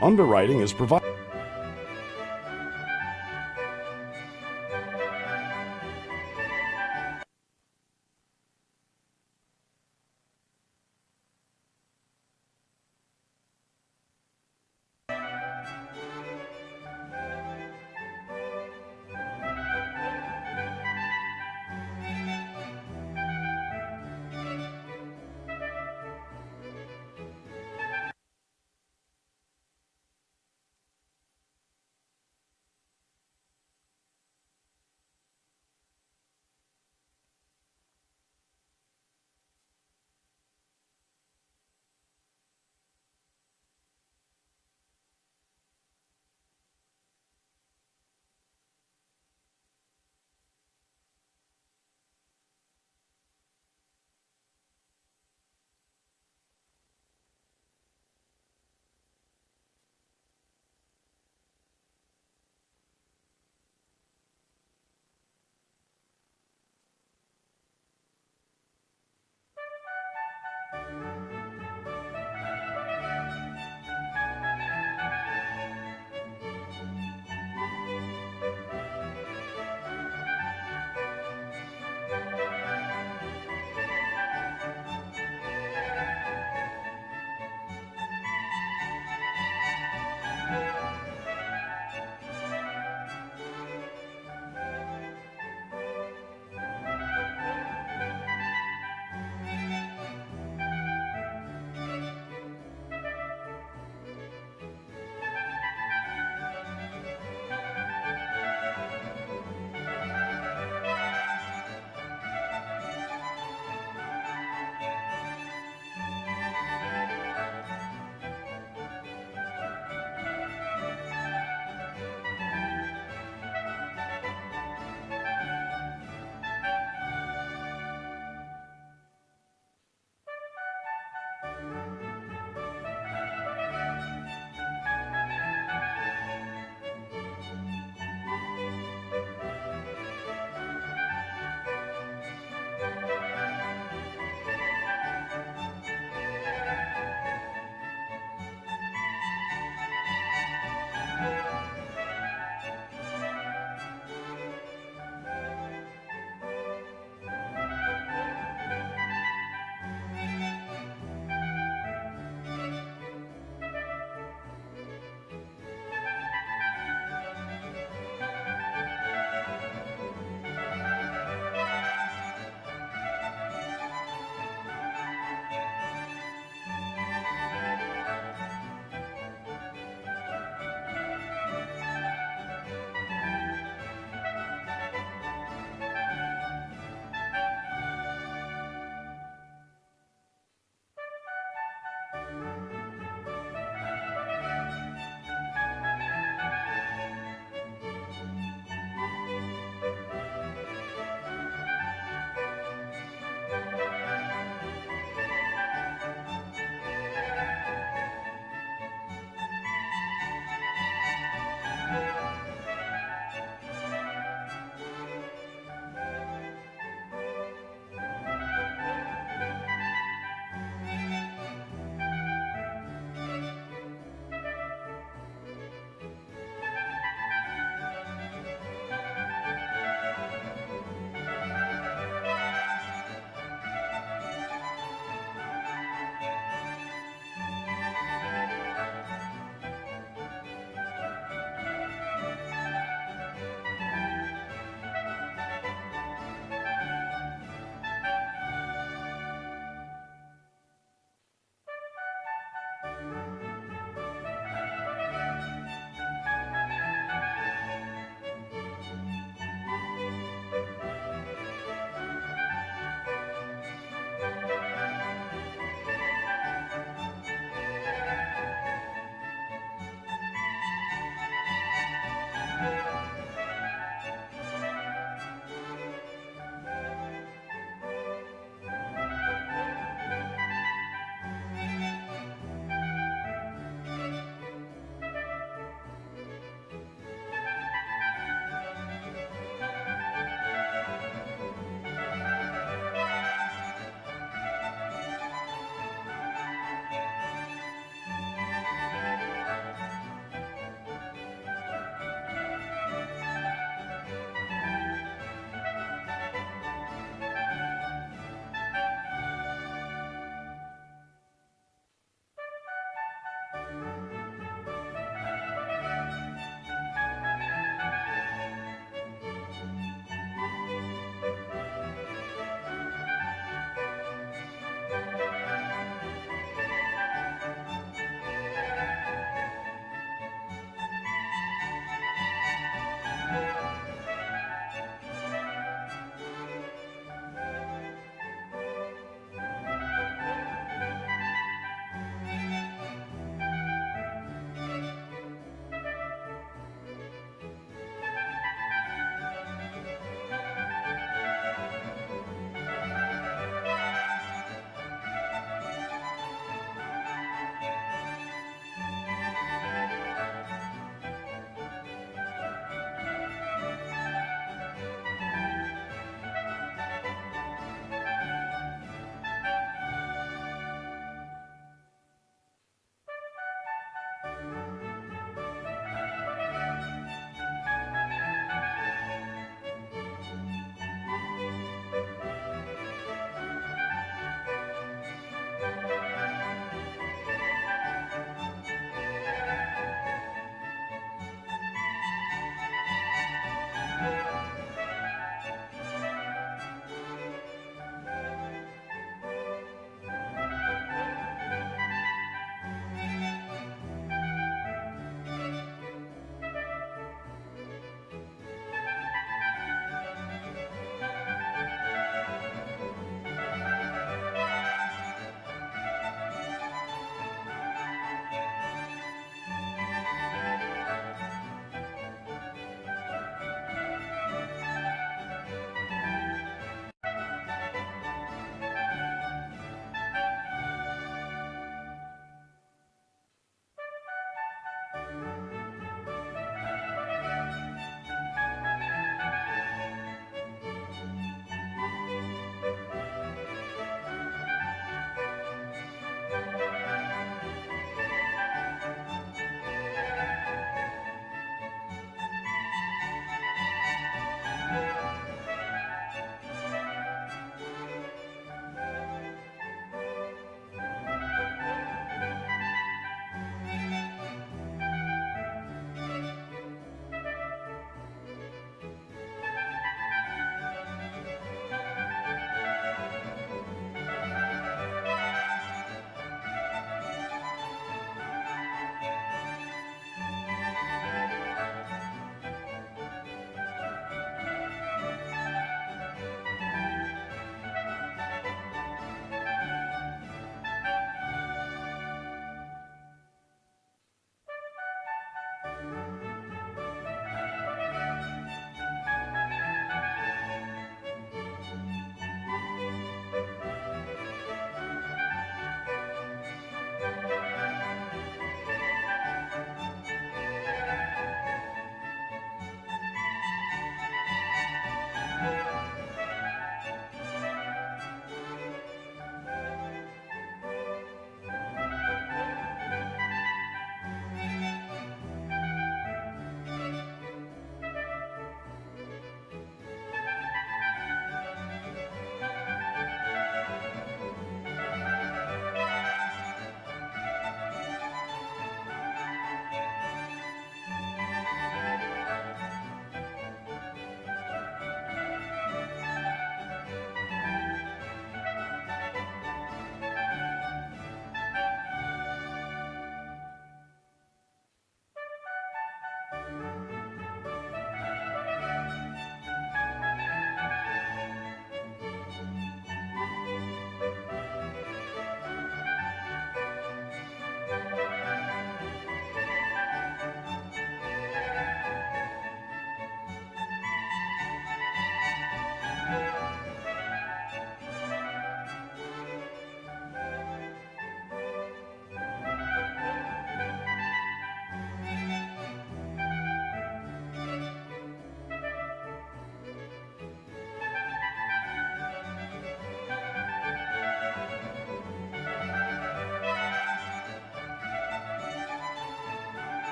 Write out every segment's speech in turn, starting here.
Underwriting is provided.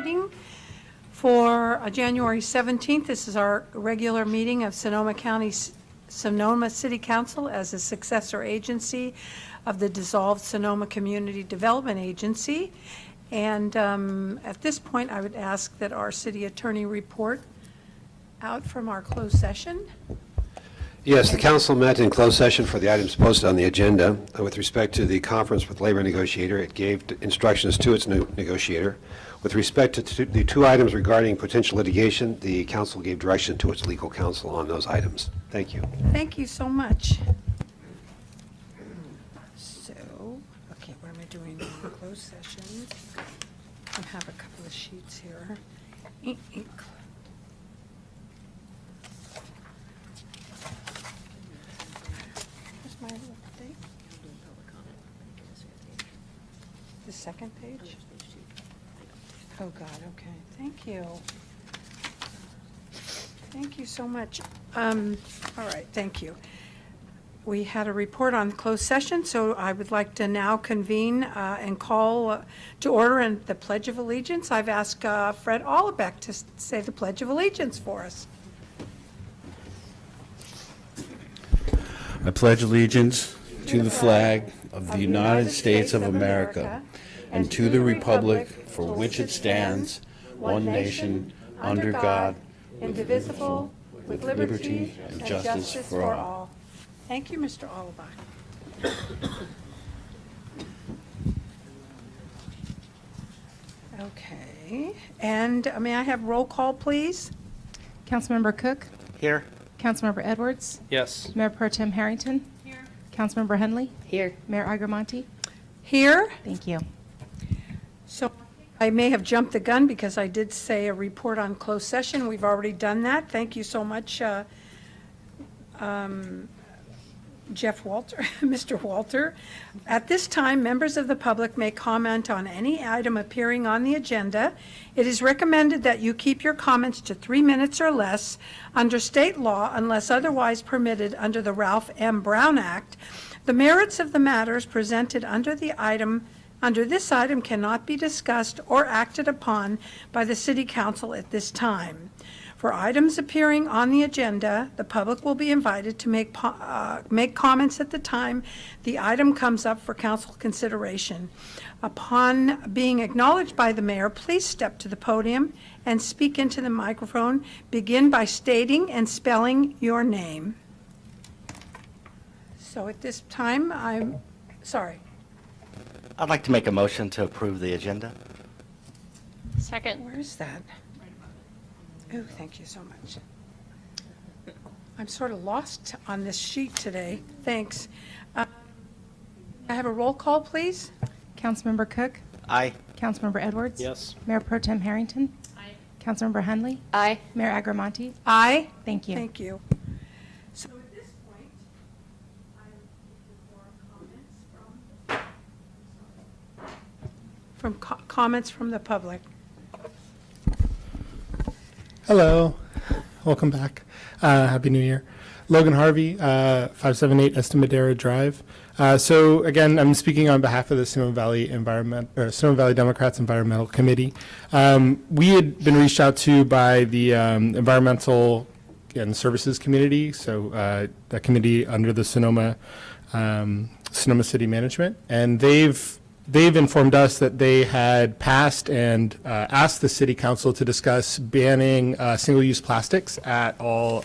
meeting for January 17th. This is our regular meeting of Sonoma City Council as a successor agency of the dissolved Sonoma Community Development Agency. And at this point, I would ask that our city attorney report out from our closed session. Yes, the council met in closed session for the items posted on the agenda. With respect to the conference with labor negotiator, it gave instructions to its new negotiator. With respect to the two items regarding potential litigation, the council gave direction to its legal counsel on those items. Thank you. Thank you so much. So, okay, what am I doing in the closed session? I have a couple of sheets here. Ink. Where's my little thing? The second page? Oh, God, okay. Thank you. Thank you so much. All right, thank you. We had a report on closed session, so I would like to now convene and call to order and the Pledge of Allegiance. I've asked Fred Allebeck to say the Pledge of Allegiance for us. I pledge allegiance to the flag of the United States of America and to the republic for which it stands, one nation, under God, indivisible, with liberty and justice for all. Thank you, Mr. Allebeck. Okay, and may I have roll call, please? Councilmember Cook? Here. Councilmember Edwards? Yes. Mayor Pro Tem Harrington? Here. Councilmember Henley? Here. Mayor Agramonte? Here. Thank you. So I may have jumped the gun because I did say a report on closed session. We've already done that. Thank you so much, Jeff Walter, Mr. Walter. At this time, members of the public may comment on any item appearing on the agenda. It is recommended that you keep your comments to 3 minutes or less under state law unless otherwise permitted under the Ralph M. Brown Act. The merits of the matters presented under this item cannot be discussed or acted upon by the City Council at this time. For items appearing on the agenda, the public will be invited to make comments at the time the item comes up for council consideration. Upon being acknowledged by the mayor, please step to the podium and speak into the microphone. Begin by stating and spelling your name. So at this time, sorry. I'd like to make a motion to approve the agenda. Second. Where is that? Oh, thank you so much. I'm sort of lost on this sheet today. Thanks. I have a roll call, please. Councilmember Cook? Aye. Councilmember Edwards? Yes. Mayor Pro Tem Harrington? Aye. Councilmember Henley? Aye. Mayor Agramonte? Aye. Thank you. Thank you. So at this point, I'm looking for comments from the public. Hello, welcome back. Happy New Year. Logan Harvey, 578 Estimadera Drive. So again, I'm speaking on behalf of the Sonoma Valley Democrats Environmental Committee. We had been reached out to by the Environmental and Services Committee, so that committee under the Sonoma City Management, and they've informed us that they had passed and asked the City Council to discuss banning single-use plastics at all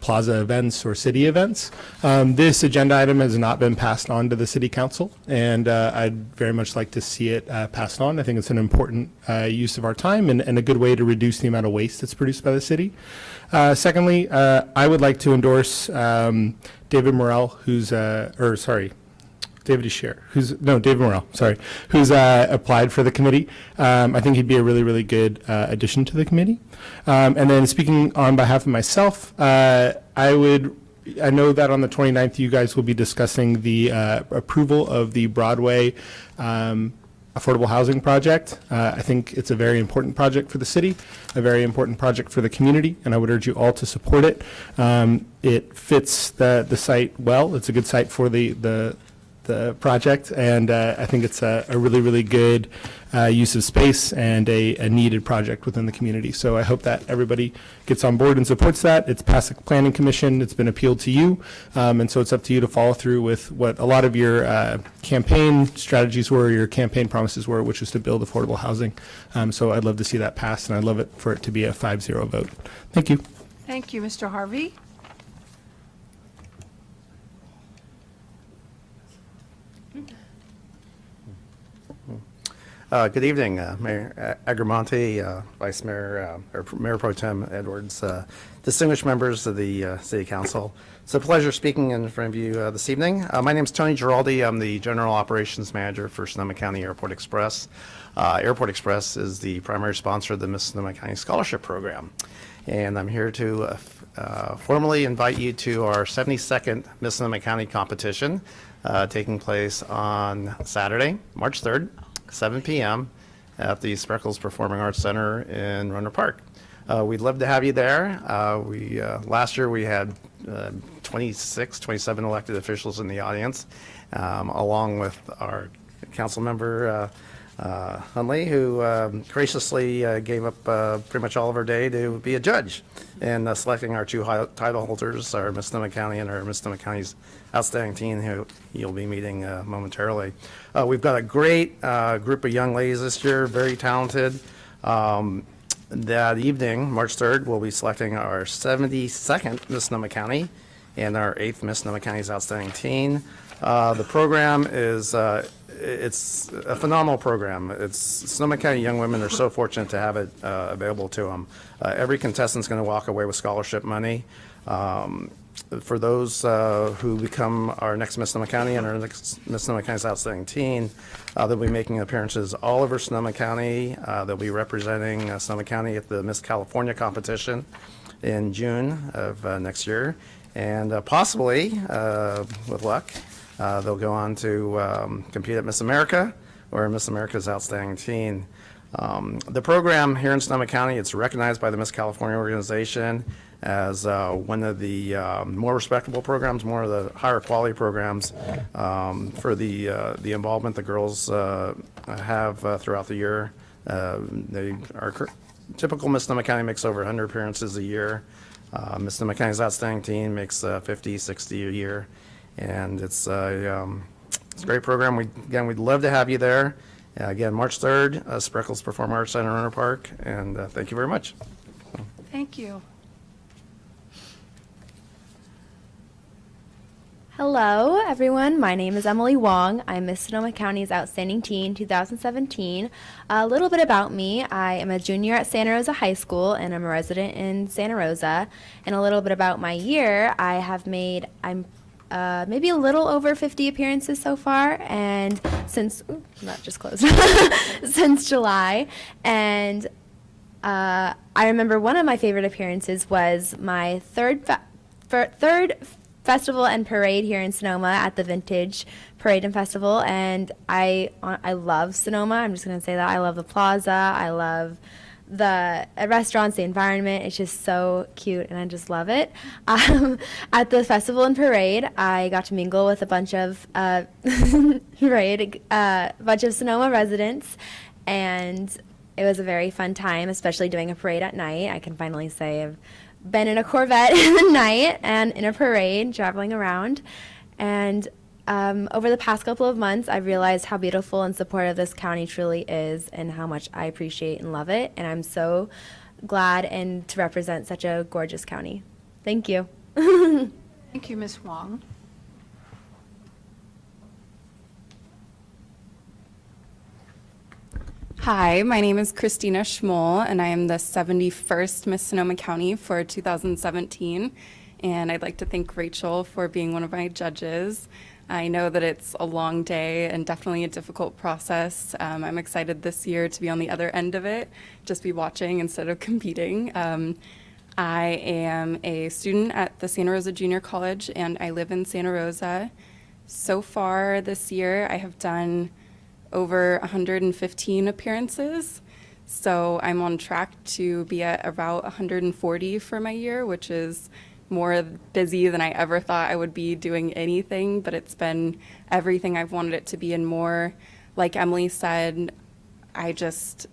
plaza events or city events. This agenda item has not been passed on to the City Council, and I'd very much like to see it passed on. I think it's an important use of our time and a good way to reduce the amount of waste that's produced by the city. Secondly, I would like to endorse David Morrell, David Morrell, who's applied for the committee. I think he'd be a really, really good addition to the committee. And then speaking on behalf of myself, I know that on the 29th, you guys will be discussing the approval of the Broadway affordable housing project. I think it's a very important project for the city, a very important project for the community, and I would urge you all to support it. It fits the site well. It's a good site for the the project, and I think it's a really, really good use of space and a needed project within the community. So I hope that everybody gets on board and supports that. It's past the Planning Commission, it's been appealed to you, and so it's up to you to follow through with what a lot of your campaign strategies were, your campaign promises were, which was to build affordable housing. So I'd love to see that pass, and I'd love it for it to be a 5-0 vote. Thank you. Thank you, Mr. Harvey. Good evening, Mayor Agramonte, Vice Mayor, or Mayor Pro Tem Edwards, distinguished members of the City Council. It's a pleasure speaking in front of you this evening. My name is Tony Giraldi. I'm the General Operations Manager for Sonoma County Airport Express. Airport Express is the primary sponsor of the Miss Sonoma County Scholarship Program. And I'm here to formally invite you to our 72nd Miss Sonoma County competition taking place on Saturday, March 3rd. 7 p.m. at the Spreckles Performing Arts Center in Runner Park. We'd love to have you there. Last year we had 27 elected officials in the audience, along with our council member Hunley, who graciously gave up pretty much all of her day to be a judge in selecting our two title holders, our Miss Sonoma County and our Miss Sonoma County's Outstanding Teen, who you'll be meeting momentarily. We've got a great group of young ladies this year, very talented. That evening, March 3rd, we'll be selecting our 72nd Miss Sonoma County and our 8th Miss Sonoma County's Outstanding Teen. The program is it's a phenomenal program. Sonoma County young women are so fortunate to have it available to them. Every contestant's going to walk away with scholarship money. For those who become our next Miss Sonoma County and our next Miss Sonoma County's Outstanding Teen, they'll be making appearances all over Sonoma County. They'll be representing Sonoma County at the Miss California competition in June of next year. And possibly, with luck, they'll go on to compete at Miss America or Miss America's Outstanding Teen. The program here in Sonoma County, it's recognized by the Miss California organization as one of the more respectable programs, more of the higher quality programs for the involvement the girls have throughout the year. Typical Miss Sonoma County makes over 100 appearances a year. Miss Sonoma County's Outstanding Teen makes 50, 60 a year. And it's a great program. We'd love to have you there. Again, March 3rd, Spreckles Performing Arts Center, Runner Park. And thank you very much. Thank you. Hello, everyone. My name is Emily Wong. I'm Miss Sonoma County's Outstanding Teen 2017. A little bit about me. I am a junior at Santa Rosa High School, and I'm a resident in Santa Rosa. And a little bit about my year, I'm maybe a little over 50 appearances so far, and since July. And I remember one of my favorite appearances was my third festival and parade here in Sonoma at the Vintage Parade and Festival, and I love Sonoma. I'm just going to say that. I love the plaza. I love the restaurants, the environment. It's just so cute, and I just love it. At the festival and parade, I got to mingle with a bunch of Sonoma residents, and it was a very fun time, especially doing a parade at night. I can finally say I've been in a Corvette in the night and in a parade traveling around. And over the past couple of months, I've realized how beautiful and supportive this county truly is and how much I appreciate and love it. And I'm so glad to represent such a gorgeous county. Thank you. Thank you, Ms. Wong. Hi, my name is Christina Schmoll, and I am the 71st Miss Sonoma County for 2017. And I'd like to thank Rachel for being one of my judges. I know that it's a long day and definitely a difficult process. I'm excited this year to be on the other end of it, just be watching instead of competing. I am a student at the Santa Rosa Junior College, and I live in Santa Rosa. So far this year, I have done over 115 appearances. So I'm on track to be at about 140 for my year, which is more busy than I ever thought I would be doing anything, but it's been everything I've wanted it to be and more. Like Emily said, I just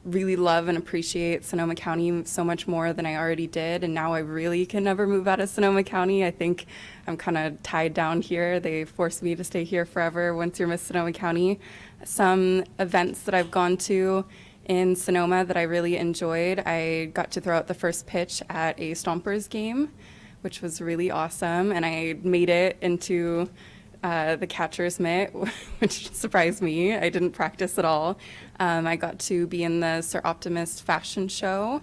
really love and appreciate Sonoma County so much more than I already did, and now I really can never move out of Sonoma County. I think I'm kind of tied down here. They forced me to stay here forever once you're Miss Sonoma County. Some events that I've gone to in Sonoma that I really enjoyed, I got to throw out the first pitch at a Stompers game, which was really awesome, and I made it into the catcher's mitt, which surprised me. I didn't practice at all. I got to be in the Sir Optimist fashion show,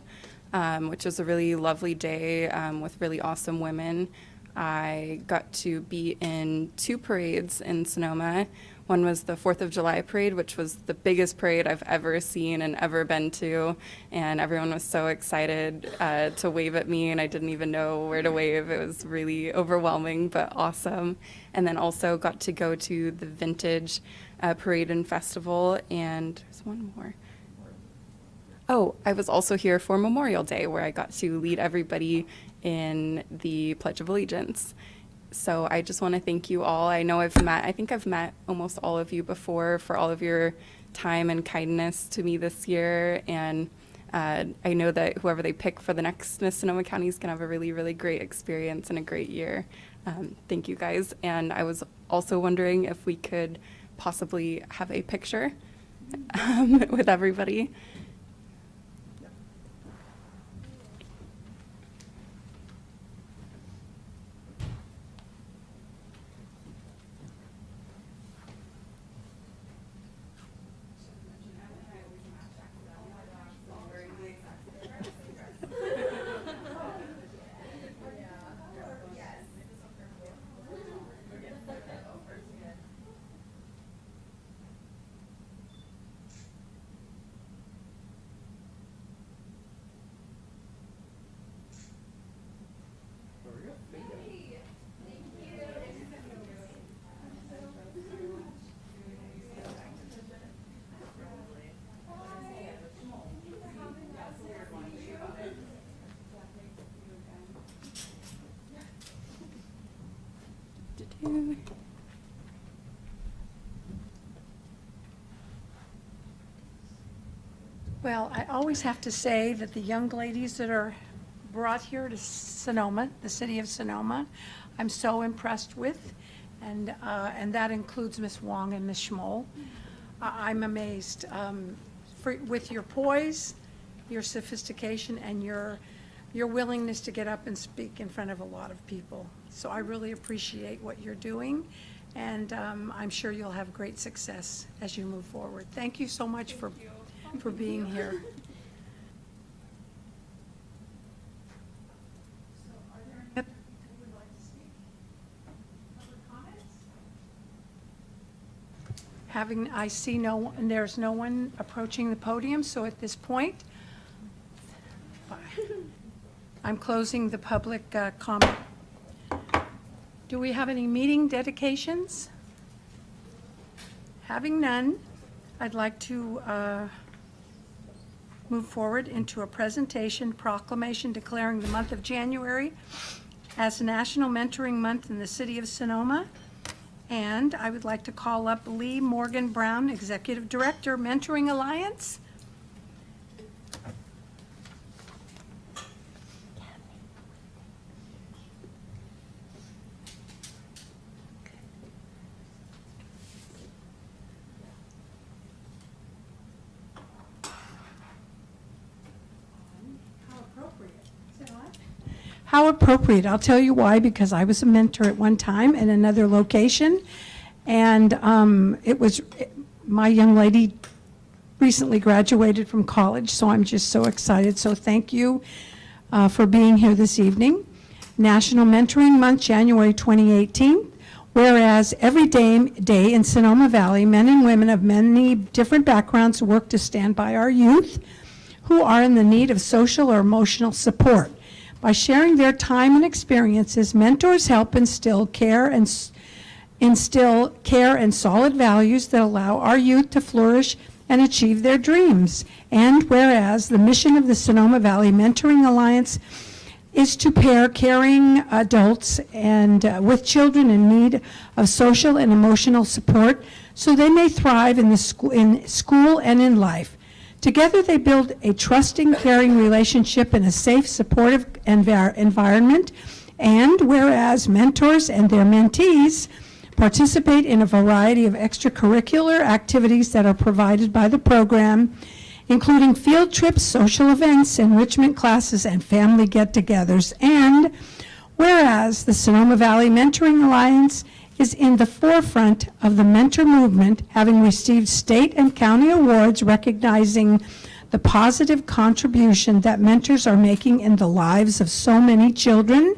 which was a really lovely day with really awesome women. I got to be in 2 parades in Sonoma. One was the 4th of July parade, which was the biggest parade I've ever seen and ever been to. And everyone was so excited to wave at me, and I didn't even know where to wave. It was really overwhelming, but awesome. And then also got to go to the Vintage Parade and Festival. And there's one more. Oh, I was also here for Memorial Day, where I got to lead everybody in the Pledge of Allegiance. So I just want to thank you all. I think I've met almost all of you before, for all of your time and kindness to me this year. And I know that whoever they pick for the next Miss Sonoma County is going to have a really, really great experience and a great year. Thank you guys. And I was also wondering if we could possibly have a picture with everybody. Well, I always have to say that the young ladies that are brought here to Sonoma, the city of Sonoma, I'm so impressed with, and that includes Miss Wong and Miss Schmoll. I'm amazed with your poise, your sophistication, and your willingness to get up and speak in front of a lot of people. So I really appreciate what you're doing, and I'm sure you'll have great success as you move forward. Thank you so much for being here. I see there's no one approaching the podium, so at this point, I'm closing the public comment. Do we have any meeting dedications? Having none, I'd like to move forward into a presentation proclamation declaring the month of January as National Mentoring Month in the City of Sonoma. And I would like to call up Lee Morgan Brown, Executive Director, Mentoring Alliance. How appropriate. I'll tell you why, because I was a mentor at one time in another location, and my young lady recently graduated from college, so I'm just so excited. So thank you for being here this evening. National Mentoring Month, January 2018. Whereas every day in Sonoma Valley, men and women of many different backgrounds work to stand by our youth who are in the need of social or emotional support. By sharing their time and experiences, mentors help instill care and solid values that allow our youth to flourish and achieve their dreams. And whereas the mission of the Sonoma Valley Mentoring Alliance is to pair caring adults and with children in need of social and emotional support so they may thrive in school and in life. Together, they build a trusting, caring relationship in a safe, supportive environment. And whereas mentors and their mentees participate in a variety of extracurricular activities that are provided by the program, including field trips, social events, enrichment classes, and family get-togethers. And whereas the Sonoma Valley Mentoring Alliance is in the forefront of the mentor movement, having received state and county awards recognizing the positive contribution that mentors are making in the lives of so many children.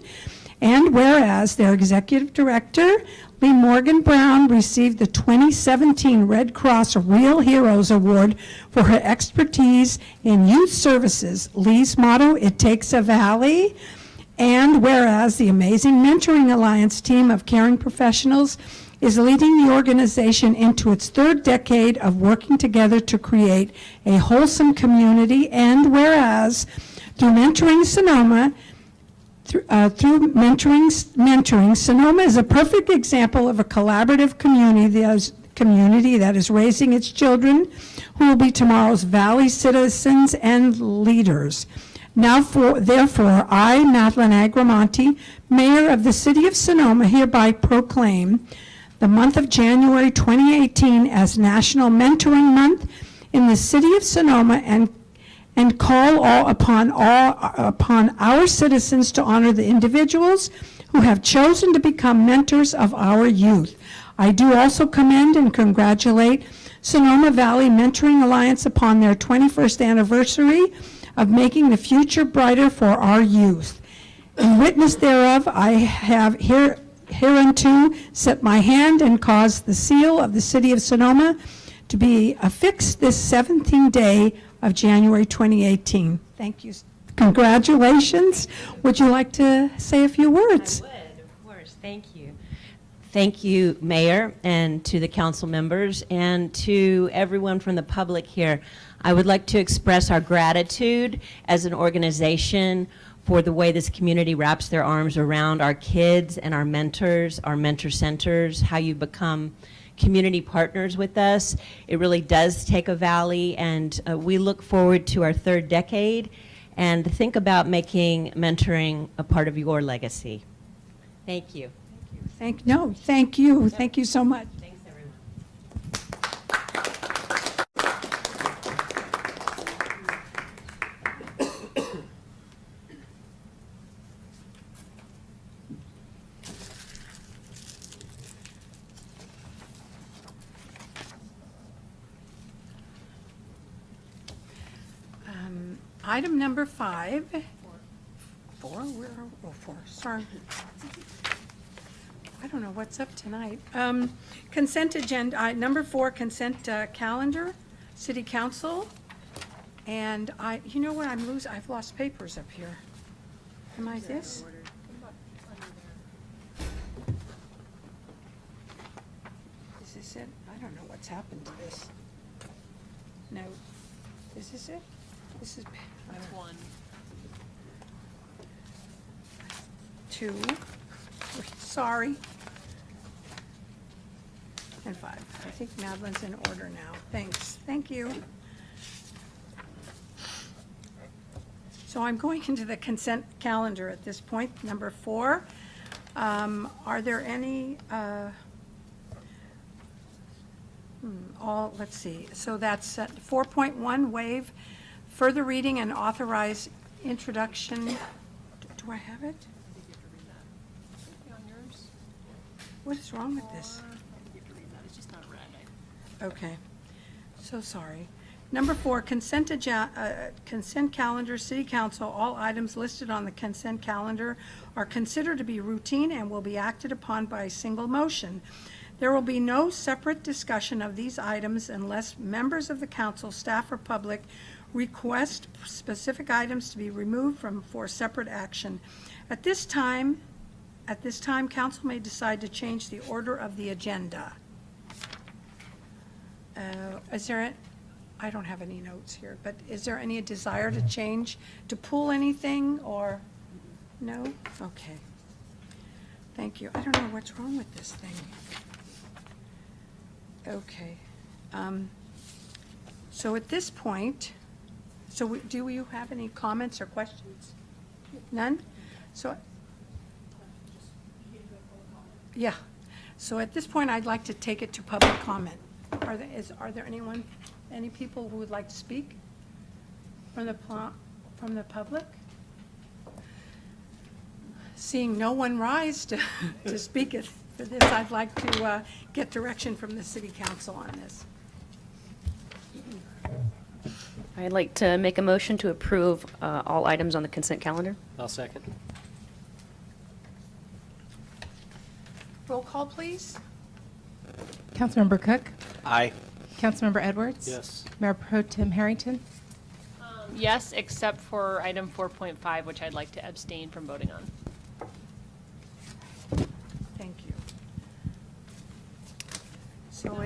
And whereas their executive director, Lee Morgan Brown, received the 2017 Red Cross Real Heroes Award for her expertise in youth services. Lee's motto, "It takes a valley." And whereas the amazing Mentoring Alliance team of caring professionals is leading the organization into its third decade of working together to create a wholesome community. And whereas through Mentoring Sonoma, mentoring, Sonoma is a perfect example of a collaborative community that is raising its children who will be tomorrow's Valley citizens and leaders. Now, therefore, I, Madeline Agramonte, Mayor of the City of Sonoma, hereby proclaim the month of January 2018 as National Mentoring Month in the City of Sonoma and call upon our citizens to honor the individuals who have chosen to become mentors of our youth. I do also commend and congratulate Sonoma Valley Mentoring Alliance upon their 21st anniversary of making the future brighter for our youth. In witness thereof, I have hereunto set my hand and caused the seal of the City of Sonoma to be affixed this 17th day of January 2018. Thank you. Congratulations. Would you like to say a few words? I would, of course. Thank you. Thank you, Mayor, and to the council members, and to everyone from the public here. I would like to express our gratitude as an organization for the way this community wraps their arms around our kids and our mentors, our mentor centers, how you become community partners with us. It really does take a valley, and we look forward to our third decade and think about making mentoring a part of your legacy. Thank you. Thank you. Thank you so much. Thanks, everyone. Item number 5. Four, sorry. I don't know what's up tonight. Consent agenda, number 4, consent calendar, city council. And you know what, I've lost papers up here. Am I this? Is this it? I don't know what's happened to this. No. Is this it? This is. That's 1. 2. Sorry. And 5. I think Madeline's in order now. Thanks. Thank you. So I'm going into the consent calendar at this point, number 4. Are there any, let's see. So that's 4.1, waive further reading and authorize introduction. Do I have it? What is wrong with this? Okay, so sorry. Number 4, consent calendar, city council. All items listed on the consent calendar are considered to be routine and will be acted upon by a single motion. There will be no separate discussion of these items unless members of the council, staff, or public request specific items to be removed for separate action. At this time, council may decide to change the order of the agenda. I don't have any notes here, but is there any desire to change, to pull anything, or? No? Okay. Thank you. I don't know what's wrong with this thing. Okay. So at this point, do you have any comments or questions? None? So, yeah. So at this point, I'd like to take it to public comment. Are there any people who would like to speak from the public? Seeing no one rise to speak for this, I'd like to get direction from the city council on this. I'd like to make a motion to approve all items on the consent calendar. I'll second. Roll call, please. Councilmember Cook? Aye. Councilmember Edwards? Yes. Mayor Pro Tem Harrington? Yes, except for item 4.5, which I'd like to abstain from voting on. Thank you. So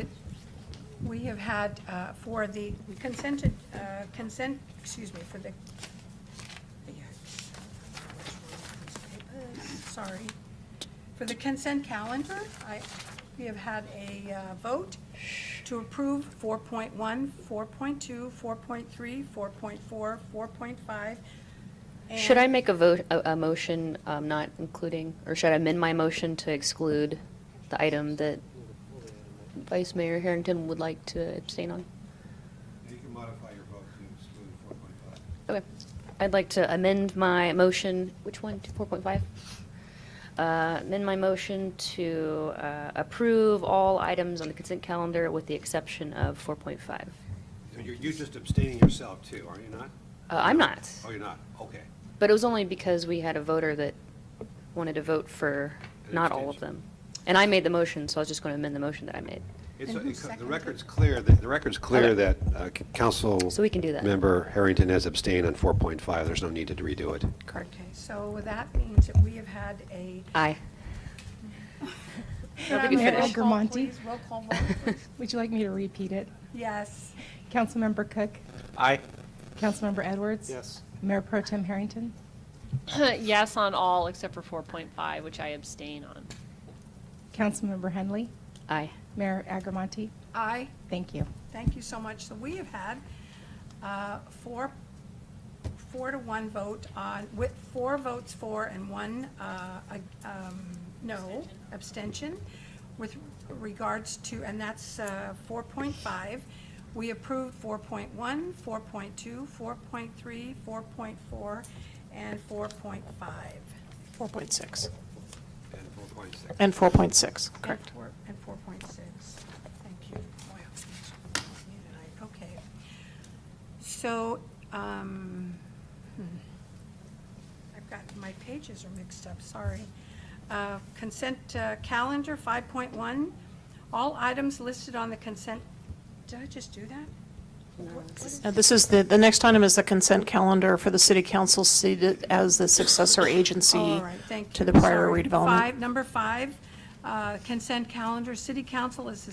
we have had for the consent, for the, sorry. For the consent calendar, we have had a vote to approve 4.1, 4.2, 4.3, 4.4, 4.5. Should I make a motion not including, or should I amend my motion to exclude the item that Vice Mayor Harrington would like to abstain on? You can modify your vote to exclude 4.5. Okay. I'd like to amend my motion, which one, to 4.5? Amend my motion to approve all items on the consent calendar with the exception of 4.5. You're just abstaining yourself too, are you not? I'm not, Oh, you're not? Okay. but it was only because we had a voter that wanted to vote for not all of them. And I made the motion, so I was just going to amend the motion that I made. And who seconded The it? record's clear, that Council So we can do that. Member Harrington has abstained on 4.5. There's no need to redo it. Correct. Okay, so that means that we have had a. Aye. Can I think we have a roll finished. call, Agramonte? please? Roll call vote, please. Would you like me to repeat it? Yes. Councilmember Cook? Aye. Councilmember Edwards? Yes. Mayor Pro Tem Harrington? Yes on all except for 4.5, which I abstain on. Councilmember Henley? Aye. Mayor Agramonte? Aye. Thank you. Thank you so much. So we have had 4-1 vote on, with 4 votes for and 1 no abstention with regards to, and that's 4.5. We approved 4.1, 4.2, 4.3, 4.4, and 4.5. 4.6. And 4.6. And 4.6, correct. And 4.6. Thank you. Boy, okay. So, I've got, my pages are mixed up, sorry. Consent calendar 5.1, all items listed on the consent, did I just do that? This is the next item is the consent calendar for the city council seated as the successor agency All right, thank you. to the prior Sorry. redevelopment. Number 5, consent calendar, city council is the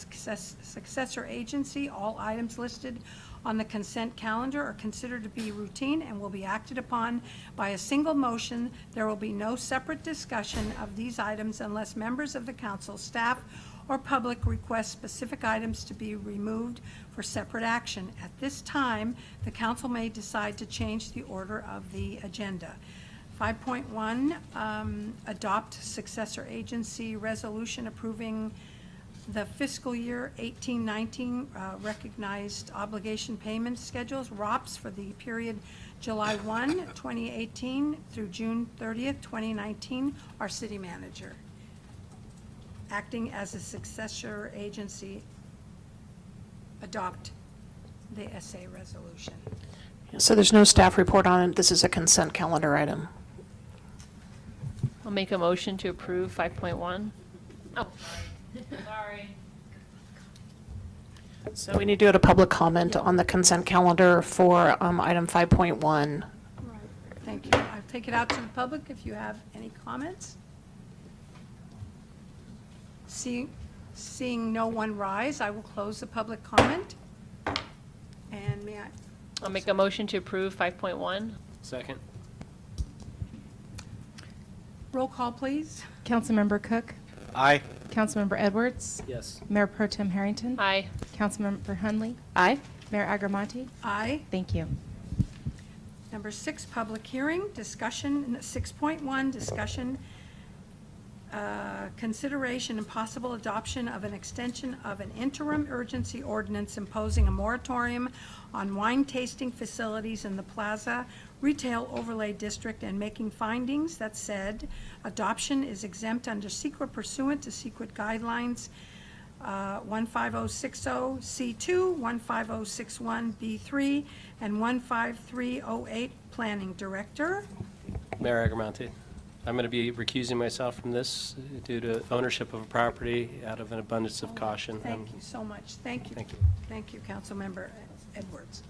successor agency. All items listed on the consent calendar are considered to be routine and will be acted upon by a single motion. There will be no separate discussion of these items unless members of the council, staff, or public request specific items to be removed for separate action. At this time, the council may decide to change the order of the agenda. 5.1, adopt successor agency resolution approving the fiscal year 18-19 recognized obligation payment schedules, ROPS, for the period July 1, 2018 through June 30th, 2019. Our city manager, acting as a successor agency, adopt the SA resolution. So there's no staff report on it. This is a consent calendar item. I'll make a motion to approve 5.1. Oh, sorry. So we need to go to public comment on the consent calendar for item 5.1. Right. Thank you. I'll take it out to the public if you have any comments. Seeing no one rise, I will close the public comment. And may I? I'll make a motion to approve 5.1. Second. Roll call, please. Councilmember Cook, Aye. Councilmember Edwards, Yes. Mayor Pro Tem Harrington, Aye. Councilmember Hunley, Aye. Mayor Agramonte. Aye. Thank you. Number 6, public hearing, discussion, 6.1, discussion, consideration and possible adoption of an extension of an interim urgency ordinance imposing a moratorium on wine tasting facilities in the Plaza Retail Overlay District and making findings that said adoption is exempt under SEQA pursuant to SEQA guidelines 15060C2, 15061B3, and 15308. Planning Director. Mayor Agramonte, I'm going to be recusing myself from this due to ownership of a property out of an abundance of caution. Thank you so much. Thank you. Thank you. Thank you, Councilmember Edwards.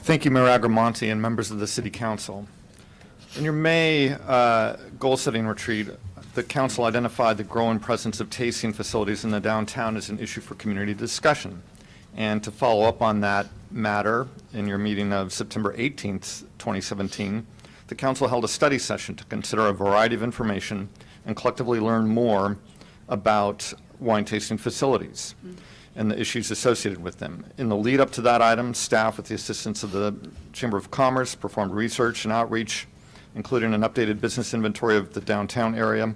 Thank you, Mayor Agramonte and members of the City Council. In your May goal-setting retreat, the council identified the growing presence of tasting facilities in the downtown as an issue for community discussion. And to follow up on that matter, in your meeting of September 18th, 2017, the council held a study session to consider a variety of information and collectively learn more about wine tasting facilities and the issues associated with them. In the lead up to that item, staff, with the assistance of the Chamber of Commerce, performed research and outreach, including an updated business inventory of the downtown area,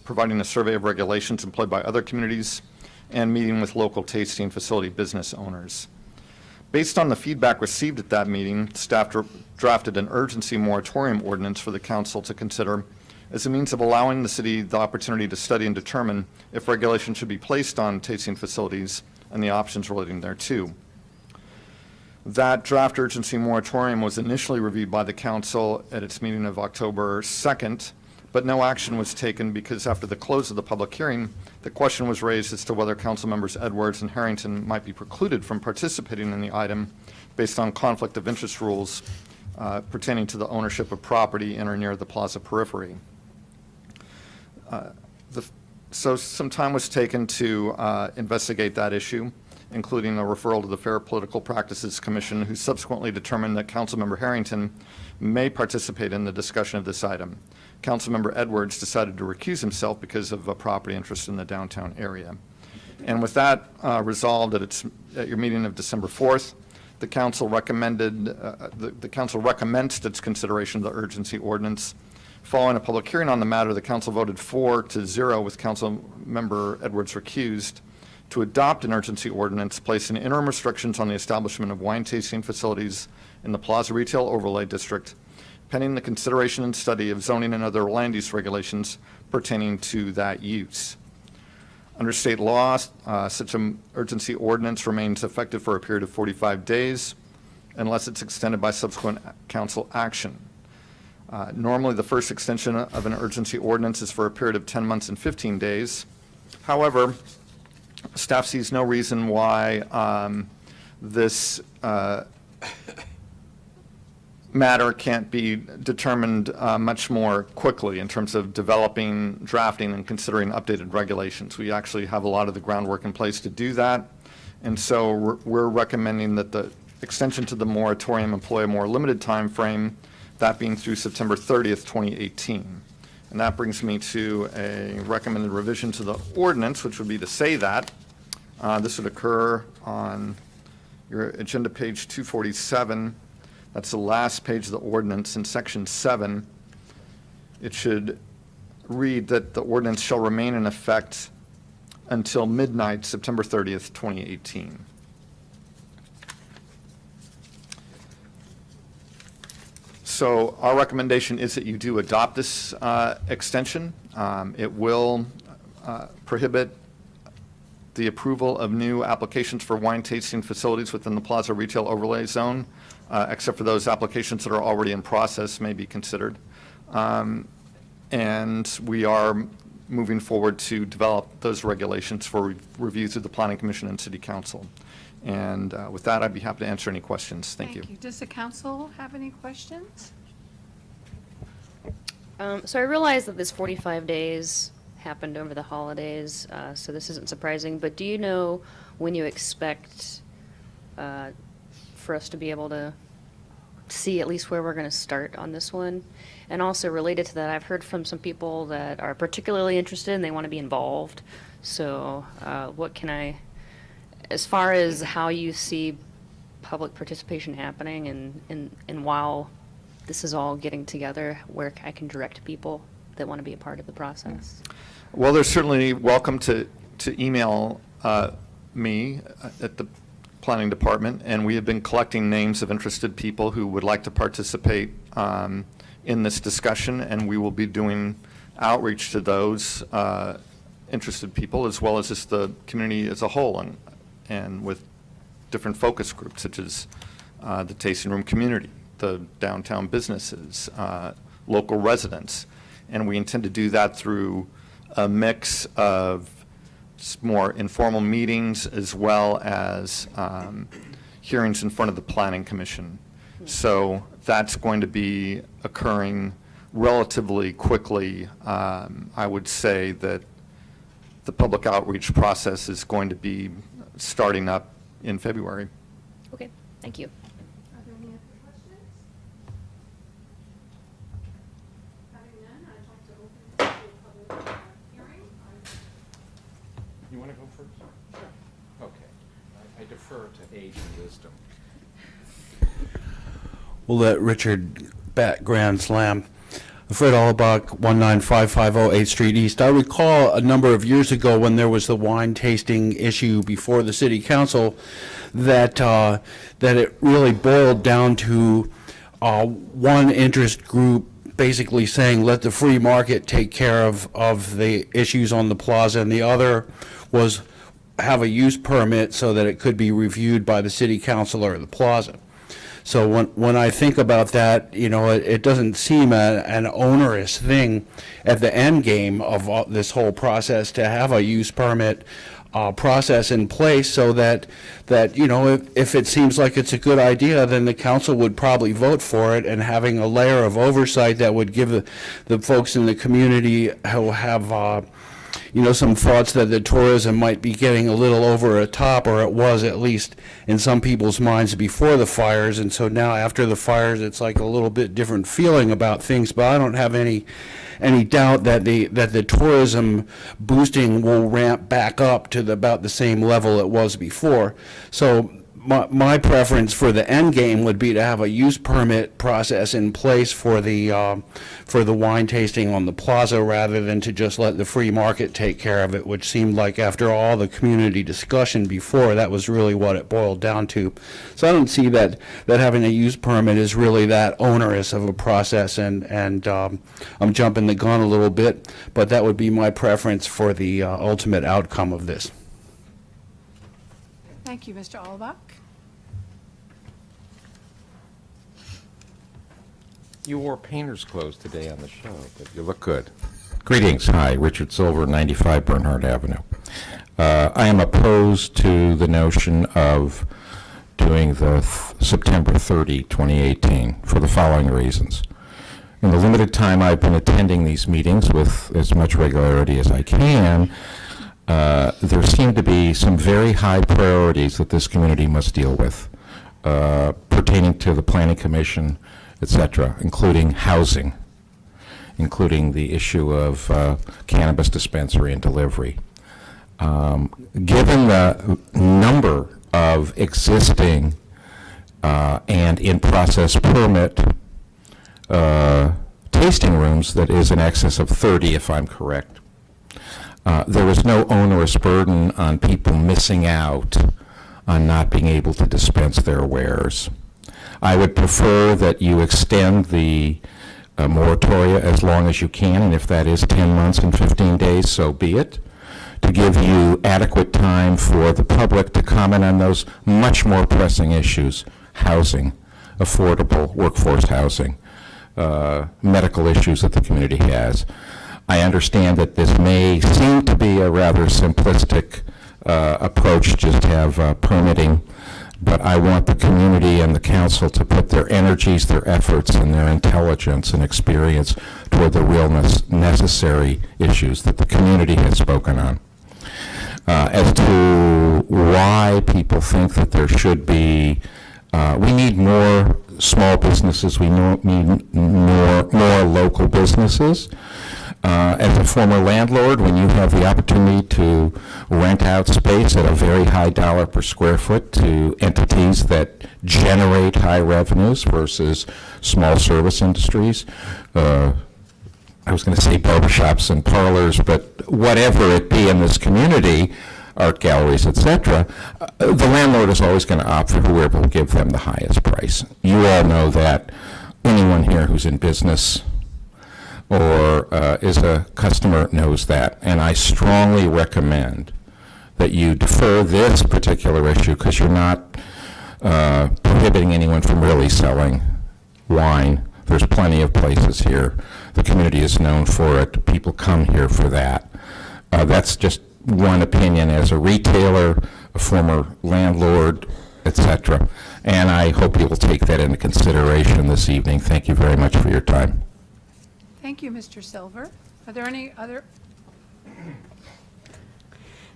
providing a survey of regulations employed by other communities, and meeting with local tasting facility business owners. Based on the feedback received at that meeting, staff drafted an urgency moratorium ordinance for the council to consider as a means of allowing the city the opportunity to study and determine if regulation should be placed on tasting facilities and the options relating thereto. That draft urgency moratorium was initially reviewed by the council at its meeting of October 2nd, but no action was taken because after the close of the public hearing, the question was raised as to whether council members Edwards and Harrington might be precluded from participating in the item based on conflict of interest rules pertaining to the ownership of property in or near the plaza periphery. So some time was taken to investigate that issue, including a referral to the Fair Political Practices Commission, who subsequently determined that Councilmember Harrington may participate in the discussion of this item. Councilmember Edwards decided to recuse himself because of a property interest in the downtown area. And with that resolved at your meeting of December 4th, the council recommended, the council recommenced its consideration of the urgency ordinance. Following a public hearing on the matter, the council voted 4-0 with Councilmember Edwards recused to adopt an urgency ordinance placing interim restrictions on the establishment of wine tasting facilities in the Plaza Retail Overlay District, pending the consideration and study of zoning and other land use regulations pertaining to that use. Under state law, such an urgency ordinance remains effective for a period of 45 days unless it's extended by subsequent council action. Normally, the first extension of an urgency ordinance is for a period of 10 months and 15 days. However, staff sees no reason why this matter can't be determined much more quickly in terms of developing, drafting, and considering updated regulations. We actually have a lot of the groundwork in place to do that, and so we're recommending that the extension to the moratorium employ a more limited time frame, that being through September 30th, 2018. And that brings me to a recommended revision to the ordinance, which would be to say that this would occur on your agenda page 247. That's the last page of the ordinance in section 7. It should read that the ordinance shall remain in effect until midnight, September 30th, 2018. So our recommendation is that you do adopt this extension. It will prohibit the approval of new applications for wine tasting facilities within the Plaza Retail Overlay Zone, except for those applications that are already in process may be considered. And we are moving forward to develop those regulations for review through the Planning Commission and City Council. And with that, I'd be happy to answer any questions. Thank you. Does the council have any questions? So I realize that this 45 days happened over the holidays, so this isn't surprising, but do you know when you expect for us to be able to see at least where we're going to start on this one? And also related to that, I've heard from some people that are particularly interested and they want to be involved. So what can as far as how you see public participation happening and while this is all getting together, where I can direct people that want to be a part of the process? Well, they're certainly welcome to email me at the planning department, and we have been collecting names of interested people who would like to participate in this discussion, and we will be doing outreach to those interested people as well as just the community as a whole, and with different focus groups such as the tasting room community, the downtown businesses, local residents. And we intend to do that through a mix of more informal meetings as well as hearings in front of the Planning Commission. So that's going to be occurring relatively quickly. I would say that the public outreach process is going to be starting up in February. Okay, thank you. Are there any other questions? Having none, I'd like to open it to a public hearing. You want to go first? Sure. Okay. I defer to age and wisdom. We'll let Richard bat Grand Slam. Fred Allbach, 19550 8th Street East. I recall a number of years ago when there was the wine tasting issue before the city council that that it really boiled down to one interest group basically saying let the free market take care of the issues on the plaza, and the other was have a use permit so that it could be reviewed by the city council or the plaza. So when I think about that, you know, it doesn't seem an onerous thing at the end game of this whole process to have a use permit process in place so that you know, if it seems like it's a good idea, then the council would probably vote for it, and having a layer of oversight that would give the folks in the community who have you know, some thoughts that the tourism might be getting a little over a top, or it was at least in some people's minds before the fires, and so now after the fires it's like a little bit different feeling about things. But I don't have any doubt that the tourism boosting will ramp back up to about the same level it was before. So my preference for the end game would be to have a use permit process in place for the wine tasting on the plaza, rather than to just let the free market take care of it, which seemed like after all the community discussion before, that was really what it boiled down to. So I don't see that having a use permit is really that onerous of a process, and I'm jumping the gun a little bit, but that would be my preference for the ultimate outcome of this. Thank you, Mr. Allbach. You wore painter's clothes today on the show, but you look good. Greetings. Hi, Richard Silver, 95 Bernhardt Avenue. I am opposed to the notion of doing the September 30, 2018, for the following reasons. In the limited time I've been attending these meetings with as much regularity as I can, there seem to be some very high priorities that this community must deal with, pertaining to the Planning Commission, etc., including housing, including the issue of cannabis dispensary and delivery. Given the number of existing and in-process permit tasting rooms that is in excess of 30, if I'm correct, there is no onerous burden on people missing out on not being able to dispense their wares. I would prefer that you extend the moratoria as long as you can, and if that is 10 months and 15 days, so be it, to give you adequate time for the public to comment on those much more pressing issues: housing, affordable workforce housing, medical issues that the community has. I understand that this may seem to be a rather simplistic approach, just to have permitting but I want the community and the council to put their energies, their efforts, and their intelligence and experience toward the real necessary issues that the community has spoken on. As to why people think that there should be, we need more small businesses, we need more local businesses. As a former landlord, when you have the opportunity to rent out space at a very high dollar per square foot to entities that generate high revenues versus small service industries, I was going to say barbershops and parlors, but whatever it be in this community, art galleries, etc., the landlord is always going to opt for whoever will give them the highest price. You all know that. Anyone here who's in business or is a customer knows that. And I strongly recommend that you defer this particular issue because you're not prohibiting anyone from really selling wine. There's plenty of places here. The community is known for it. People come here for that. That's just one opinion as a retailer, a former landlord, etc. And I hope you will take that into consideration this evening. Thank you very much for your time. Thank you, Mr. Silver. Are there any other?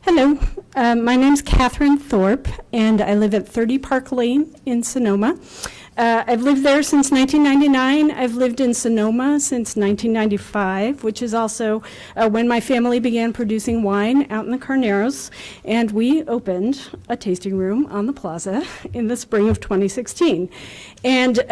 Hello, my name's Catherine Thorpe, and I live at 30 Park Lane in Sonoma. I've lived there since 1999. I've lived in Sonoma since 1995, which is also when my family began producing wine out in the Carneros, and we opened a tasting room on the plaza in the spring of 2016. And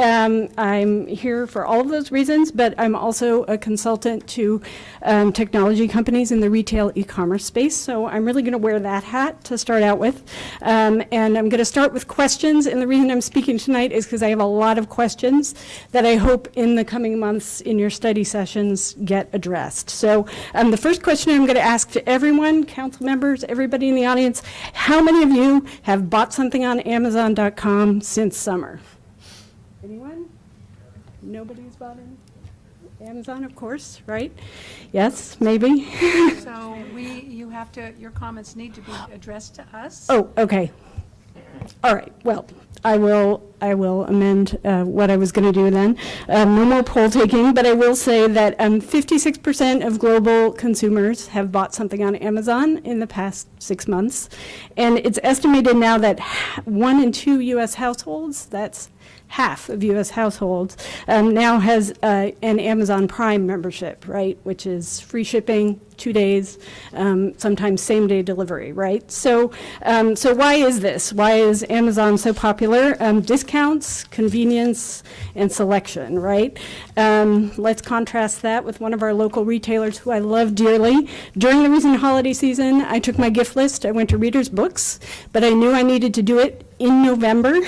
I'm here for all of those reasons, but I'm also a consultant to technology companies in the retail e-commerce space, so I'm really going to wear that hat to start out with. And I'm going to start with questions, and the reason I'm speaking tonight is because I have a lot of questions that I hope in the coming months in your study sessions get addressed. So the first question I'm going to ask to everyone, council members, everybody in the audience, how many of you have bought something on Amazon.com since summer? Anyone? Nobody's bought in Amazon, of course, right? Yes, maybe? So you have to, your comments need to be addressed to us. Oh, okay. All right, well, I will amend what I was going to do then. No more poll taking, but I will say that 56% of global consumers have bought something on Amazon in the past 6 months. And it's estimated now that 1 in 2 U.S. households, that's half of U.S. households, now has an Amazon Prime membership, right, which is free shipping, 2 days, sometimes same-day delivery, right? So why is this? Why is Amazon so popular? Discounts, convenience, and selection, right? Let's contrast that with one of our local retailers who I love dearly. During the recent holiday season, I took my gift list, I went to Reader's Books, but I knew I needed to do it in November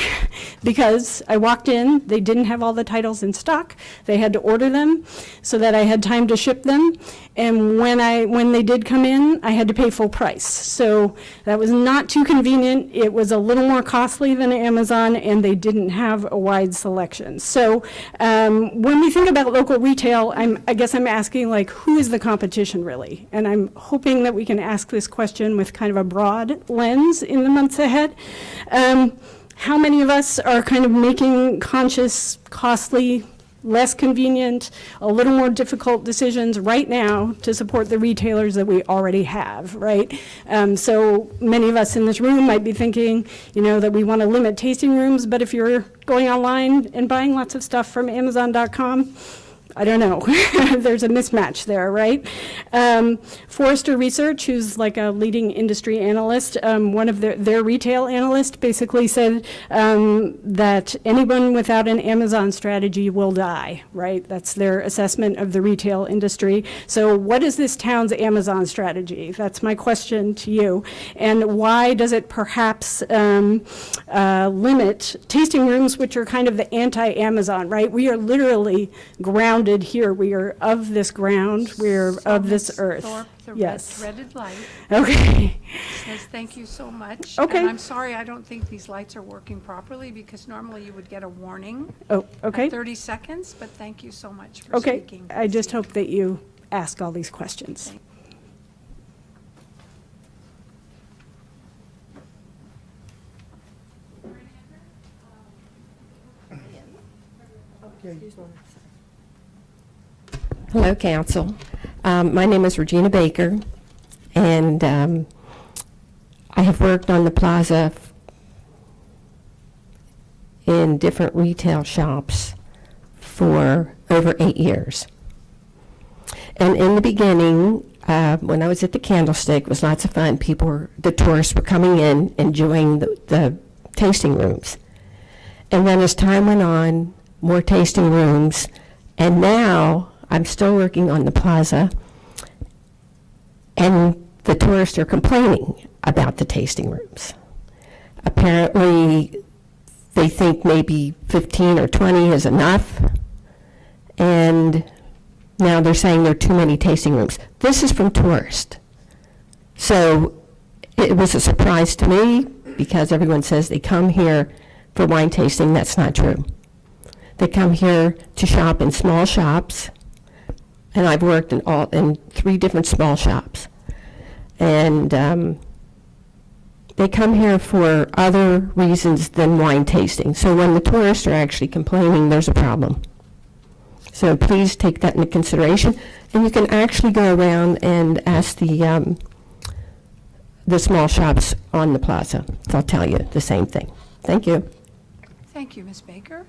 because I walked in, they didn't have all the titles in stock. They had to order them so that I had time to ship them. And when they did come in, I had to pay full price. So that was not too convenient. It was a little more costly than Amazon, and they didn't have a wide selection. So when we think about local retail, I guess I'm asking, like, who is the competition really? And I'm hoping that we can ask this question with kind of a broad lens in the months ahead. How many of us are kind of making conscious, costly, less convenient, a little more difficult decisions right now to support the retailers that we already have, right? So many of us in this room might be thinking, that we want to limit tasting rooms, but if you're going online and buying lots of stuff from Amazon.com, I don't know. There's a mismatch there, right? Forrester Research, who's like a leading industry analyst, one of their retail analysts basically said that anyone without an Amazon strategy will die, right? That's their assessment of the retail industry. So what is this town's Amazon strategy? That's my question to you. And why does it perhaps limit tasting rooms, which are kind of the anti-Amazon, right? We are literally grounded here. We are of this ground. We are of this earth. Thorpe, the yes. dreaded light. Okay. Says thank you so much. Okay. And I'm sorry, I don't think these lights are working properly because normally you would get a warning. Oh, okay. At 30 seconds, but thank you so much for Okay. speaking. I just hope that you ask all these questions. Hello, Council. My name is Regina Baker, and I have worked on the plaza in different retail shops for over 8 years. And in the beginning, when I was at the Candlestick, it was lots of fun. The tourists were coming in, enjoying the tasting rooms. And then as time went on, more tasting rooms, and now I'm still working on the plaza, and the tourists are complaining about the tasting rooms. Apparently, they think maybe 15 or 20 is enough, and now they're saying there are too many tasting rooms. This is from tourists. So it was a surprise to me because everyone says they come here for wine tasting. That's not true. They come here to shop in small shops, and I've worked in 3 different small shops. And they come here for other reasons than wine tasting. So when the tourists are actually complaining, there's a problem. So please take that into consideration. And you can actually go around and ask the small shops on the plaza. They'll tell you the same thing. Thank you. Thank you, Ms. Baker.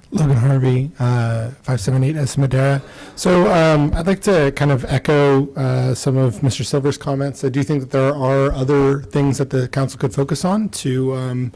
Logan Harvey, 578 Esmadera. So I'd like to kind of echo some of Mr. Silver's comments. I do think that there are other things that the council could focus on to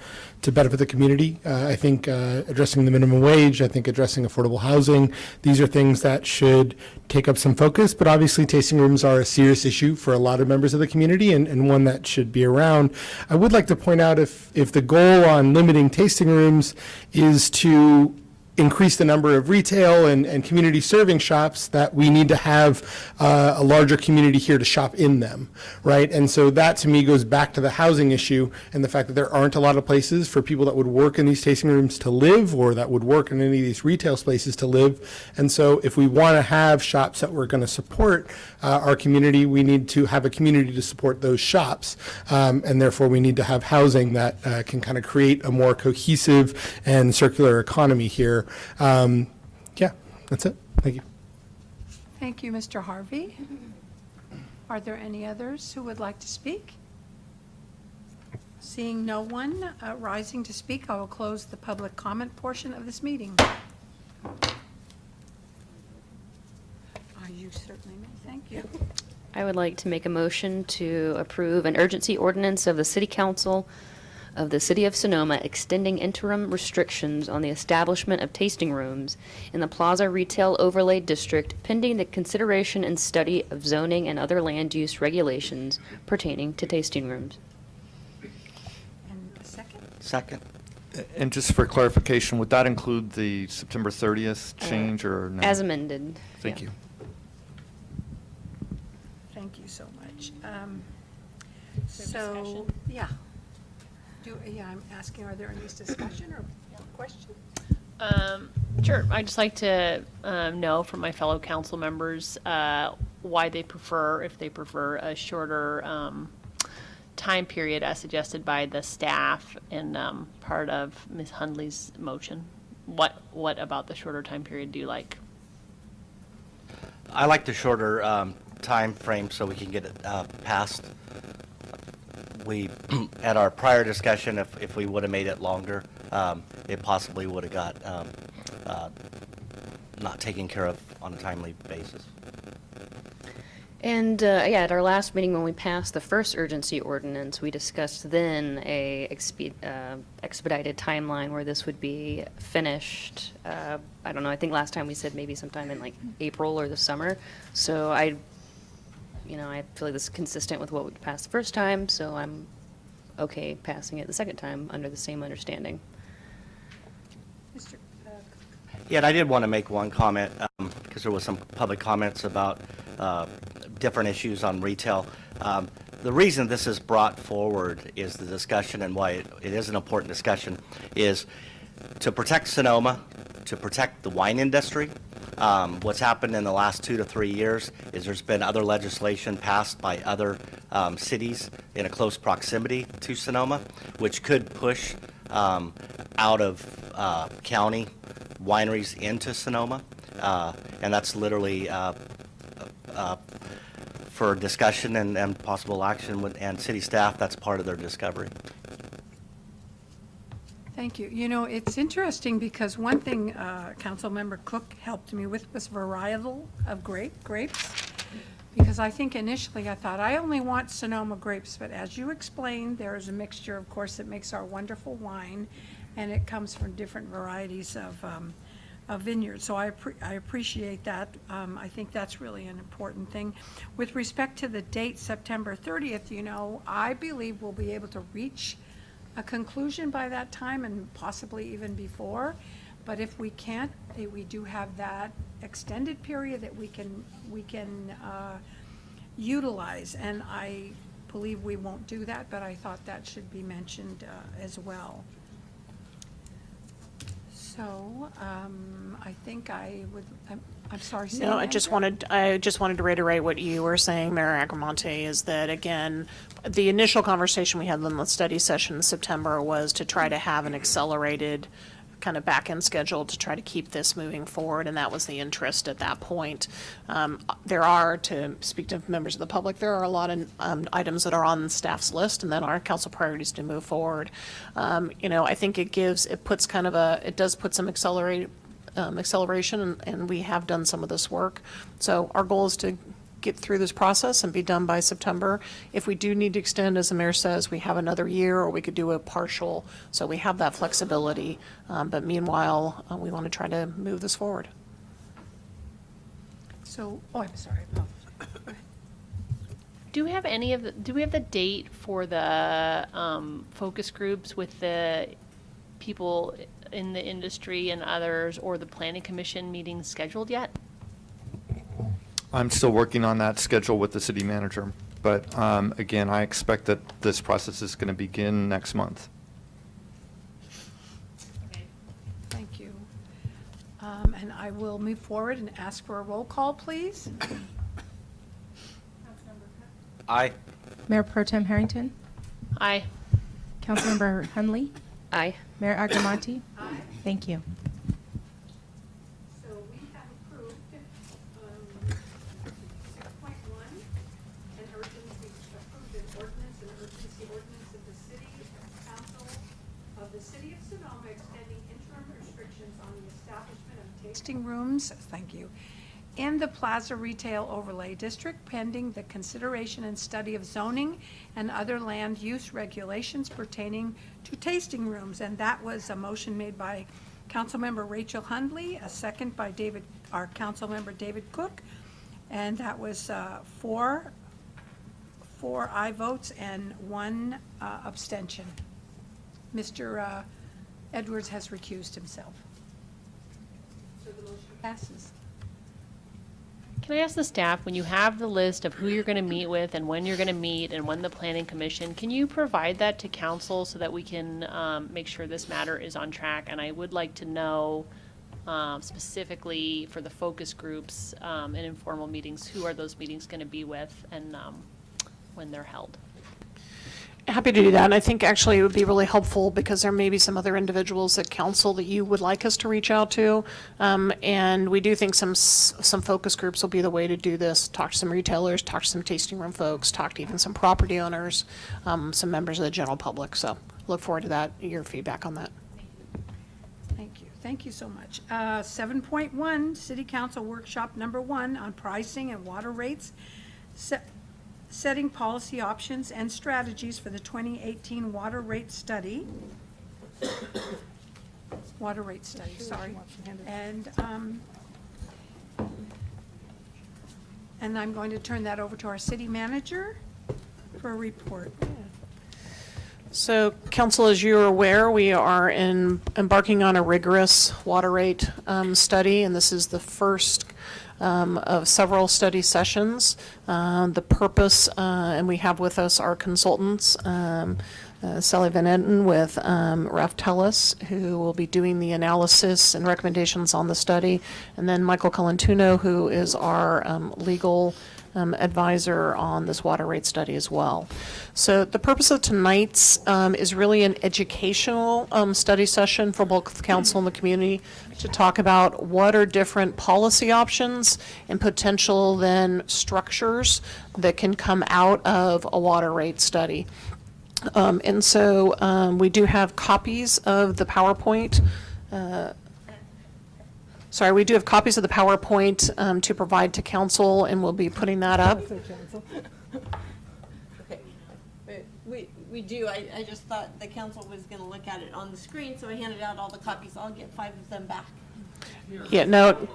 benefit the community. I think addressing the minimum wage, I think addressing affordable housing, these are things that should take up some focus, but obviously tasting rooms are a serious issue for a lot of members of the community and one that should be around. I would like to point out if the goal on limiting tasting rooms is to increase the number of retail and community serving shops, that we need to have a larger community here to shop in them, right? And so that to me goes back to the housing issue and the fact that there aren't a lot of places for people that would work in these tasting rooms to live, or that would work in any of these retail spaces to live. And so if we want to have shops that we're going to support our community, we need to have a community to support those shops. And therefore we need to have housing that can kind of create a more cohesive and circular economy here. Yeah, that's it. Thank you. Thank you, Mr. Harvey. Are there any others who would like to speak? Seeing no one rising to speak, I will close the public comment portion of this meeting. You certainly may. Thank you. I would like to make a motion to approve an urgency ordinance of the City Council of the City of Sonoma extending interim restrictions on the establishment of tasting rooms in the Plaza Retail Overlay District pending the consideration and study of zoning and other land use regulations pertaining to tasting rooms. And a second? Second. And just for clarification, would that include the September 30th change or no? As amended. Thank yeah. you. Thank you so much. So, yeah. I'm asking, are there any discussion or question? Sure. I'd just like to know from my fellow council members why they prefer, if they prefer a shorter time period as suggested by the staff and part of Ms. Hundley's motion. What about the shorter time period do you like? I like the shorter time frame so we can get it passed. We, at our prior discussion, if we would have made it longer, it possibly would have got not taken care of on a timely basis. And yeah, at our last meeting when we passed the first urgency ordinance, we discussed then a expedited timeline where this would be finished. I don't know, I think last time we said maybe sometime in like April or the summer. So I feel like this is consistent with what we passed the first time, so I'm okay passing it the second time under the same understanding. Yeah, and I did want to make one comment, because there was some public comments about different issues on retail. The reason this is brought forward is the discussion, and why it is an important discussion, is to protect Sonoma, to protect the wine industry, What's happened in the last 2 to 3 years is there's been other legislation passed by other cities in a close proximity to Sonoma, which could push out of county wineries into Sonoma. And that's literally for discussion and possible action and city staff. That's part of their discovery. Thank you. You know, it's interesting because one thing Councilmember Cook helped me with was varietal of grapes. Because I think initially I thought, I only want Sonoma grapes, but as you explained, there is a mixture, of course, that makes our wonderful wine, and it comes from different varieties of vineyards. So I appreciate that. I think that's really an important thing. With respect to the date, September 30th, you know, I believe we'll be able to reach a conclusion by that time and possibly even before. But if we can't, we do have that extended period that we can utilize. And I believe we won't do that, but I thought that should be mentioned as well. So I think I'm sorry. City No, I Manager? just wanted to reiterate what you were saying, Mayor Agramonte, is that, again, the initial conversation we had in the study session in September was to try to have an accelerated kind of back-end schedule to try to keep this moving forward, and that was the interest at that point. There are, to speak to members of the public, there are a lot of items that are on staff's list and that are council priorities to move forward. You know, I think it does put some acceleration, and we have done some of this work. So our goal is to get through this process and be done by September. If we do need to extend, as the mayor says, we have another year, or we could do a partial, so we have that flexibility. But meanwhile, we want to try to move this forward. So, I'm sorry. Oh. Do we have the date for the focus groups with the people in the industry and others, or the planning commission meetings scheduled yet? I'm still working on that schedule with the city manager, but again, I expect that this process is going to begin next month. Thank you. And I will move forward and ask for a roll call, please. Aye. Mayor Pro Tem Harrington, Aye. Councilmember Hunley, Aye. Mayor Agramonte. Aye. Thank you. So we have approved 6.1, an emergency ordinance of the City Council of the City of Sonoma extending interim restrictions on the establishment of tasting rooms, thank you, in the Plaza Retail Overlay District pending the consideration and study of zoning and other land use regulations pertaining to tasting rooms. And that was a motion made by Councilmember Rachel Hundley, a second by our Councilmember David Cook. And that was four aye votes and 1 abstention. Mr. Edwards has recused himself. So the motion passes. Can I ask the staff, when you have the list of who you're going to meet with and when you're going to meet and when the planning commission, can you provide that to council so that we can make sure this matter is on track? And I would like to know specifically for the focus groups and informal meetings, who are those meetings going to be with and when they're held? Happy to do that, and I think actually it would be really helpful because there may be some other individuals at council that you would like us to reach out to. And we do think some focus groups will be the way to do this. Talk to some retailers, talk to some tasting room folks, talk to even some property owners, some members of the general public. So look forward to that, your feedback on that. Thank you. Thank you so much. 7.1, City Council Workshop Number 1 on pricing and water rates. Setting policy options and strategies for the 2018 water rate study. Sorry. And I'm going to turn that over to our city manager for a report. So, council, as you're aware, we are embarking on a rigorous water rate study, and this is the first of several study sessions. The purpose, and we have with us our consultants, Sally Van Etten with Ralph Tellis, who will be doing the analysis and recommendations on the study, and then Michael Colantuno, who is our legal advisor on this water rate study as well. So the purpose of tonight's is really an educational study session for both council and the community to talk about what are different policy options and potential then structures that can come out of a water rate study. And so we do have copies of the PowerPoint. We do have copies of the PowerPoint to provide to council, and we'll be putting that up. We do. I just thought the council was going to look at it on the screen, so I handed out all the copies. I'll get 5 of them back. Yeah, no,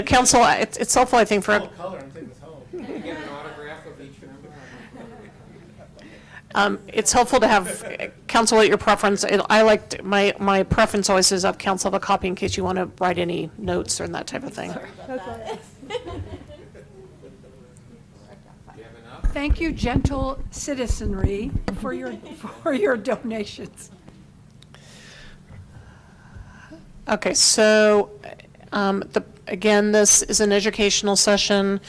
council, it's helpful, I think, for. Get an autograph of each member. It's helpful to have council at your preference. I liked, my preference always is have council have a copy in case you want to write any notes or that type of thing. Thank you, gentle citizenry, for your donations. Okay, so again, this is an educational session.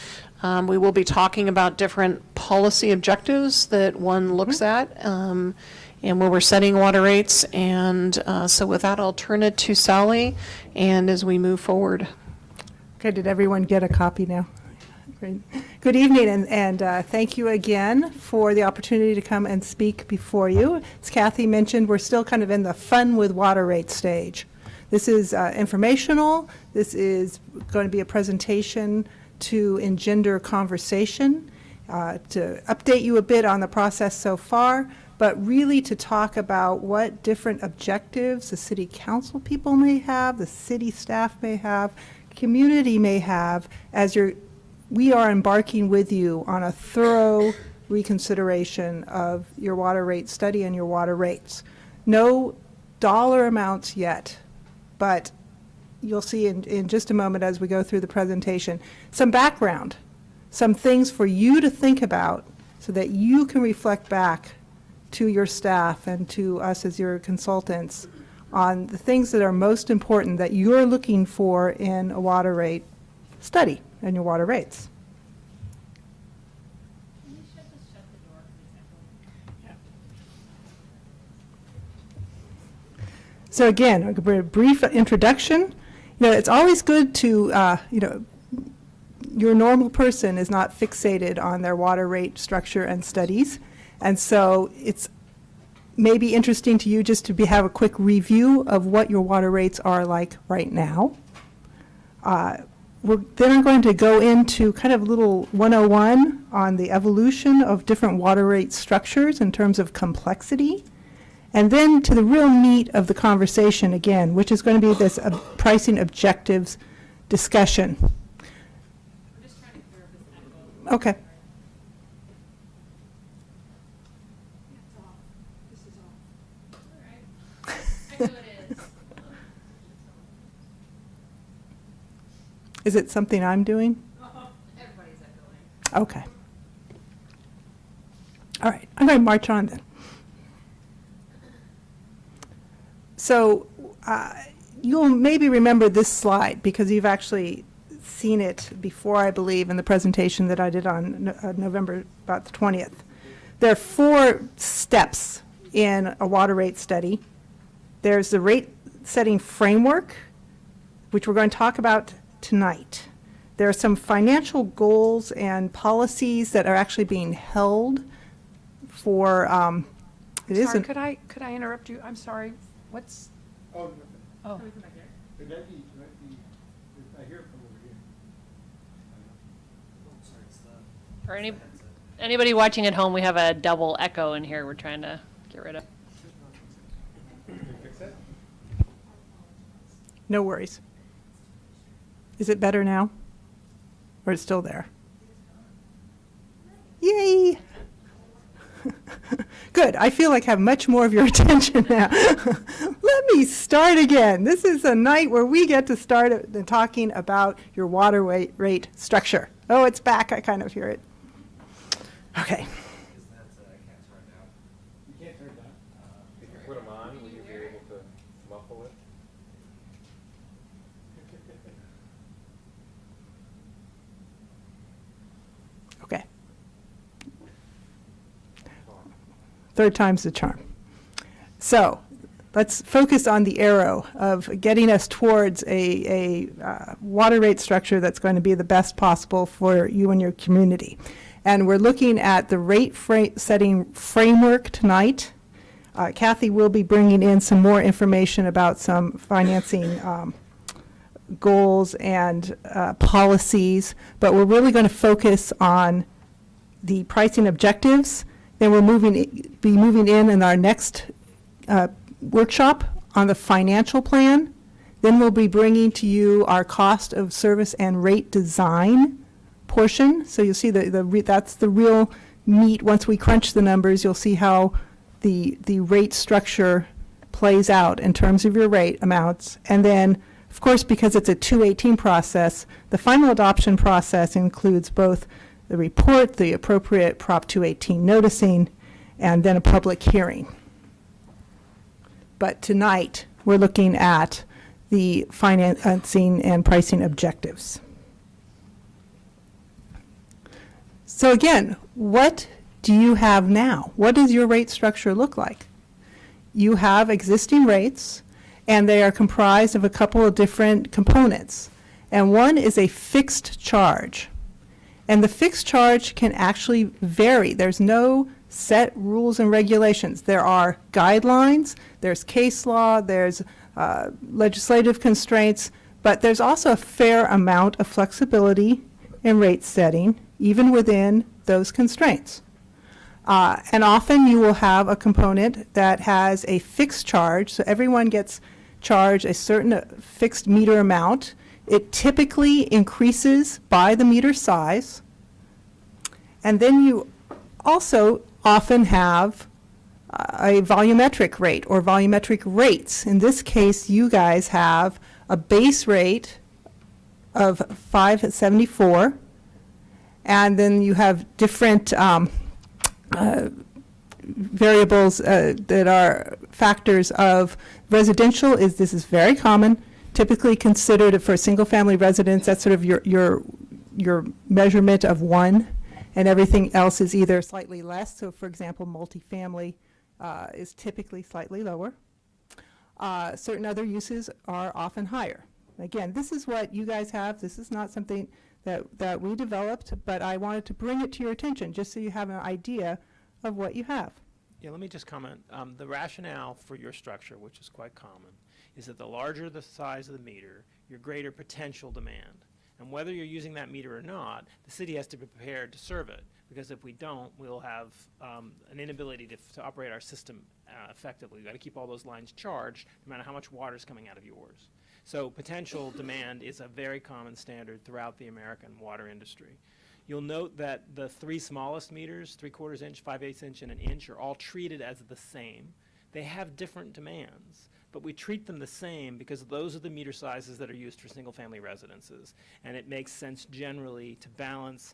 We will be talking about different policy objectives that one looks at, and where we're setting water rates. And so with that, I'll turn it to Sally, and as we move forward. Okay, did everyone get a copy now? Great. Good evening, and thank you again for the opportunity to come and speak before you. As Kathy mentioned, we're still kind of in the fun with water rate stage. This is informational. This is going to be a presentation to engender conversation, to update you a bit on the process so far, but really to talk about what different objectives the city council people may have, the city staff may have, community may have, as we are embarking with you on a thorough reconsideration of your water rate study and your water rates. No dollar amounts yet, but you'll see in just a moment as we go through the presentation, some background, some things for you to think about so that you can reflect back to your staff and to us as your consultants on the things that are most important that you're looking for in a water rate study and your water rates. So again, a brief introduction. It's always good to, your normal person is not fixated on their water rate structure and studies. And so it's maybe interesting to you just to have a quick review of what your water rates are like right now. Then I'm going to go into kind of a little 101 on the evolution of different water rate structures in terms of complexity. And then to the real meat of the conversation again, which is going to be this pricing objectives discussion. Okay. Is it something I'm doing? Okay. All right, I'm going to march on then. So you'll maybe remember this slide because you've actually seen it before, I believe, in the presentation that I did on November about the 20th. There are 4 steps in a water rate study. There's the rate setting framework, which we're going to talk about tonight. There are some financial goals and policies that are actually being held for, it Sorry, isn't. could I interrupt you? I'm sorry. What's? Oh. Oh. For anybody watching at home, we have a double echo in here we're trying to get rid of. No worries. Is it better now? Or it's still there? Yay! Good. I feel like I have much more of your attention now. Let me start again. This is a night where we get to start talking about your water rate structure. Oh, it's back. I kind of hear it. Okay. Third time's the charm. So let's focus on the arrow of getting us towards a water rate structure that's going to be the best possible for you and your community. And we're looking at the rate setting framework tonight. Kathy will be bringing in some more information about some financing goals and policies, but we're really going to focus on the pricing objectives. Then we'll be moving in our next workshop on the financial plan. Then we'll be bringing to you our cost of service and rate design portion. So you'll see that's the real meat. Once we crunch the numbers, you'll see how the rate structure plays out in terms of your rate amounts. And then, of course, because it's a 218 process, the final adoption process includes both the report, the appropriate Prop 218 noticing, and then a public hearing. But tonight, we're looking at the financing and pricing objectives. So again, what do you have now? What does your rate structure look like? You have existing rates, and they are comprised of a couple of different components. And one is a fixed charge. And the fixed charge can actually vary. There's no set rules and regulations. There are guidelines, there's case law, there's legislative constraints, but there's also a fair amount of flexibility in rate setting, even within those constraints. And often you will have a component that has a fixed charge, so everyone gets charged a certain fixed meter amount. It typically increases by the meter size. And then you also often have a volumetric rate or volumetric rates. In this case, you guys have a base rate of 574, and then you have different variables that are factors of residential. This is very common, typically considered for single-family residence. That's sort of your measurement of 1, and everything else is either slightly less. So, for example, multifamily is typically slightly lower. Certain other uses are often higher. Again, this is what you guys have. This is not something that we developed, but I wanted to bring it to your attention just so you have an idea of what you have. Yeah, let me just comment. The rationale for your structure, which is quite common, is that the larger the size of the meter, your greater potential demand. And whether you're using that meter or not, the city has to be prepared to serve it, because if we don't, we'll have an inability to operate our system effectively. We've got to keep all those lines charged, no matter how much water is coming out of yours. So potential demand is a very common standard throughout the American water industry. You'll note that the 3 smallest meters, 3/4 inch, 5/8 inch, and an inch, are all treated as the same. They have different demands, but we treat them the same because those are the meter sizes that are used for single-family residences. And it makes sense generally to balance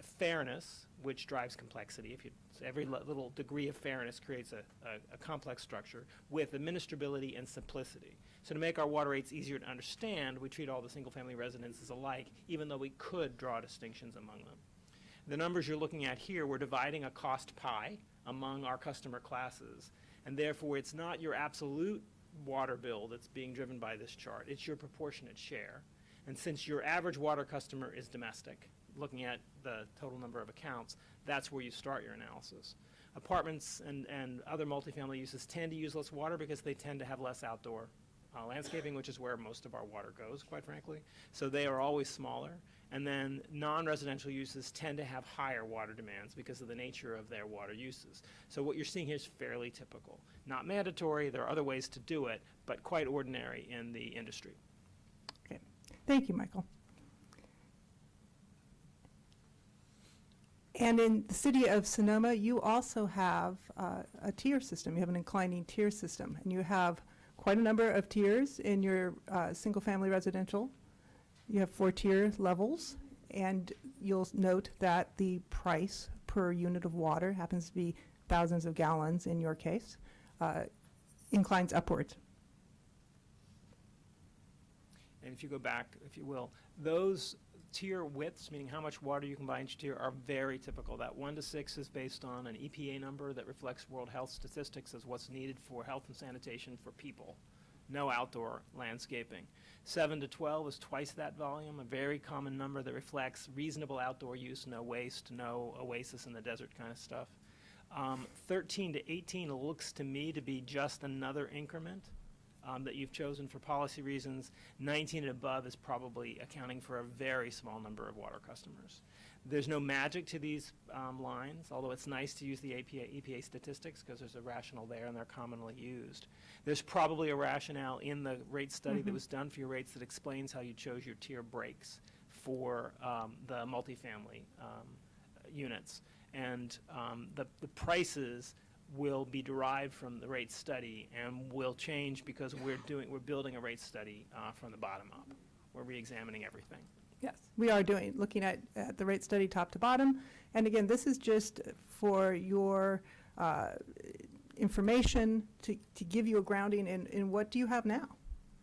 fairness, which drives complexity. Every little degree of fairness creates a complex structure, with administrability and simplicity. So to make our water rates easier to understand, we treat all the single-family residences alike, even though we could draw distinctions among them. The numbers you're looking at here, we're dividing a cost pie among our customer classes, and therefore it's not your absolute water bill that's being driven by this chart, it's your proportionate share. And since your average water customer is domestic, looking at the total number of accounts, that's where you start your analysis. Apartments and other multifamily uses tend to use less water because they tend to have less outdoor landscaping, which is where most of our water goes, quite frankly. So they are always smaller. And then non-residential uses tend to have higher water demands because of the nature of their water uses. So what you're seeing here is fairly typical. Not mandatory, there are other ways to do it, but quite ordinary in the industry. Okay. Thank you, Michael. And in the city of Sonoma, you also have a tier system. You have an inclining tier system, and you have quite a number of tiers in your single-family residential. You have 4 tier levels, and you'll note that the price per unit of water happens to be thousands of gallons in your case, inclines upwards. And if you go back, if you will, those tier widths, meaning how much water you can buy each tier, are very typical. That 1 to 6 is based on an EPA number that reflects World Health statistics as what's needed for health and sanitation for people. No outdoor landscaping. 7 to 12 is twice that volume, a very common number that reflects reasonable outdoor use, no waste, no oasis in the desert kind of stuff. 13 to 18 looks to me to be just another increment that you've chosen for policy reasons. 19 and above is probably accounting for a very small number of water customers. There's no magic to these lines, although it's nice to use the EPA statistics because there's a rationale there and they're commonly used. There's probably a rationale in the rate study that was done for your rates that explains how you chose your tier breaks for the multifamily units. And the prices will be derived from the rate study and will change because we're building a rate study from the bottom up. We're re-examining everything. Yes, we are looking at the rate study top to bottom. And again, this is just for your information to give you a grounding in what do you have now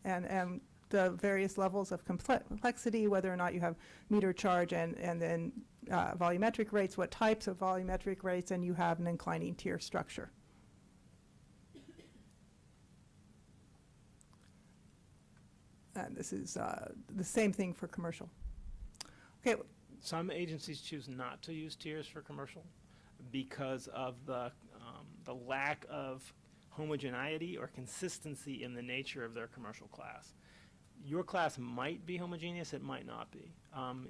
and the various levels of complexity, whether or not you have meter charge and then volumetric rates, what types of volumetric rates, and you have an inclining tier structure. And this is the same thing for commercial. Okay. Some agencies choose not to use tiers for commercial because of the lack of homogeneity or consistency in the nature of their commercial class. Your class might be homogeneous, it might not be.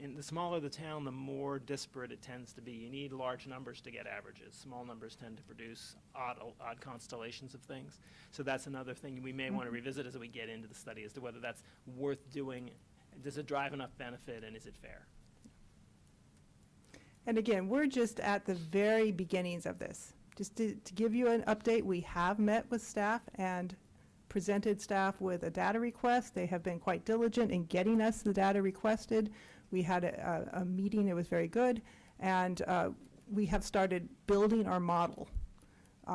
In the smaller the town, the more disparate it tends to be. You need large numbers to get averages. Small numbers tend to produce odd constellations of things. So that's another thing we may want to revisit as we get into the study as to whether that's worth doing. Does it drive enough benefit and is it fair? And again, we're just at the very beginnings of this. Just to give you an update, we have met with staff and presented staff with a data request. They have been quite diligent in getting us the data requested. We had a meeting, it was very good, and we have started building our model.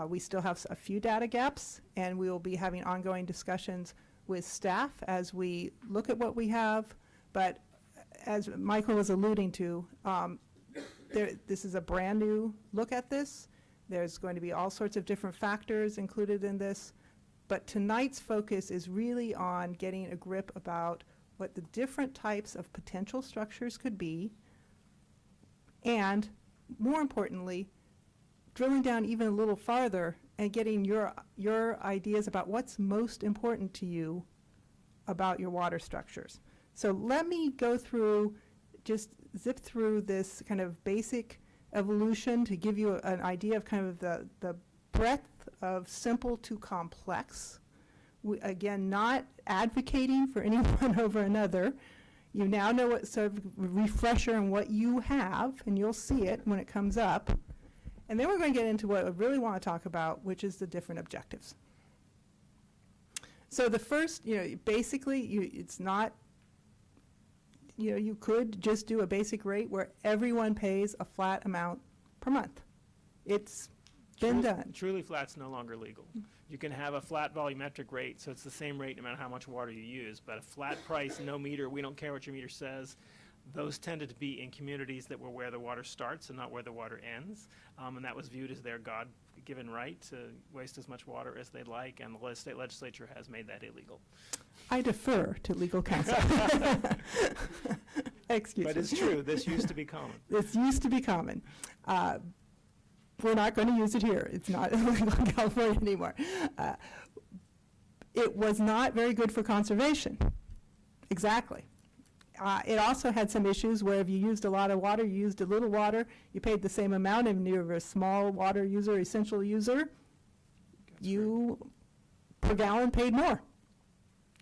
We still have a few data gaps, and we will be having ongoing discussions with staff as we look at what we have, but as Michael was alluding to, this is a brand new look at this. There's going to be all sorts of different factors included in this. But tonight's focus is really on getting a grip about what the different types of potential structures could be, and more importantly, drilling down even a little farther and getting your ideas about what's most important to you about your water structures. So let me go through, just zip through this kind of basic evolution to give you an idea of kind of the breadth of simple to complex. Again, not advocating for anyone over another. You now know what sort of refresher on what you have, and you'll see it when it comes up. And then we're going to get into what I really want to talk about, which is the different objectives. So the first, basically, it's not, you could just do a basic rate where everyone pays a flat amount per month. It's been done. Truly flat's no longer legal. You can have a flat volumetric rate, so it's the same rate no matter how much water you use, but a flat price, no meter, we don't care what your meter says. Those tended to be in communities that were where the water starts and not where the water ends, and that was viewed as their God-given right to waste as much water as they'd like, and the state legislature has made that illegal. I defer to legal counsel. Excuse me. But it's true, this used to be common. This used to be common. We're not going to use it here. It's not illegal in California anymore. It was not very good for conservation. Exactly. It also had some issues where if you used a lot of water, you used a little water, you paid the same amount, and you were a small water user, essential user, you per gallon paid more.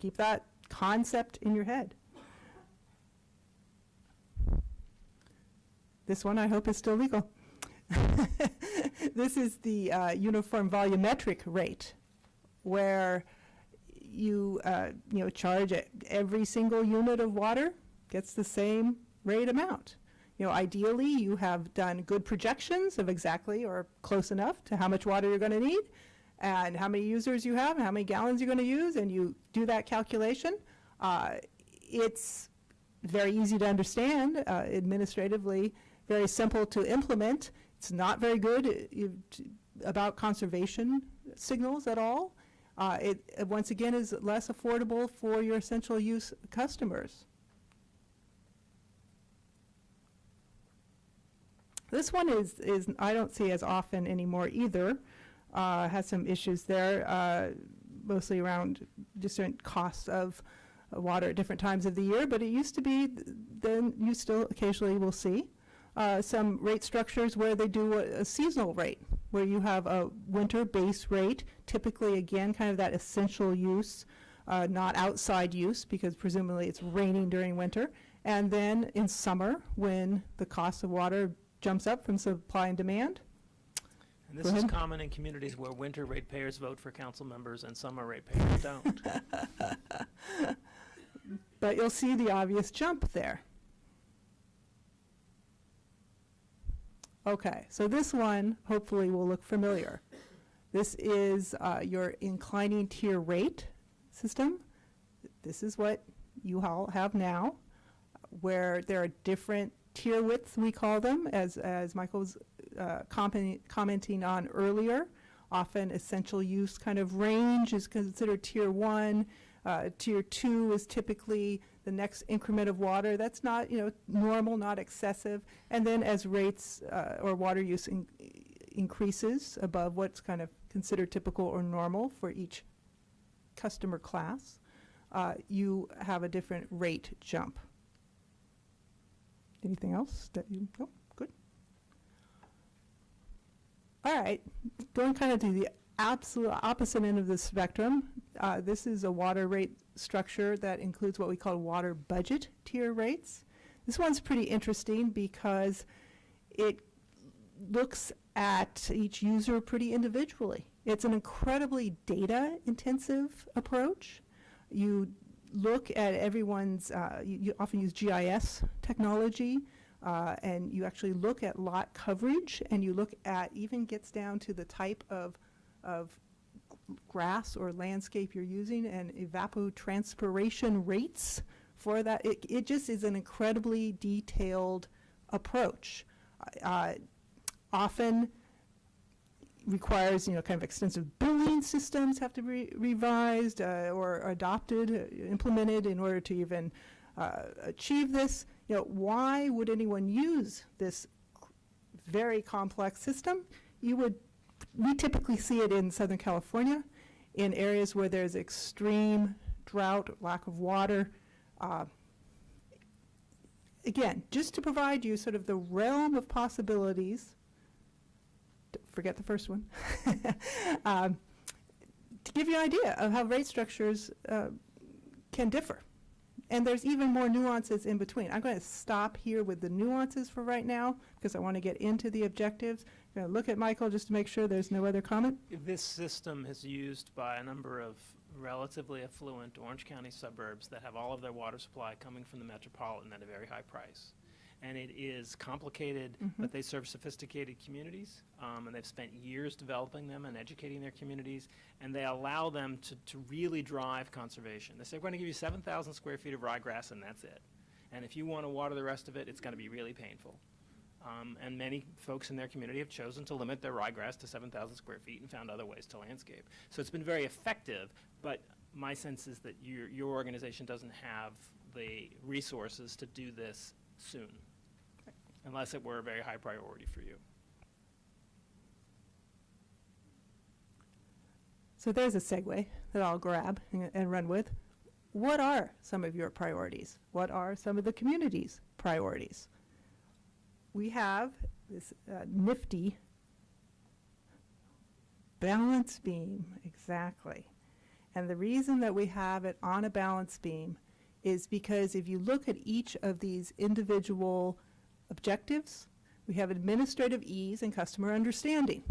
Keep that concept in your head. This one I hope is still legal. This is the uniform volumetric rate, where you charge every single unit of water gets the same rate amount. Ideally, you have done good projections of exactly or close enough to how much water you're going to need, and how many users you have, and how many gallons you're going to use, and you do that calculation. It's very easy to understand, administratively, very simple to implement. It's not very good about conservation signals at all. It once again is less affordable for your essential use customers. This one is I don't see as often anymore either. Has some issues there, mostly around different costs of water at different times of the year, but it used to be, then you still occasionally will see some rate structures where they do a seasonal rate, where you have a winter base rate, typically again kind of that essential use, not outside use, because presumably it's raining during winter, and then in summer when the cost of water jumps up from supply and demand. And this is common in communities where winter ratepayers vote for council members and summer ratepayers don't. But you'll see the obvious jump there. Okay, so this one hopefully will look familiar. This is your inclining tier rate system. This is what you all have now, where there are different tier widths, we call them, as Michael was commenting on earlier. Often essential use kind of range is considered tier 1. Tier 2 is typically the next increment of water. That's not, normal, not excessive. And then as rates or water use increases above what's kind of considered typical or normal for each customer class, you have a different rate jump. Anything else that you, oh, good. All right, going kind of to the absolute opposite end of the spectrum, this is a water rate structure that includes what we call water budget tier rates. This one's pretty interesting because it looks at each user pretty individually. It's an incredibly data intensive approach. You look at everyone's, you often use GIS technology, and you actually look at lot coverage, and you look at, even gets down to the type of grass or landscape you're using and evapotranspiration rates for that. It just is an incredibly detailed approach. Often requires, kind of extensive billing systems have to be revised or adopted, implemented in order to even achieve this. Why would anyone use this very complex system? We typically see it in Southern California, in areas where there's extreme drought, lack of water. Again, just to provide you sort of the realm of possibilities, forget the first one, to give you an idea of how rate structures can differ. And there's even more nuances in between. I'm going to stop here with the nuances for right now because I want to get into the objectives. I'm going to look at Michael just to make sure there's no other comment. This system is used by a number of relatively affluent Orange County suburbs that have all of their water supply coming from the metropolitan at a very high price. And it is complicated, but they serve sophisticated communities, and they've spent years developing them and educating their communities, and they allow them to really drive conservation. They say, we're going to give you 7,000 square feet of ryegrass, and that's it. And if you want to water the rest of it, it's going to be really painful. And many folks in their community have chosen to limit their ryegrass to 7,000 square feet and found other ways to landscape. So it's been very effective, but my sense is that your organization doesn't have the resources to do this soon, unless it were a very high priority for you. So there's a segue that I'll grab and run with. What are some of your priorities? What are some of the community's priorities? We have this nifty balance beam, exactly. And the reason that we have it on a balance beam is because if you look at each of these individual objectives, we have administrative ease and customer understanding.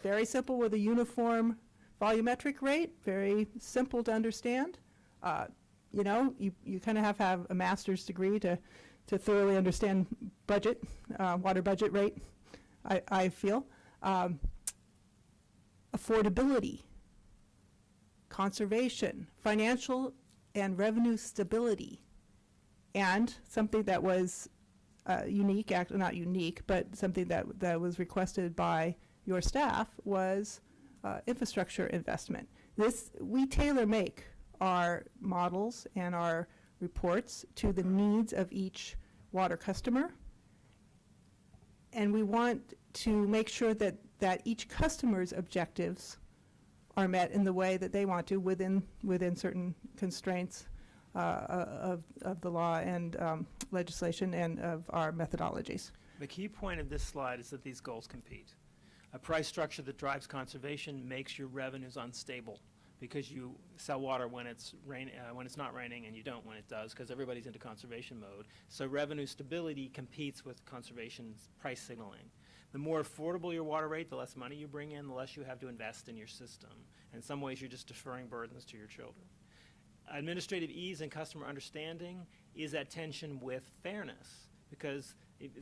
Very simple with a uniform volumetric rate, very simple to understand. You kind of have to have a master's degree to thoroughly understand budget, water budget rate, I feel. Affordability, conservation, financial and revenue stability, And something that was unique, not unique, but something that was requested by your staff was infrastructure investment. We tailor-make our models and our reports to the needs of each water customer. And we want to make sure that each customer's objectives are met in the way that they want to within certain constraints of the law and legislation and of our methodologies. The key point of this slide is that these goals compete. A price structure that drives conservation makes your revenues unstable because you sell water when it's not raining, and you don't when it does, because everybody's into conservation mode. So revenue stability competes with conservation's price signaling. The more affordable your water rate, the less money you bring in, the less you have to invest in your system. In some ways, you're just deferring burdens to your children. Administrative ease and customer understanding is at tension with fairness, because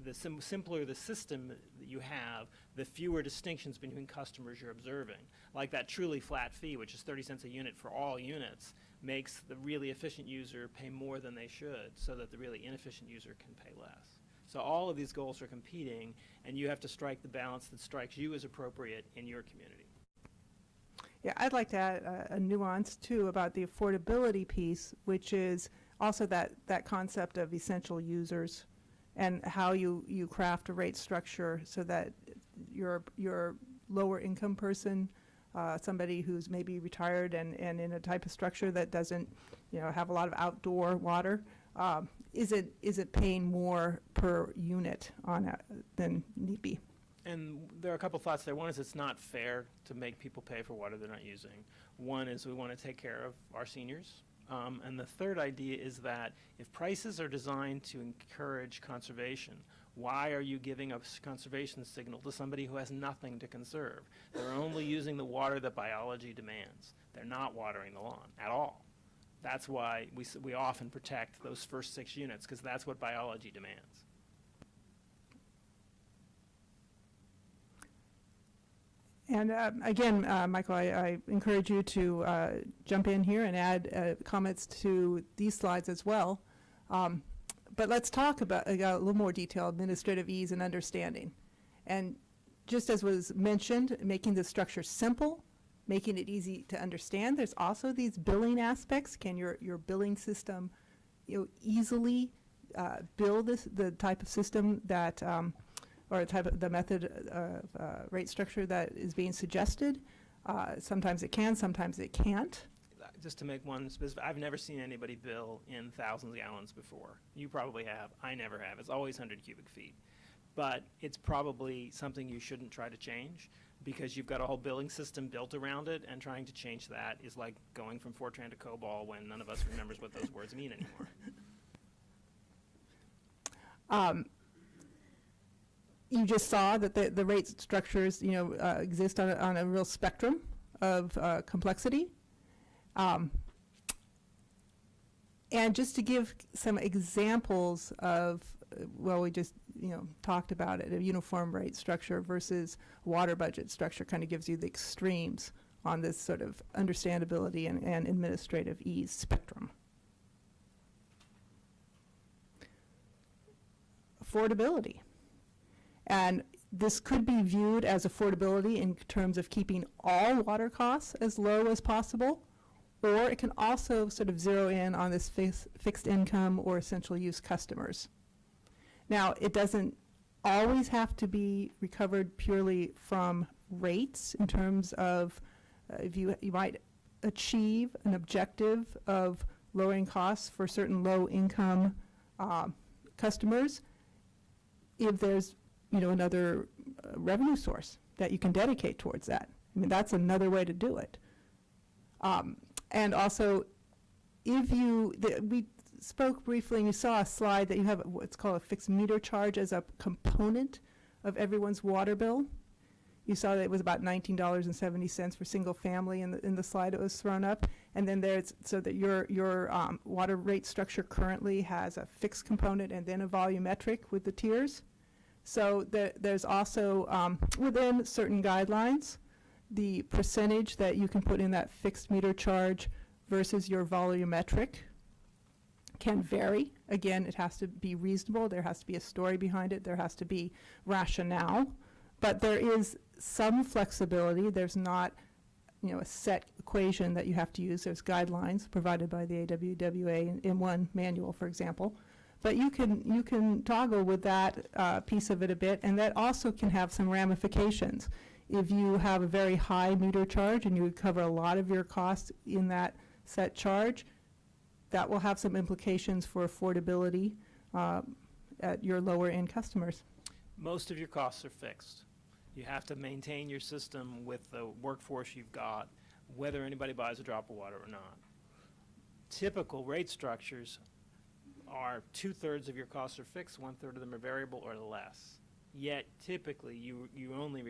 the simpler the system that you have, the fewer distinctions between customers you're observing. Like that truly flat fee, which is 30 cents a unit for all units, makes the really efficient user pay more than they should, so that the really inefficient user can pay less. So all of these goals are competing, and you have to strike the balance that strikes you as appropriate in your community. Yeah, I'd like to add a nuance too about the affordability piece, which is also that concept of essential users and how you craft a rate structure so that your lower income person, somebody who's maybe retired and in a type of structure that doesn't have a lot of outdoor water, isn't paying more per unit on than need be. And there are a couple thoughts there. One is it's not fair to make people pay for water they're not using. One is we want to take care of our seniors. And the third idea is that if prices are designed to encourage conservation, why are you giving a conservation signal to somebody who has nothing to conserve? They're only using the water that biology demands. They're not watering the lawn at all. That's why we often protect those first 6 units, because that's what biology demands. And again, Michael, I encourage you to jump in here and add comments to these slides as well. But let's talk about a little more detail, administrative ease and understanding. And just as was mentioned, making the structure simple, making it easy to understand. There's also these billing aspects. Can your billing system easily bill the type of system that or the method of rate structure that is being suggested? Sometimes it can, sometimes it can't. Just to make one specific, I've never seen anybody bill in thousands of gallons before. You probably have. I never have. It's always 100 cubic feet. But it's probably something you shouldn't try to change, because you've got a whole billing system built around it, and trying to change that is like going from Fortran to COBOL when none of us remembers what those words mean anymore. You just saw that the rate structures, exist on a real spectrum of complexity. And just to give some examples of, we just, talked about it, a uniform rate structure versus water budget structure kind of gives you the extremes on this sort of understandability and administrative ease spectrum. Affordability. And this could be viewed as affordability in terms of keeping all water costs as low as possible, or it can also sort of zero in on this fixed income or essential use customers. Now, it doesn't always have to be recovered purely from rates in terms of if you might achieve an objective of lowering costs for certain low income customers if there's another revenue source that you can dedicate towards that. I mean, that's another way to do it. And also, if we spoke briefly, and you saw a slide that you have what's called a fixed meter charge as a component of everyone's water bill. You saw that it was about $19.70 for single family in the slide that was thrown up. And then there's, so that your water rate structure currently has a fixed component and then a volumetric with the tiers. So there's also, within certain guidelines, the percentage that you can put in that fixed meter charge versus your volumetric can vary. Again, it has to be reasonable, there has to be a story behind it, there has to be rationale, but there is some flexibility. There's not, a set equation that you have to use. There's guidelines provided by the AWWA in one manual, for example. But you can toggle with that piece of it a bit, and that also can have some ramifications. If you have a very high meter charge and you would cover a lot of your costs in that set charge, that will have some implications for affordability at your lower end customers. Most of your costs are fixed. You have to maintain your system with the workforce you've got, whether anybody buys a drop of water or not. Typical rate structures are 2/3 of your costs are fixed, 1/3 of them are variable or less. Yet typically you only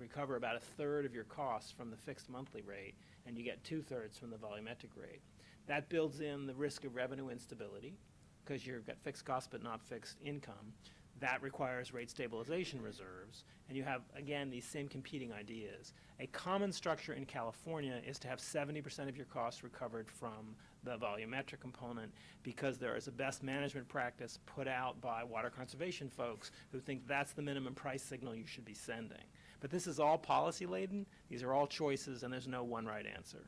recover about 1/3 of your costs from the fixed monthly rate, and you get 2/3 from the volumetric rate. That builds in the risk of revenue instability because you've got fixed costs but not fixed income. That requires rate stabilization reserves, and you have, again, these same competing ideas. A common structure in California is to have 70% of your costs recovered from the volumetric component because there is a best management practice put out by water conservation folks who think that's the minimum price signal you should be sending. But this is all policy-laden. These are all choices, and there's no one right answer.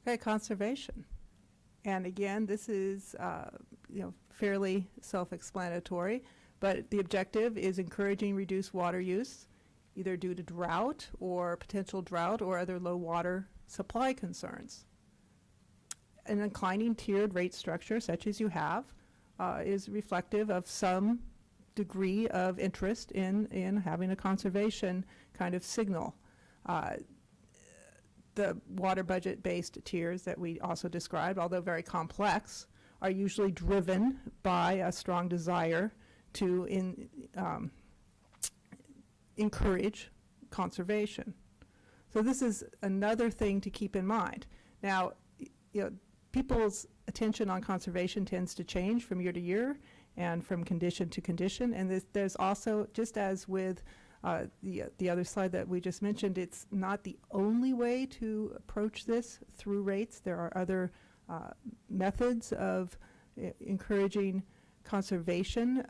Okay, conservation. And again, this is fairly self-explanatory, but the objective is encouraging reduced water use, either due to drought or potential drought or other low water supply concerns. An inclining tiered rate structure, such as you have, is reflective of some degree of interest in having a conservation kind of signal. The water budget-based tiers that we also described, although very complex, are usually driven by a strong desire to encourage conservation. So this is another thing to keep in mind. Now, people's attention on conservation tends to change from year to year and from condition to condition, and there's also, just as with the other slide that we just mentioned, it's not the only way to approach this through rates. There are other methods of encouraging conservation,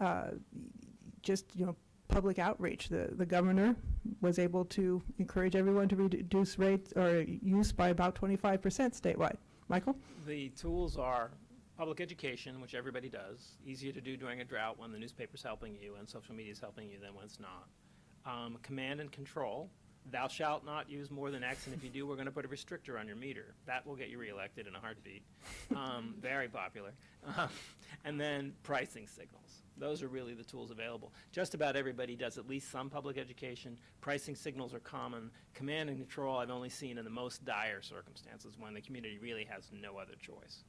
public outreach. The governor was able to encourage everyone to reduce rates or use by about 25% statewide. Michael? The tools are public education, which everybody does. Easier to do during a drought when the newspaper's helping you and social media is helping you than when it's not. Command and control. Thou shalt not use more than X, and if you do, we're going to put a restrictor on your meter. That will get you reelected in a heartbeat. Very popular. And then pricing signals. Those are really the tools available. Just about everybody does at least some public education. Pricing signals are common. Command and control I've only seen in the most dire circumstances when the community really has no other choice.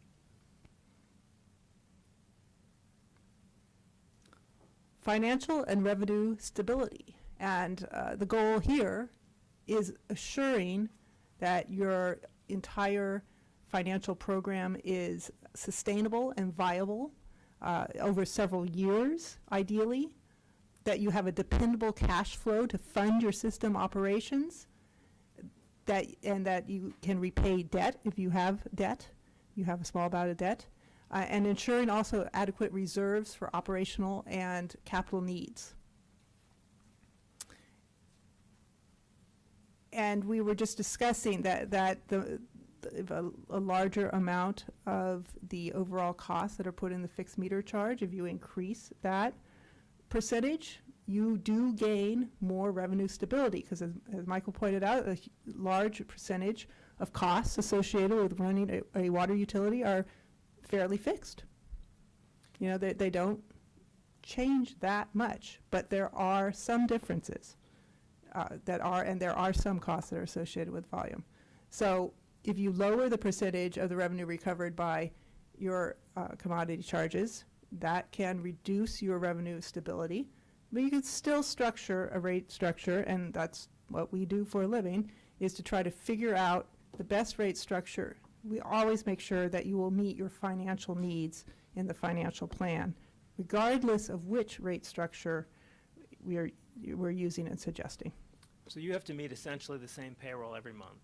Financial and revenue stability. And the goal here is assuring that your entire financial program is sustainable and viable over several years, ideally, that you have a dependable cash flow to fund your system operations, and that you can repay debt if you have debt, you have a small amount of debt, and ensuring also adequate reserves for operational and capital needs. And we were just discussing that a larger amount of the overall costs that are put in the fixed meter charge, if you increase that percentage, you do gain more revenue stability, because as Michael pointed out, a large percentage of costs associated with running a water utility are fairly fixed. They don't change that much, but there are some differences. There are some costs that are associated with volume. So if you lower the percentage of the revenue recovered by your commodity charges, that can reduce your revenue stability, but you can still structure a rate structure, and that's what we do for a living, is to try to figure out the best rate structure. We always make sure that you will meet your financial needs in the financial plan, regardless of which rate structure we're using and suggesting. So you have to meet essentially the same payroll every month,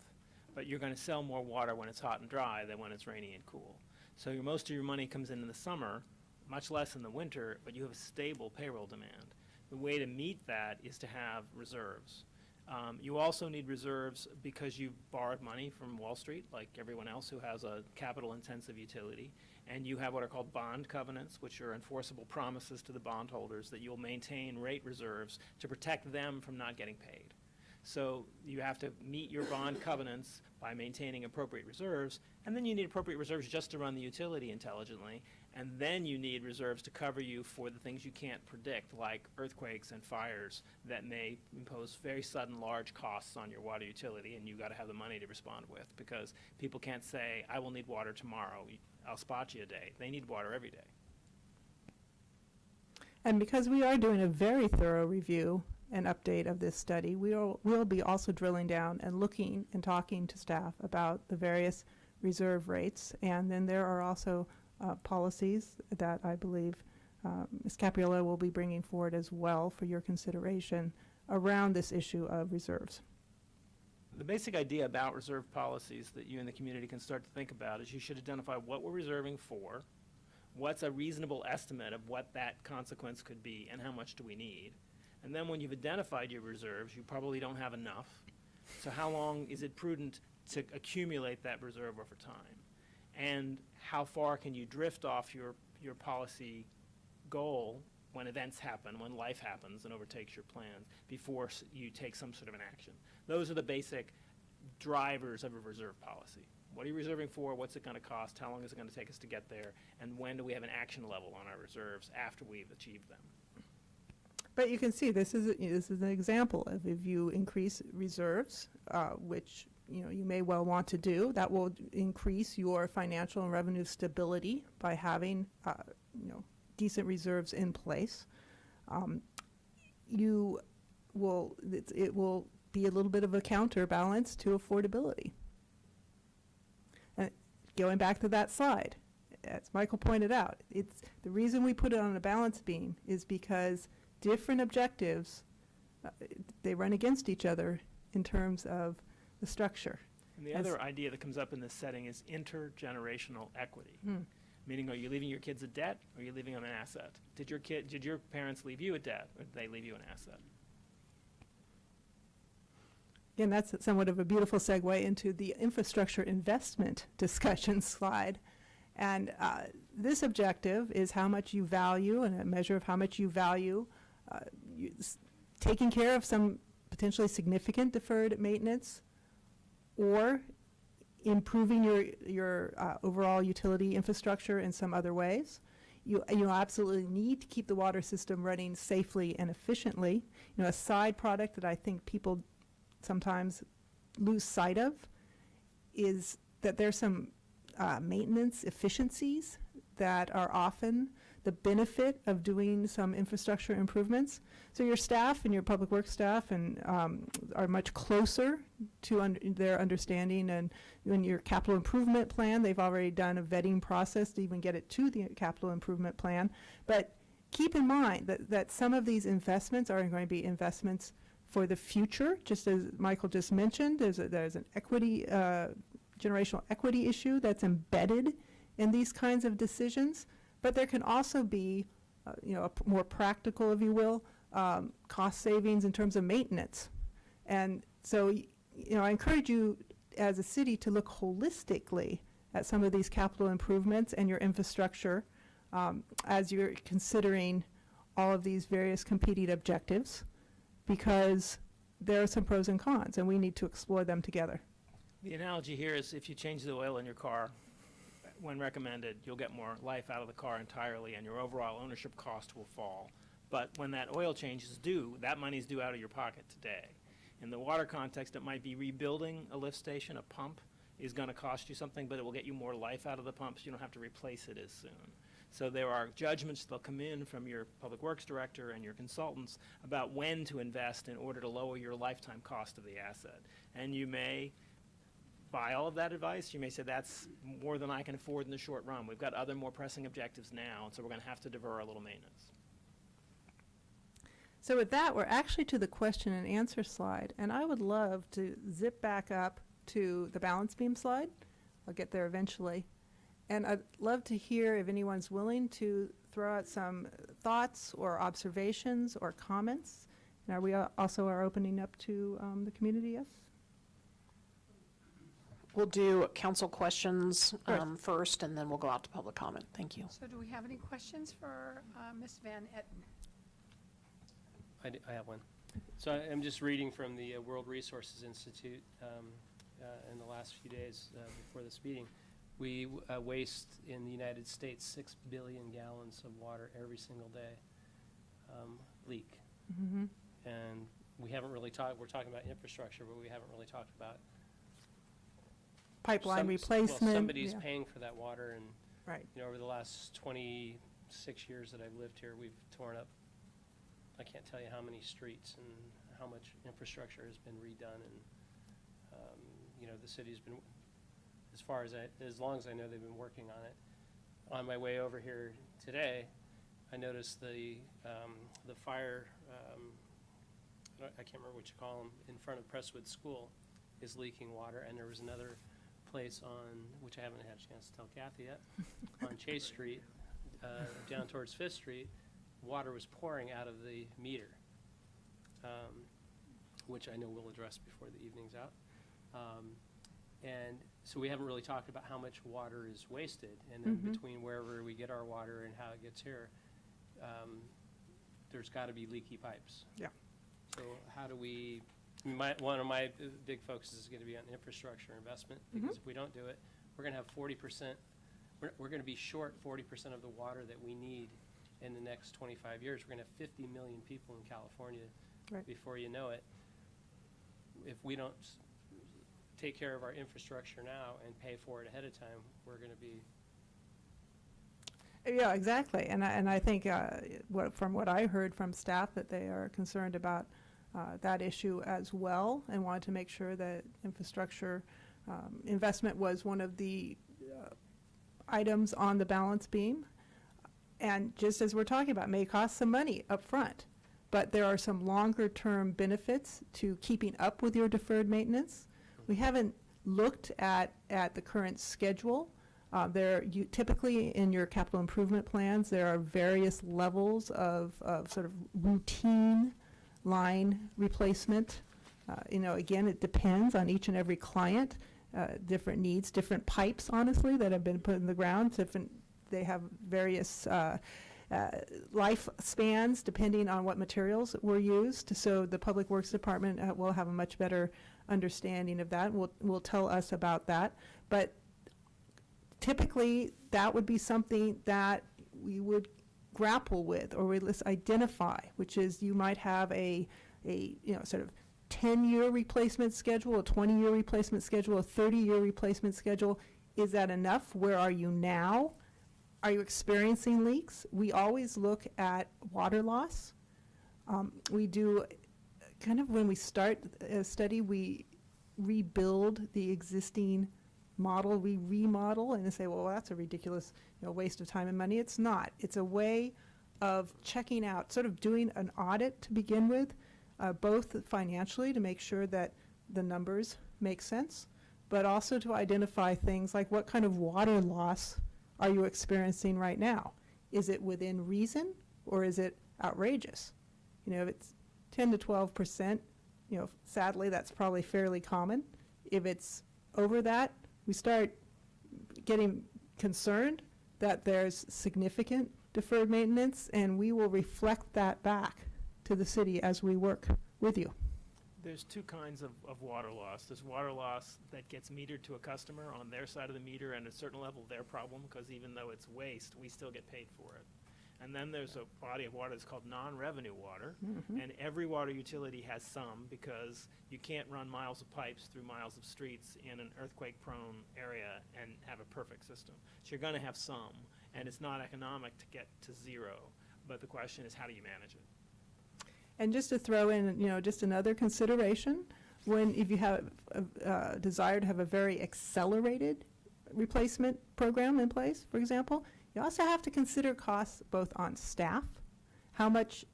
but you're going to sell more water when it's hot and dry than when it's rainy and cool. So most of your money comes in the summer, much less in the winter, but you have a stable payroll demand. The way to meet that is to have reserves. You also need reserves because you've borrowed money from Wall Street, like everyone else who has a capital-intensive utility, and you have what are called bond covenants, which are enforceable promises to the bondholders that you'll maintain rate reserves to protect them from not getting paid. So you have to meet your bond covenants by maintaining appropriate reserves, and then you need appropriate reserves just to run the utility intelligently, and then you need reserves to cover you for the things you can't predict, like earthquakes and fires that may impose very sudden large costs on your water utility, and you've got to have the money to respond with, because people can't say, I will need water tomorrow, I'll spot you a day. They need water every day. And because we are doing a very thorough review and update of this study, we'll be also drilling down and looking and talking to staff about the various reserve rates. And then there are also policies that I believe Ms. Capriola will be bringing forward as well for your consideration around this issue of reserves. The basic idea about reserve policies that you and the community can start to think about is you should identify what we're reserving for, what's a reasonable estimate of what that consequence could be, and how much do we need. And then when you've identified your reserves, you probably don't have enough. So how long is it prudent to accumulate that reserve over time? And how far can you drift off your policy goal when events happen, when life happens and overtakes your plans, before you take some sort of an action? Those are the basic drivers of a reserve policy. What are you reserving for? What's it going to cost? How long is it going to take us to get there? And when do we have an action level on our reserves after we've achieved them? But you can see this is an example of if you increase reserves, which you may well want to do, that will increase your financial and revenue stability by having decent reserves in place. It will be a little bit of a counterbalance to affordability. And going back to that slide, as Michael pointed out, it's the reason we put it on a balance beam is because different objectives, they run against each other in terms of the structure. And the other idea that comes up in this setting is intergenerational equity. Meaning, are you leaving your kids a debt, or are you leaving them an asset? Did your parents leave you a debt, or did they leave you an asset? Again, that's somewhat of a beautiful segue into the infrastructure investment discussion slide. And this objective is how much you value, and a measure of how much you value taking care of some potentially significant deferred maintenance, or improving your overall utility infrastructure in some other ways. You absolutely need to keep the water system running safely and efficiently. A side product that I think people sometimes lose sight of is that there's some maintenance efficiencies that are often the benefit of doing some infrastructure improvements. So your staff and your public works staff are much closer to their understanding, and in your capital improvement plan, they've already done a vetting process to even get it to the capital improvement plan. But keep in mind that some of these investments are going to be investments for the future, just as Michael just mentioned. There's an equity, generational equity issue that's embedded in these kinds of decisions, but there can also be, a more practical, if you will, cost savings in terms of maintenance. And so, I encourage you as a city to look holistically at some of these capital improvements and your infrastructure as you're considering all of these various competing objectives, because there are some pros and cons, and we need to explore them together. The analogy here is if you change the oil in your car, when recommended, you'll get more life out of the car entirely, and your overall ownership cost will fall. But when that oil change is due, that money's due out of your pocket today. In the water context, it might be rebuilding a lift station, a pump is going to cost you something, but it will get you more life out of the pump, so you don't have to replace it as soon. So there are judgments that'll come in from your public works director and your consultants about when to invest in order to lower your lifetime cost of the asset. And you may buy all of that advice. You may say that's more than I can afford in the short run. We've got other more pressing objectives now, and so we're going to have to defer a little maintenance. So with that, we're actually to the question and answer slide, and I would love to zip back up to the balance beam slide. I'll get there eventually. And I'd love to hear if anyone's willing to throw out some thoughts or observations or comments. And are we also are opening up to the community, yes? We'll do council questions first, and then we'll go out to public comment. Thank you. So do we have any questions for Ms. Van Etten? I have one. So I'm just reading from the World Resources Institute in the last few days before this meeting. We waste in the United States 6 billion gallons of water every single day, leak. Mm-hmm. And we haven't really we're talking about infrastructure, but we haven't really talked about Pipeline replacement. Well, somebody's yeah. paying for that water, and Right. you know, over the last 26 years that I've lived here, we've torn up, I can't tell you how many streets and how much infrastructure has been redone, and you know, the city's been, as long as I know, they've been working on it. On my way over here today, I noticed the fire, I can't remember what you call them, in front of Presswood School is leaking water, and there was another place on, which I haven't had a chance to tell Kathy yet, on Chase Street, down towards Fifth Street, water was pouring out of the meter, which I know we'll address before the evening's out. And so we haven't really talked about how much water is wasted, and then Mhm. between wherever we get our water and how it gets here, there's got to be leaky pipes. Yeah. So how do we, one of my big focuses is going to be on infrastructure investment, because if we don't do it, we're going to have 40%, we're going to be short 40% of the water that we need in the next 25 years. We're going to have 50 million people in California Right. before you know it. If we don't take care of our infrastructure now and pay for it ahead of time, we're going to be. Yeah, exactly. And I think from what I heard from staff, that they are concerned about that issue as well, and wanted to make sure that infrastructure investment was one of the items on the balance beam. And just as we're talking about, may cost some money up front, but there are some longer-term benefits to keeping up with your deferred maintenance. We haven't looked at the current schedule. Typically in your capital improvement plans, there are various levels of sort of routine line replacement. Again, it depends on each and every client, different needs, different pipes, honestly, that have been put in the ground. They have various lifespans depending on what materials were used. So the Public Works Department will have a much better understanding of that. Will tell us about that. But typically, that would be something that we would grapple with, or at least identify, which is you might have a sort of 10-year replacement schedule, a 20-year replacement schedule, a 30-year replacement schedule. Is that enough? Where are you now? Are you experiencing leaks? We always look at water loss. We do, kind of when we start a study, we rebuild the existing model, we remodel, and they say, well, that's a ridiculous waste of time and money. It's not. It's a way of checking out, sort of doing an audit to begin with, both financially to make sure that the numbers make sense, but also to identify things like what kind of water loss are you experiencing right now? Is it within reason, or is it outrageous? If it's 10 to 12%, sadly, that's probably fairly common. If it's over that, we start getting concerned that there's significant deferred maintenance, and we will reflect that back to the city as we work with you. There's two kinds of water loss. There's water loss that gets metered to a customer on their side of the meter, and at a certain level, their problem, because even though it's waste, we still get paid for it. And then there's a body of water that's called non-revenue water, and every water utility has some, because you can't run miles of pipes through miles of streets in an earthquake-prone area and have a perfect system. So you're going to have some, and it's not economic to get to zero. But the question is, how do you manage it? And just to throw in, just another consideration, if you have a desire to have a very accelerated replacement program in place, for example, you also have to consider costs both on staff. How much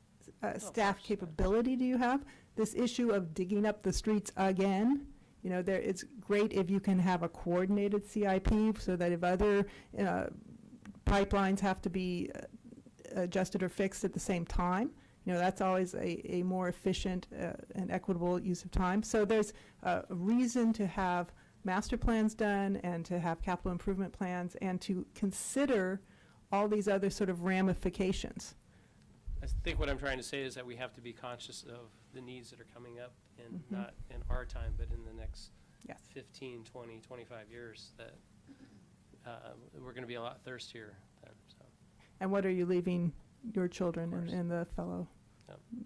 staff capability do you have? This issue of digging up the streets again, You know, it's great if you can have a coordinated CIP so that if other pipelines have to be adjusted or fixed at the same time, you know, that's always a more efficient and equitable use of time. So there's a reason to have master plans done and to have capital improvement plans and to consider all these other sort of ramifications. I think what I'm trying to say is that we have to be conscious of the needs that are coming up, and not in our time, but in the next 15, 20, 25 years, that we're going to be a lot thirstier then. So. And what are you leaving your children and the fellow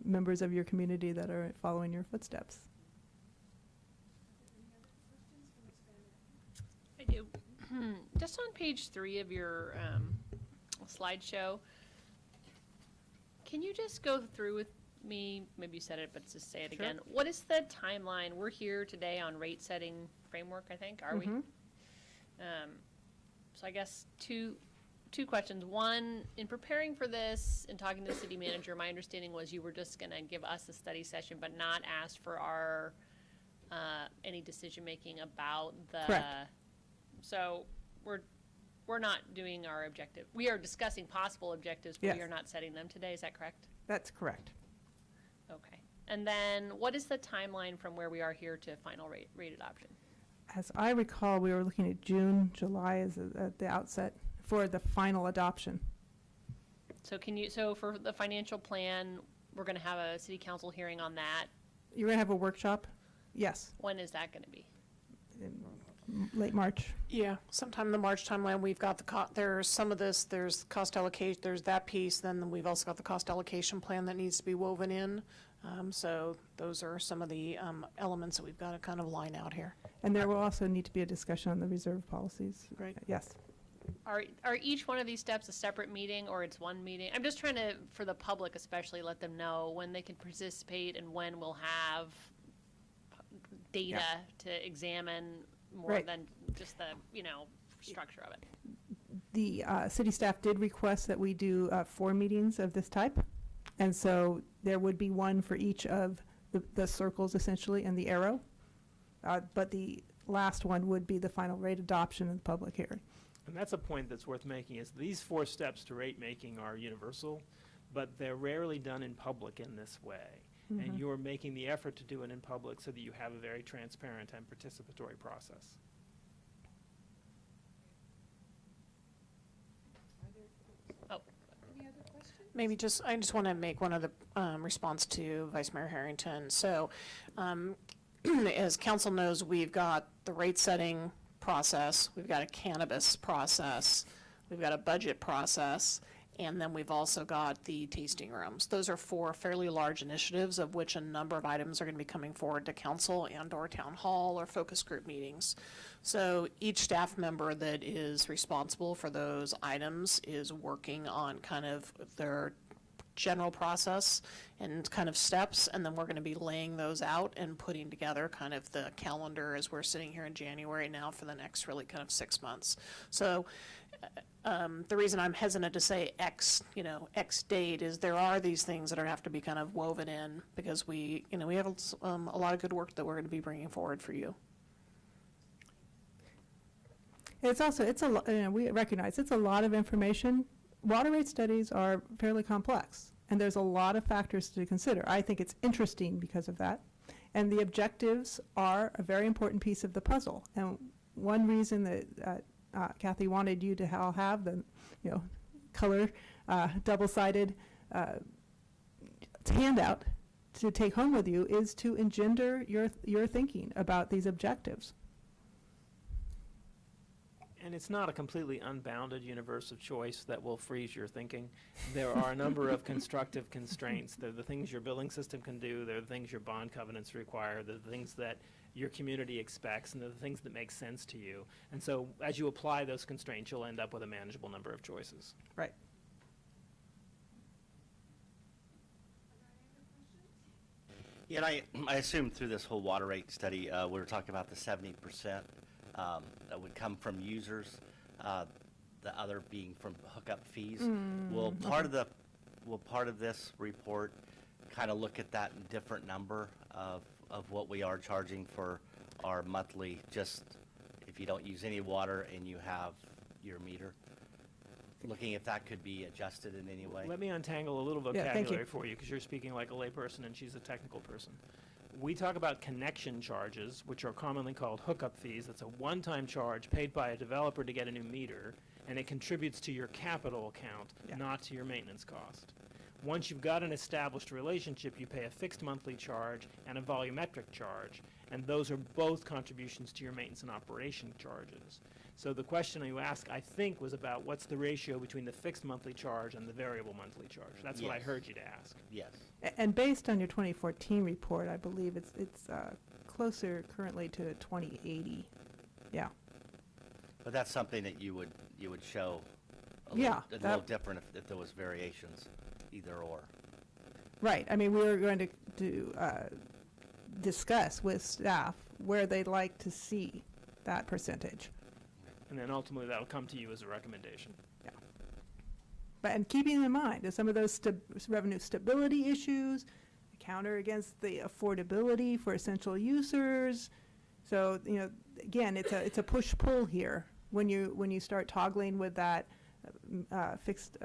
members of your community that are following your footsteps? I do. Just on page 3 of your slideshow, can you just go through with me, maybe you said it, but just say it again. What is the timeline? We're here today on rate setting framework, I think, are we? So I guess two questions. One, in preparing for this and talking to the city manager, my understanding was you were just going to give us a study session, but not ask for our any decision making about the. Correct. So we're not doing our objective. We are discussing possible objectives, but we are not setting them today. Is that correct? That's correct. Okay. And then what is the timeline from where we are here to final rate adoption? As I recall, we were looking at June, July as at the outset for the final adoption. So so for the financial plan, we're going to have a city council hearing on that. You're going to have a workshop? Yes. When is that going to be? In late March. Yeah, sometime in the March timeline, we've got there's some of this, there's cost allocation, there's that piece, then we've also got the cost allocation plan that needs to be woven in. So those are some of the elements that we've got to kind of line out here. And there will also need to be a discussion on the reserve policies. Great. Yes. Are each one of these steps a separate meeting or it's one meeting? I'm just trying to, for the public especially, let them know when they can participate and when we'll have data to examine more than just the, structure of it. The city staff did request that we do 4 meetings of this type. And so there would be one for each of the circles essentially and the arrow. But the last one would be the final rate adoption and the public hearing. And that's a point that's worth making, is these 4 steps to rate making are universal, but they're rarely done in public in this way. And you're making the effort to do it in public so that you have a very transparent and participatory process. Oh. Maybe I just want to make one other response to Vice Mayor Harrington. So as council knows, we've got the rate setting process, we've got a cannabis process, we've got a budget process, and then we've also got the tasting rooms. Those are 4 fairly large initiatives, of which a number of items are going to be coming forward to council and/or town hall or focus group meetings. So each staff member that is responsible for those items is working on kind of their general process and kind of steps, and then we're going to be laying those out and putting together kind of the calendar as we're sitting here in January now for the next really kind of 6 months. So the reason I'm hesitant to say X date is there are these things that have to be kind of woven in because we have a lot of good work that we're going to be bringing forward for you. It's we recognize it's a lot of information. Water rate studies are fairly complex, and there's a lot of factors to consider. I think it's interesting because of that. And the objectives are a very important piece of the puzzle. And one reason that Kathy wanted you to all have the, color, double-sided handout to take home with you is to engender your thinking about these objectives. And it's not a completely unbounded universe of choice that will freeze your thinking. There are a number of constructive constraints. They're the things your billing system can do. They're the things your bond covenants require. They're the things that your community expects, and they're the things that make sense to you. And so as you apply those constraints, you'll end up with a manageable number of choices. Right. Yeah, and I assume through this whole water rate study, we were talking about the 70% that would come from users, the other being from hookup fees. Will part of this report kind of look at that different number of what we are charging for are monthly, just if you don't use any water and you have your meter. Looking if that could be adjusted in any way. Let me untangle a little Yeah, thank vocabulary you. for you, because you're speaking like a layperson and she's a technical person. We talk about connection charges, which are commonly called hookup fees. That's a one-time charge paid by a developer to get a new meter, and it contributes to your capital account, not to your maintenance cost. Once you've got an established relationship, you pay a fixed monthly charge and a volumetric charge, and those are both contributions to your maintenance and operation charges. So the question you asked, I think, was about what's the ratio between the fixed monthly charge and the variable monthly charge. That's what I Yes. heard you to ask. Yes. And based on your 2014 report, I believe it's closer currently to 2080. Yeah. But that's something that you would show Yeah, a little that- different if there was variations, either or. Right. I mean, we were going to discuss with staff where they'd like to see that percentage. And then ultimately, that'll come to you as a recommendation. But, and keeping in mind that some of those revenue stability issues counter against the affordability for essential users. So, you know, again, it's a push-pull here when you start toggling with that fixed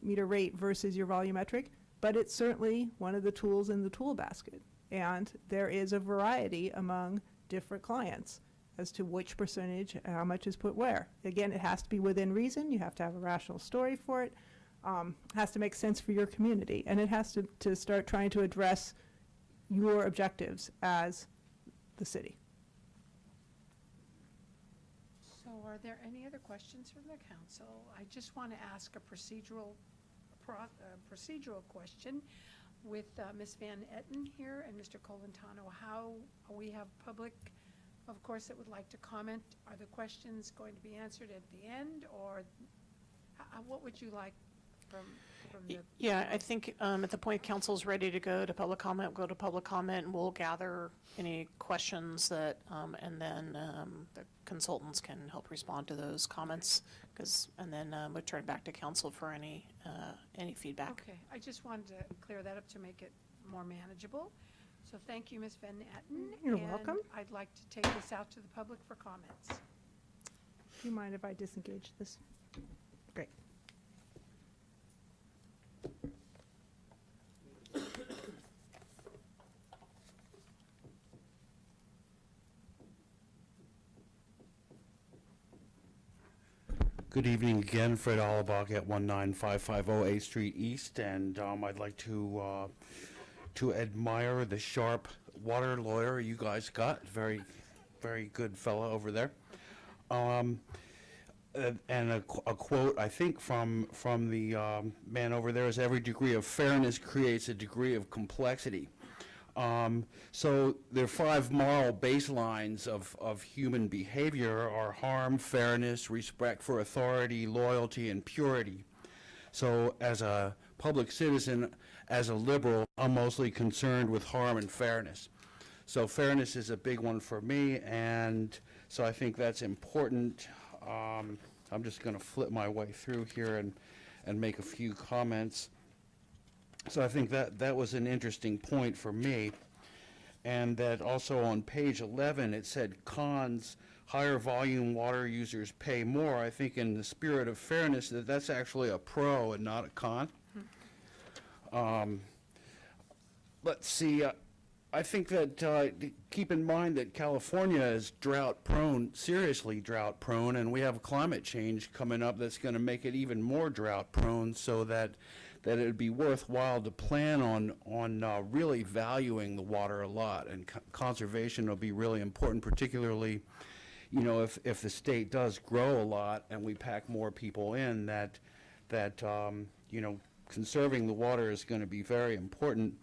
meter rate versus your volumetric. But it's certainly one of the tools in the tool basket. And there is a variety among different clients as to which percentage, how much is put where. Again, it has to be within reason. You have to have a rational story for it. Has to make sense for your community. And it has to start trying to address your objectives as the city. So are there any other questions from the council? I just want to ask a procedural question with Ms. Van Etten here and Mr. Colantano. How we have public, of course, that would like to comment. Are the questions going to be answered at the end, or what would you like from the? Yeah, I think at the point council's ready to go to public comment, we'll go to public comment, and we'll gather any questions that, and then the consultants can help respond to those comments, and then we'll turn back to council for any feedback. Okay, I just wanted to clear that up to make it more manageable. So thank you, Ms. Van Etten. You're welcome. And I'd like to take this out to the public for comments. Do you mind if I disengage this? Great. Good evening again, Fred Alabak at 19550 8th Street East, and I'd like to admire the sharp water lawyer you guys got. Very, very good fellow over there. And a quote, I think, from the man over there is, "Every degree of fairness creates a degree of complexity." So there are 5 moral baselines of human behavior are harm, fairness, respect for authority, loyalty, and purity. So as a public citizen, as a liberal, I'm mostly concerned with harm and fairness. So fairness is a big one for me, and so I think that's important. I'm just going to flip my way through here and make a few comments. So I think that was an interesting point for me. And that also on page 11, it said cons, higher volume water users pay more. I think in the spirit of fairness, that's actually a pro and not a con. Let's see. I think that keep in mind that California is drought prone, seriously drought prone, and we have climate change coming up that's going to make it even more drought prone, so that it would be worthwhile to plan on really valuing the water a lot, and conservation will be really important, particularly, you know, if the state does grow a lot and we pack more people in, that you know, conserving the water is going to be very important.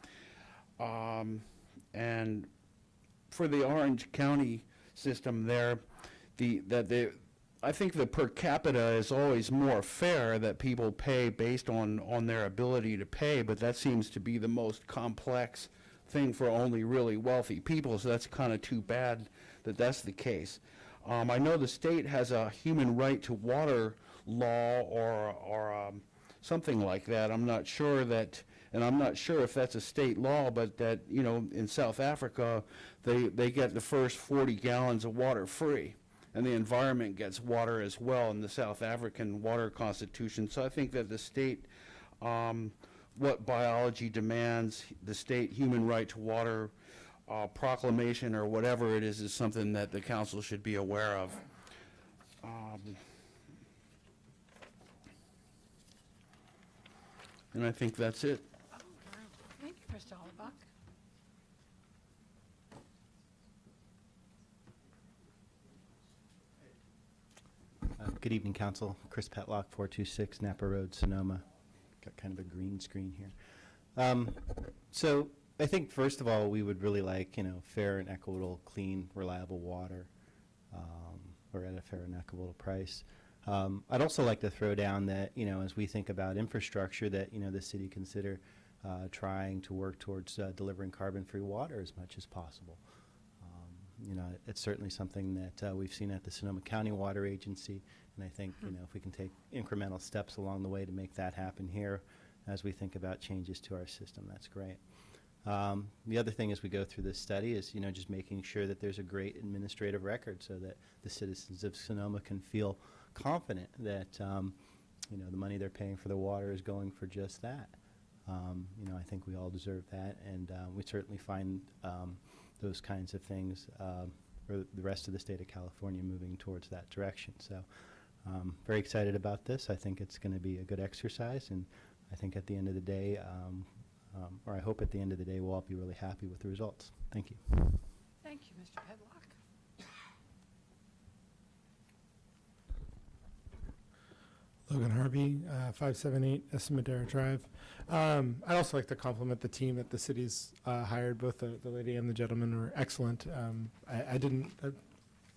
And for the Orange County system there, I think the per capita is always more fair, that people pay based on their ability to pay, but that seems to be the most complex thing for only really wealthy people, so that's kind of too bad that that's the case. I know the state has a human right to water law or something like that. I'm not sure that And I'm not sure if that's a state law, but that, you know, in South Africa, they get the first 40 gallons of water free. And the environment gets water as well in the South African water constitution. So I think that the state, what biology demands, the state human right to water proclamation or whatever it is something that the council should be aware of. And I think that's it. Thank you, Mr. Hollenbach. Good evening, Council. Chris Petlock, 426 Napa Road, Sonoma. Got kind of a green screen here. So I think, first of all, we would really like, fair and equitable, clean, reliable water, or at a fair and equitable price. I'd also like to throw down that, as we think about infrastructure, that, the city consider trying to work towards delivering carbon-free water as much as possible. It's certainly something that we've seen at the Sonoma County Water Agency, and I think, if we can take incremental steps along the way to make that happen here as we think about changes to our system, that's great. The other thing as we go through this study is, just making sure that there's a great administrative record so that the citizens of Sonoma can feel confident that, the money they're paying for the water is going for just that. I think we all deserve that, and we certainly find those kinds of things, or the rest of the state of California moving towards that direction. So very excited about this. I think it's going to be a good exercise, and I think at the end of the day, or I hope at the end of the day, we'll all be really happy with the results. Thank you. Thank you, Mr. Pedlock. Logan Harvey, 578 Esmadera Drive. I'd also like to compliment the team that the city's hired. Both the lady and the gentleman were excellent.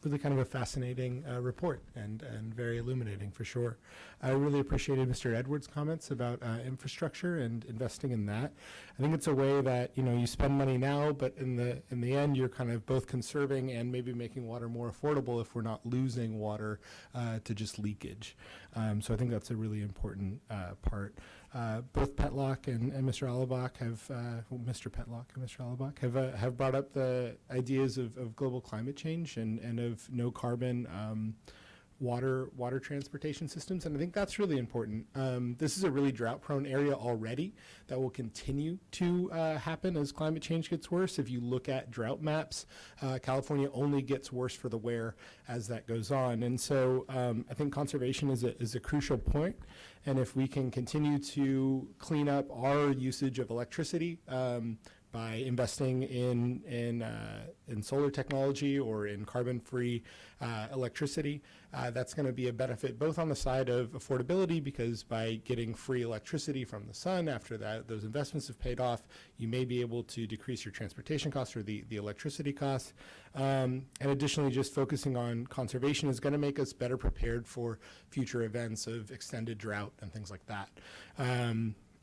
Really kind of a fascinating report and very illuminating for sure. I really appreciated Mr. Edwards' comments about infrastructure and investing in that. I think it's a way that, you spend money now, but in the end, you're kind of both conserving and maybe making water more affordable if we're not losing water to just leakage. So I think that's a really important part. Both Petlock and Mr. Alabak Mr. Petlock and Mr. Alabak have brought up the ideas of global climate change and of no carbon water transportation systems, and I think that's really important. This is a really drought-prone area already that will continue to happen as climate change gets worse. If you look at drought maps, California only gets worse for the wear as that goes on, and so I think conservation is a crucial point, and if we can continue to clean up our usage of electricity by investing in solar technology or in carbon-free electricity, that's going to be a benefit both on the side of affordability, because by getting free electricity from the sun after those investments have paid off, you may be able to decrease your transportation costs or the electricity costs. And additionally, just focusing on conservation is going to make us better prepared for future events of extended drought and things like that.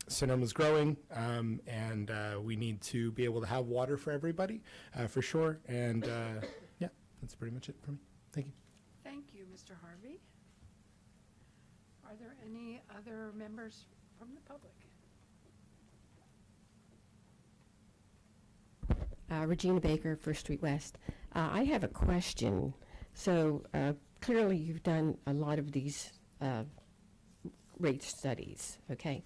Sonoma's growing, and we need to be able to have water for everybody, for sure. And yeah, that's pretty much it for me. Thank you. Thank you, Mr. Harvey. Are there any other members from the public? Regina Baker, First Street West. I have a question. So clearly you've done a lot of these rate studies, okay?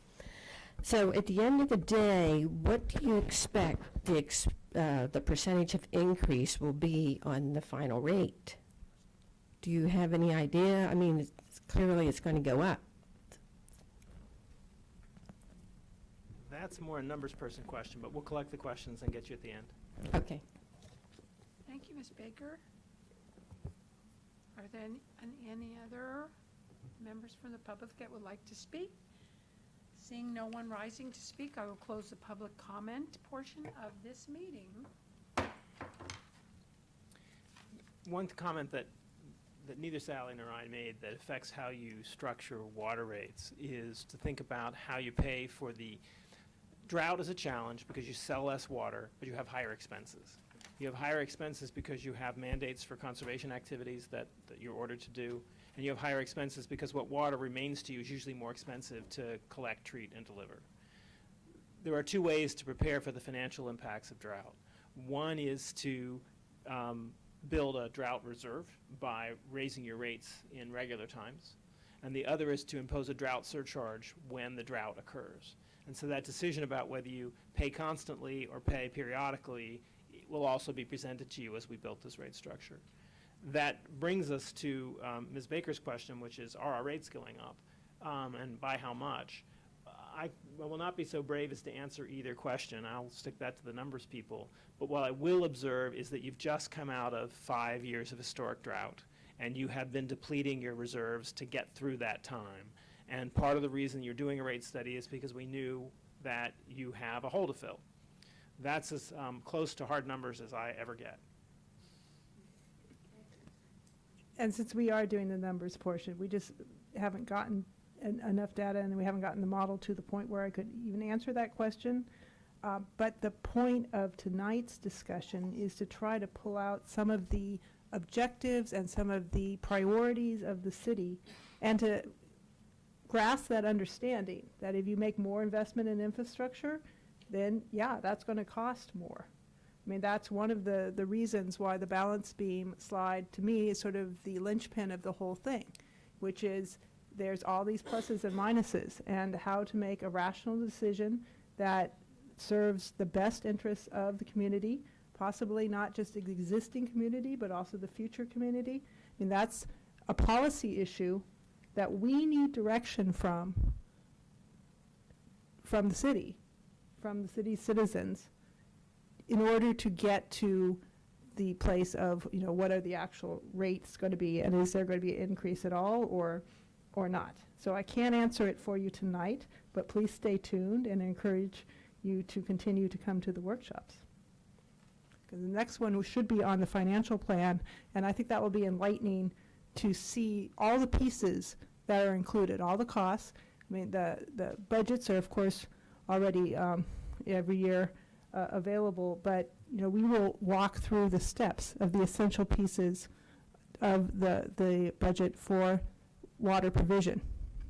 So at the end of the day, what do you expect the percentage of increase will be on the final rate? Do you have any idea? I mean, clearly it's going to go up. That's more a numbers person question, but we'll collect the questions and get you at the end. Okay. Thank you, Ms. Baker. Are there any other members from the public that would like to speak? Seeing no one rising to speak, I will close the public comment portion of this meeting. One comment that neither Sally nor I made that affects how you structure water rates is to think about how you pay for the drought is a challenge because you sell less water, but you have higher expenses. You have higher expenses because you have mandates for conservation activities that you're ordered to do, and you have higher expenses because what water remains to you is usually more expensive to collect, treat, and deliver. there are two ways to prepare for the financial impacts of drought. One is to build a drought reserve by raising your rates in regular times, and the other is to impose a drought surcharge when the drought occurs. And so that decision about whether you pay constantly or pay periodically will also be presented to you as we built this rate structure. That brings us to Ms. Baker's question, which is, are our rates going up, and by how much? I will not be so brave as to answer either question. I'll stick that to the numbers people. But what I will observe is that you've just come out of 5 years of historic drought, and you have been depleting your reserves to get through that time. And part of the reason you're doing a rate study is because we knew that you have a hole to fill. That's as close to hard numbers as I ever get. And since we are doing the numbers portion, we just haven't gotten enough data, and we haven't gotten the model to the point where I could even answer that question. But the point of tonight's discussion is to try to pull out some of the objectives and some of the priorities of the city, and to grasp that understanding that if you make more investment in infrastructure, then yeah, that's going to cost more. I mean, that's one of the reasons why the balance beam slide, to me, is sort of the linchpin of the whole thing, which is there's all these pluses and minuses, and how to make a rational decision that serves the best interests of the community, possibly not just the existing community, but also the future community. I mean, that's a policy issue that we need direction from the city, from the city's citizens, in order to get to the place of, you know, what are the actual rates going to be, and is there going to be an increase at all, or not. So I can't answer it for you tonight, but please stay tuned, and encourage you to continue to come to the workshops. Because the next one should be on the financial plan, and I think that will be enlightening to see all the pieces that are included, all the costs. I mean, the budgets are, of course, already every year available, but you know, we will walk through the steps of the essential pieces of the budget for water provision.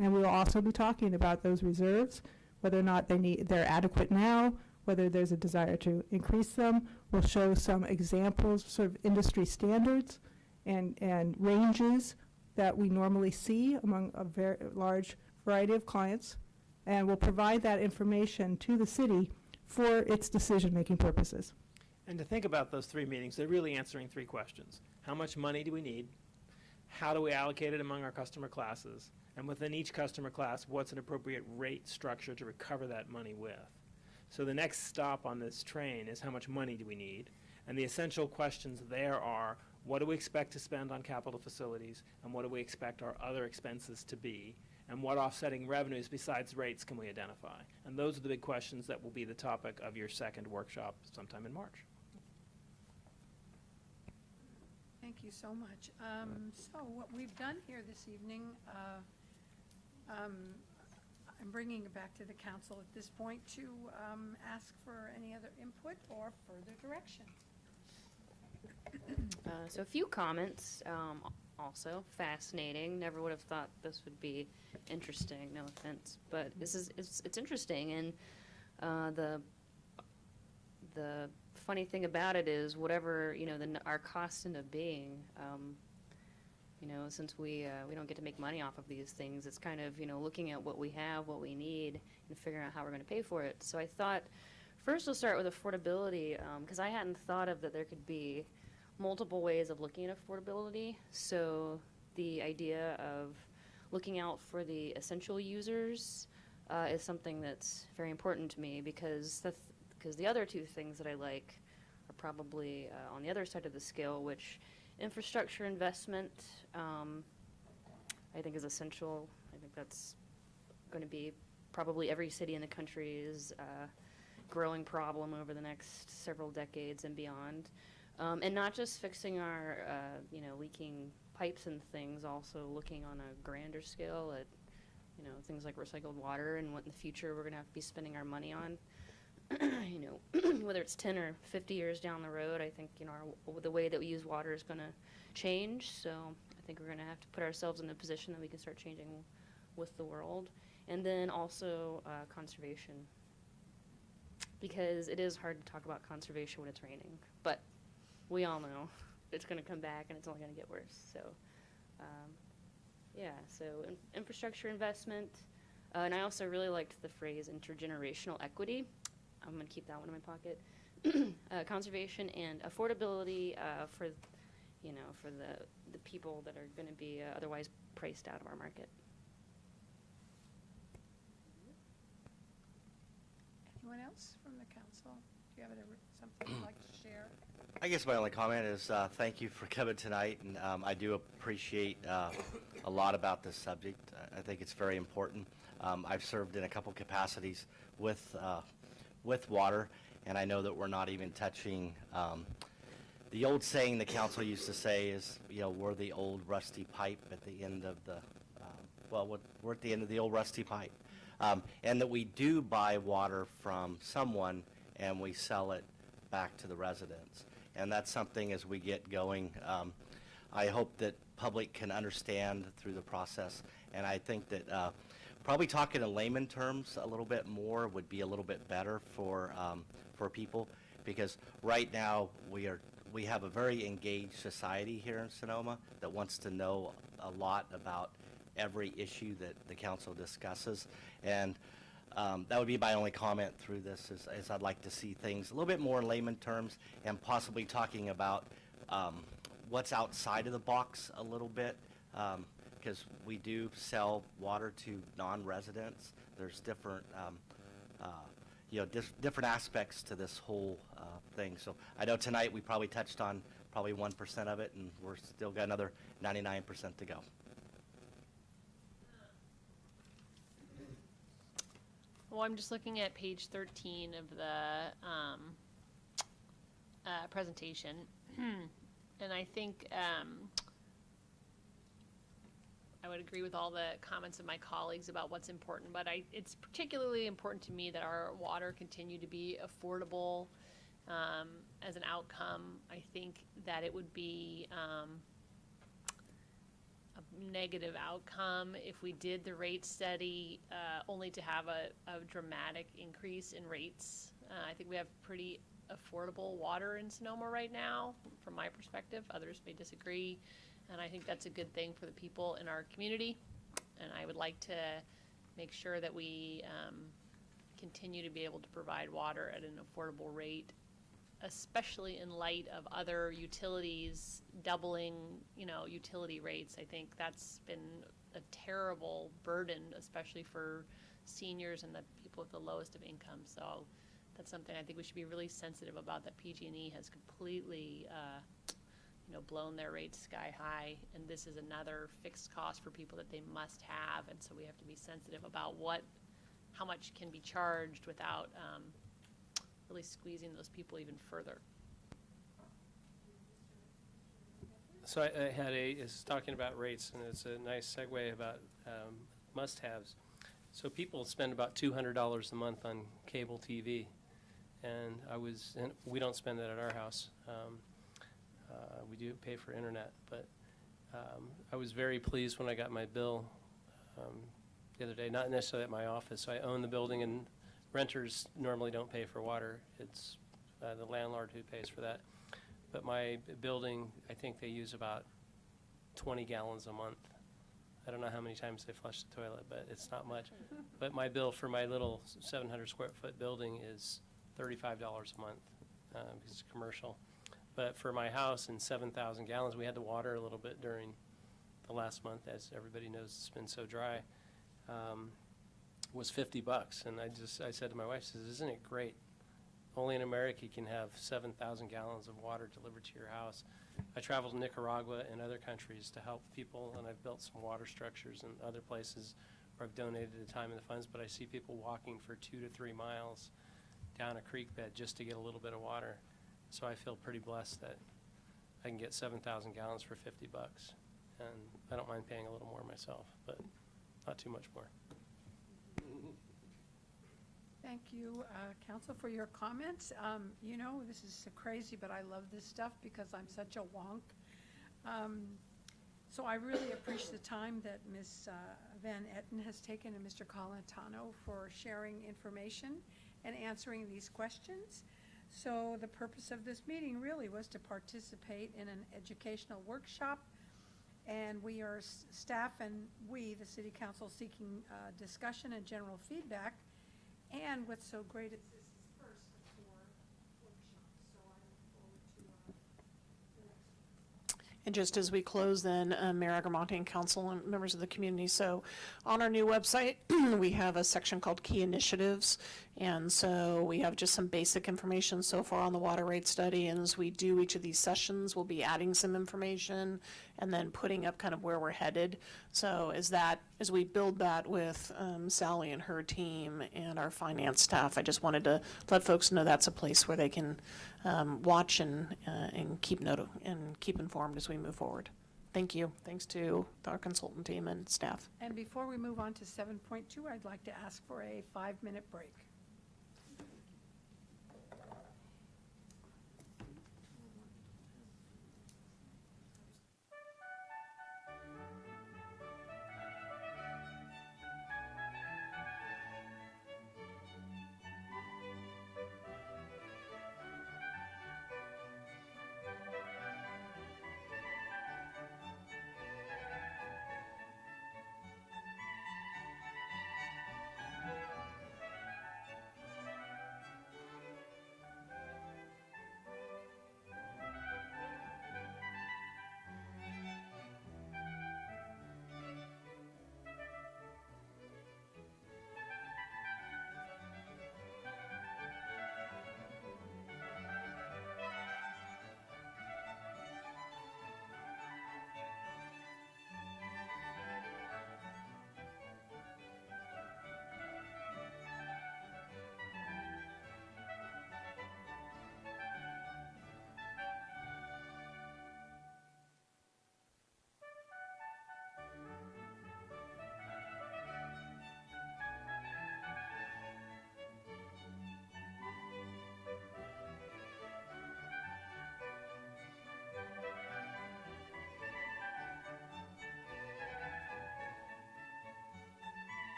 And we will also be talking about those reserves, whether or not they're adequate now, whether there's a desire to increase them. We'll show some examples, sort of industry standards and ranges that we normally see among a very large variety of clients, and we'll provide that information to the city for its decision-making purposes. And to think about those three meetings, they're really answering three questions. How much money do we need? How do we allocate it among our customer classes? And within each customer class, what's an appropriate rate structure to recover that money with? So the next stop on this train is how much money do we need? And the essential questions there are, what do we expect to spend on capital facilities? And what do we expect our other expenses to be? And what offsetting revenues besides rates can we identify? And those are the big questions that will be the topic of your second workshop sometime in March. Thank you so much. So what we've done here this evening, I'm bringing it back to the council at this point to ask for any other input or further direction. So a few comments, also fascinating. Never would have thought this would be interesting, no offense, but it's interesting. And the funny thing about it is whatever, you know, our costs end up being, you know, since we don't get to make money off of these things, it's kind of, you know, looking at what we have, what we need, and figuring out how we're going to pay for it. So I thought, first we'll start with affordability, because I hadn't thought of that there could be multiple ways of looking at affordability. So the idea of looking out for the essential users is something that's very important to me, because the other two things that I like are probably on the other side of the scale, which infrastructure investment I think is essential. I think that's going to be probably every city in the country's growing problem over the next several decades and beyond. And not just fixing our, you know, leaking pipes and things, also looking on a grander scale at, you know, things like recycled water and what in the future we're going to have to be spending our money on. You know, whether it's 10 or 50 years down the road, I think, you know, the way that we use water is going to change. So I think we're going to have to put ourselves in a position that we can start changing with the world. And then also conservation. because it is hard to talk about conservation when it's raining. But we all know it's going to come back and it's only going to get worse. So, yeah, so infrastructure investment. And I also really liked the phrase intergenerational equity. I'm going to keep that one in my pocket. Conservation and affordability for, for the people that are going to be otherwise priced out of our market. Anyone else from the council? Do you have something you'd like to share? I guess my only comment is thank you for coming tonight, and I do appreciate a lot about this subject. I think it's very important. I've served in a couple capacities with water, and I know that we're not even touching the old saying the council used to say is, we're the old rusty pipe at the end of the, we're at the end of the old rusty pipe. And that we do buy water from someone and we sell it back to the residents. And that's something as we get going, I hope that public can understand through the process. And I think that probably talking in layman terms a little bit more would be a little bit better for people, because right now we have a very engaged society here in Sonoma that wants to know a lot about every issue that the council discusses. And that would be my only comment through this, is I'd like to see things a little bit more in layman terms, and possibly talking about what's outside of the box a little bit, because we do sell water to non-residents. There's different different aspects to this whole thing. So I know tonight we probably touched on probably 1% of it, and we're still got another 99% to go. Well, I'm just looking at page 13 of the presentation, and I think I would agree with all the comments of my colleagues about what's important, but it's particularly important to me that our water continue to be affordable as an outcome. I think that it would be a negative outcome if we did the rate study only to have a dramatic increase in rates. I think we have pretty affordable water in Sonoma right now, from my perspective. Others may disagree, and I think that's a good thing for the people in our community. And I would like to make sure that we continue to be able to provide water at an affordable rate, especially in light of other utilities doubling, utility rates. I think that's been a terrible burden, especially for seniors and the people with the lowest of income. So that's something I think we should be really sensitive about, that PG&E has completely, blown their rates sky high, and this is another fixed cost for people that they must have, and so we have to be sensitive about how much can be charged without really squeezing those people even further. So I had is talking about rates, and it's a nice segue about must-haves. So people spend about $200 a month on cable TV, and we don't spend that at our house. We do pay for internet, but I was very pleased when I got my bill the other day, not necessarily at my office. I own the building, and renters normally don't pay for water. It's the landlord who pays for that. But my building, I think they use about 20 gallons a month. I don't know how many times they flush the toilet, but it's not much. But my bill for my little 700 square foot building is $35 a month because it's commercial. But for my house and 7,000 gallons, we had to water a little bit during the last month, as everybody knows it's been so dry, was $50. And I said to my wife, isn't it great? Only in America you can have 7,000 gallons of water delivered to your house. I traveled to Nicaragua and other countries to help people, and I've built some water structures in other places where I've donated the time and the funds, but I see people walking for 2 to 3 miles down a creek bed just to get a little bit of water. So I feel pretty blessed that I can get 7,000 gallons for $50. And I don't mind paying a little more myself, but not too much more. Thank you, Council, for your comments. This is so crazy, but I love this stuff because I'm such a wonk. So I really appreciate the time that Ms. Van Etten has taken and Mr. Colantano for sharing information. and answering these questions. So the purpose of this meeting really was to participate in an educational workshop, and we are, staff and we, the City Council, seeking discussion and general feedback. And what's so great is this is first of 4 workshops, so I look forward to the next one. And just as we close then, Mayor Agramonte and council and members of the community, so on our new website, we have a section called Key Initiatives. And so we have just some basic information so far on the water rate study. And as we do each of these sessions, we'll be adding some information and then putting up kind of where we're headed. So as we build that with Sally and her team and our finance staff, I just wanted to let folks know that's a place where they can watch and keep note and keep informed as we move forward. Thank you. Thanks to our consultant team and staff. And before we move on to 7.2, I'd like to ask for a 5-minute break.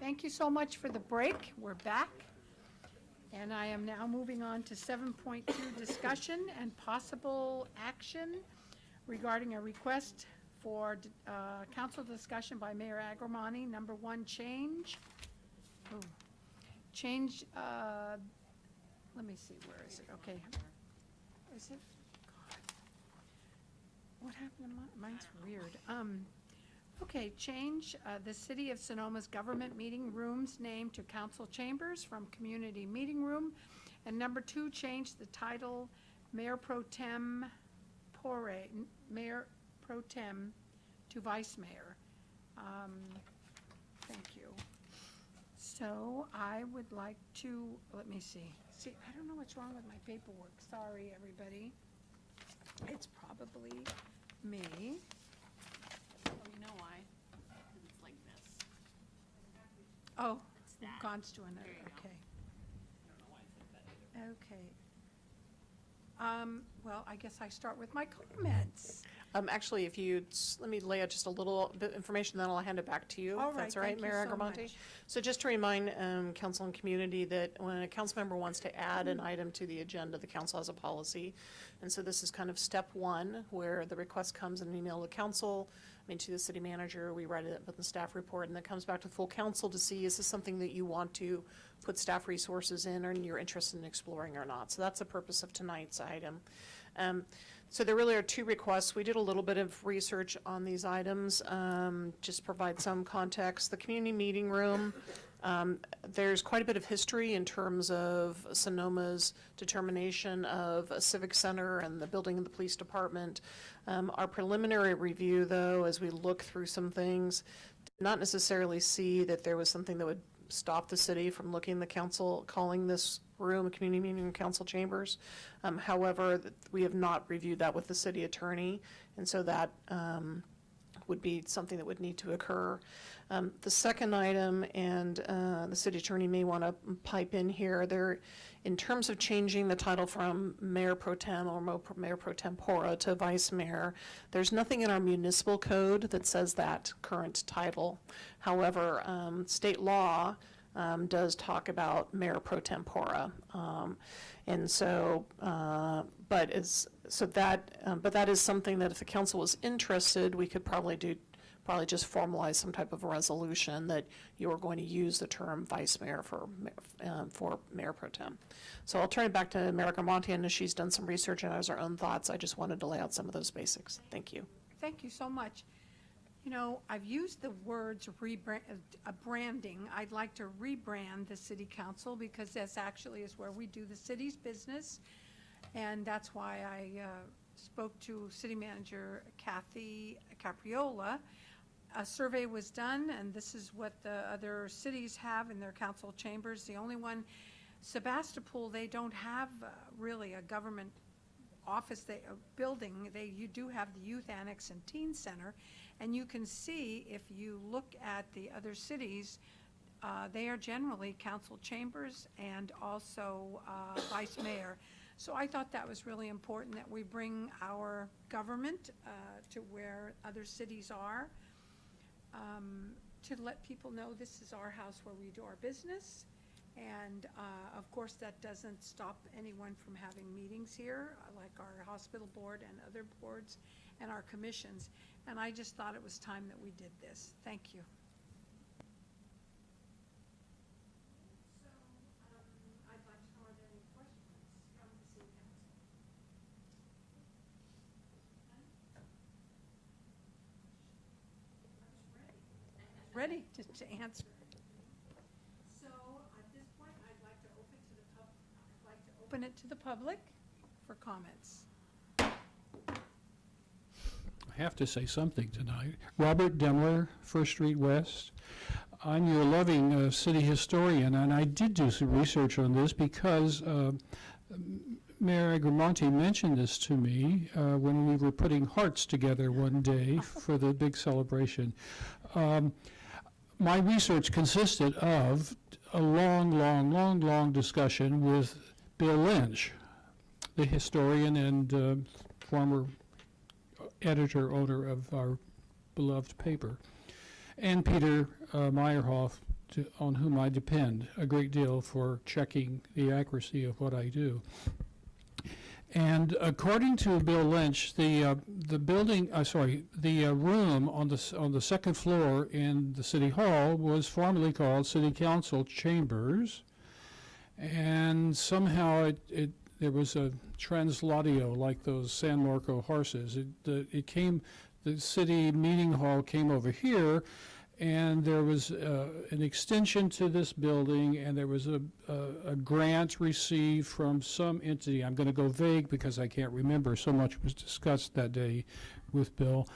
Thank you so much for the break. We're back. And I am now moving on to 7.2, discussion and possible action regarding a request for council discussion by Mayor Agramonte. Number 1, change. Oh, change, let me see, where is it? Okay. Is it? God. What happened to mine? Mine's weird. Okay, change the City of Sonoma's government meeting rooms name to council chambers from community meeting room. And number 2, change the title Mayor Pro Tem Mayor Pro Tem to Vice Mayor. Thank you. So I would like to, let me see. See, I don't know what's wrong with my paperwork. Sorry, everybody. It's probably me. Oh, you know why? 'Cause it's like this. Oh, It's that. gone to another, There you go. okay. Okay. Well, I guess I start with my comments. Actually, if you, let me lay out just a little bit of information, then I'll hand it back to you. All if right, that's all right, thank you Mayor so Agramonte. much. So just to remind council and community that when a council member wants to add an item to the agenda, the council has a policy. And so this is kind of step 1, where the request comes in an email to council, to the city manager, we write it up in the staff report, and then it comes back to full council to see, is this something that you want to put staff resources in, or you're interested in exploring or not? So that's the purpose of tonight's item. So there really are 2 requests. We did a little bit of research on these items, just provide some context. The community meeting room, there's quite a bit of history in terms of Sonoma's determination of a civic center and the building of the police department. Our preliminary review, though, as we look through some things, did not necessarily see that there was something that would stop the city from looking the council, calling this room a community meeting room council chambers. However, we have not reviewed that with the city attorney, and so that would be something that would need to occur. The second item, and the city attorney may want to pipe in here, there, in terms of changing the title from Mayor Pro Tem or Mayor Pro Tempora to Vice Mayor, there's nothing in our municipal code that says that current title. However, state law does talk about Mayor Pro Tempora, and so, but that is something that if the council was interested, we could probably just formalize some type of a resolution that you are going to use the term Vice Mayor for Mayor Pro Tem. So I'll turn it back to Mayor Agramonte, and as she's done some research and has her own thoughts, I just wanted to lay out some of those basics. Thank you. Thank you so much. You know, I've used the words branding. I'd like to rebrand the city council because this actually is where we do the city's business. And that's why I spoke to city manager Kathy Capriola. A survey was done, and this is what the other cities have in their council chambers. The only one, Sebastopol, they don't have really a government office, building. You do have the youth annex and teen center, and you can see if you look at the other cities, they are generally council chambers and also vice mayor. So I thought that was really important that we bring our government to where other cities are, to let people know this is our house where we do our business. And of course, that doesn't stop anyone from having meetings here, like our hospital board and other boards and our commissions. And I just thought it was time that we did this. Thank you. So I'd like to know, are there any questions from the city council? Ready to answer. So at this point, I'd like to open it to the public for comments. I have to say something tonight. Robert Demler, First Street West. I'm your loving city historian, and I did do some research on this because Mayor Agramonte mentioned this to me when we were putting hearts together one day for the big celebration. My research consisted of a long discussion with Bill Lynch, the historian and former editor-owner of our beloved paper, and Peter Meyerhoff, on whom I depend a great deal for checking the accuracy of what I do. And according to Bill Lynch, the building, the room on the second floor in the City Hall was formerly called City Council Chambers, and somehow there was a translotio like those San Marco horses. The city meeting hall came over here, and there was an extension to this building, and there was a grant received from some entity. I'm going to go vague because I can't remember. So much was discussed that day with Bill,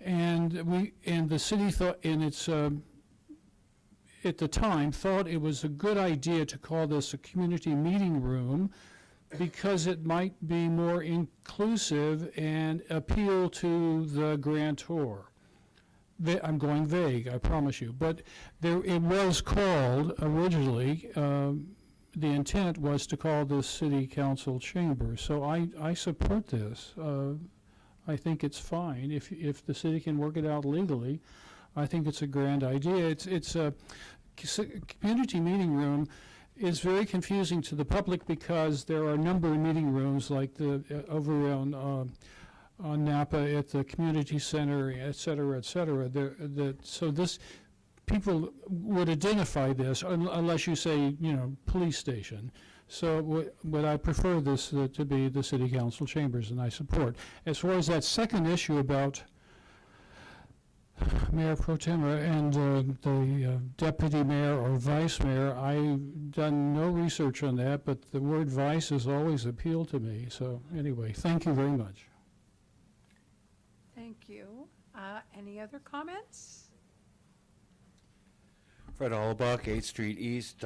and the city thought at the time thought it was a good idea to call this a community meeting room because it might be more inclusive and appeal to the grantor. I'm going vague, I promise you, but it was called originally, the intent was to call this City Council Chamber. So I support this. I think it's fine. If the city can work it out legally, I think it's a grand idea. It's a community meeting room is very confusing to the public because there are a number of meeting rooms like over on Napa at the community center, et cetera, et cetera. So this, people would identify this unless you say, police station. So but I prefer this to be the City Council Chambers, and I support. As far as that second issue about Mayor Pro Tem and the deputy mayor or vice mayor, I've done no research on that, but the word vice has always appealed to me. So anyway, thank you very much. Thank you. Any other comments? Fred Allenbach, 8th Street East.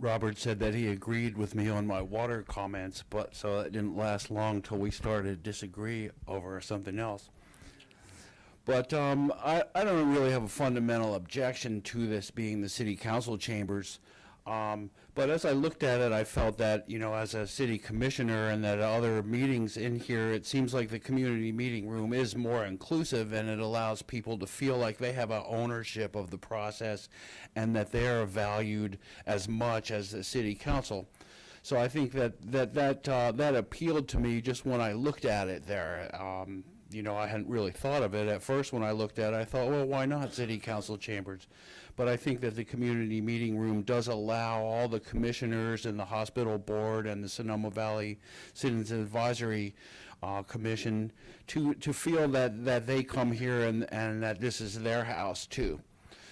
Robert said that he agreed with me on my water comments, but so it didn't last long till we started to disagree over something else. But I don't really have a fundamental objection to this being the City Council Chambers. But as I looked at it, I felt that, as a city commissioner and that other meetings in here, it seems like the community meeting room is more inclusive and it allows people to feel like they have an ownership of the process and that they are valued as much as the city council. So I think that appealed to me just when I looked at it there. I hadn't really thought of it at first when I looked at it. I thought, well, why not City Council Chambers? But I think that the community meeting room does allow all the commissioners and the hospital board and the Sonoma Valley Citizens Advisory Commission to feel that they come here and that this is their house too.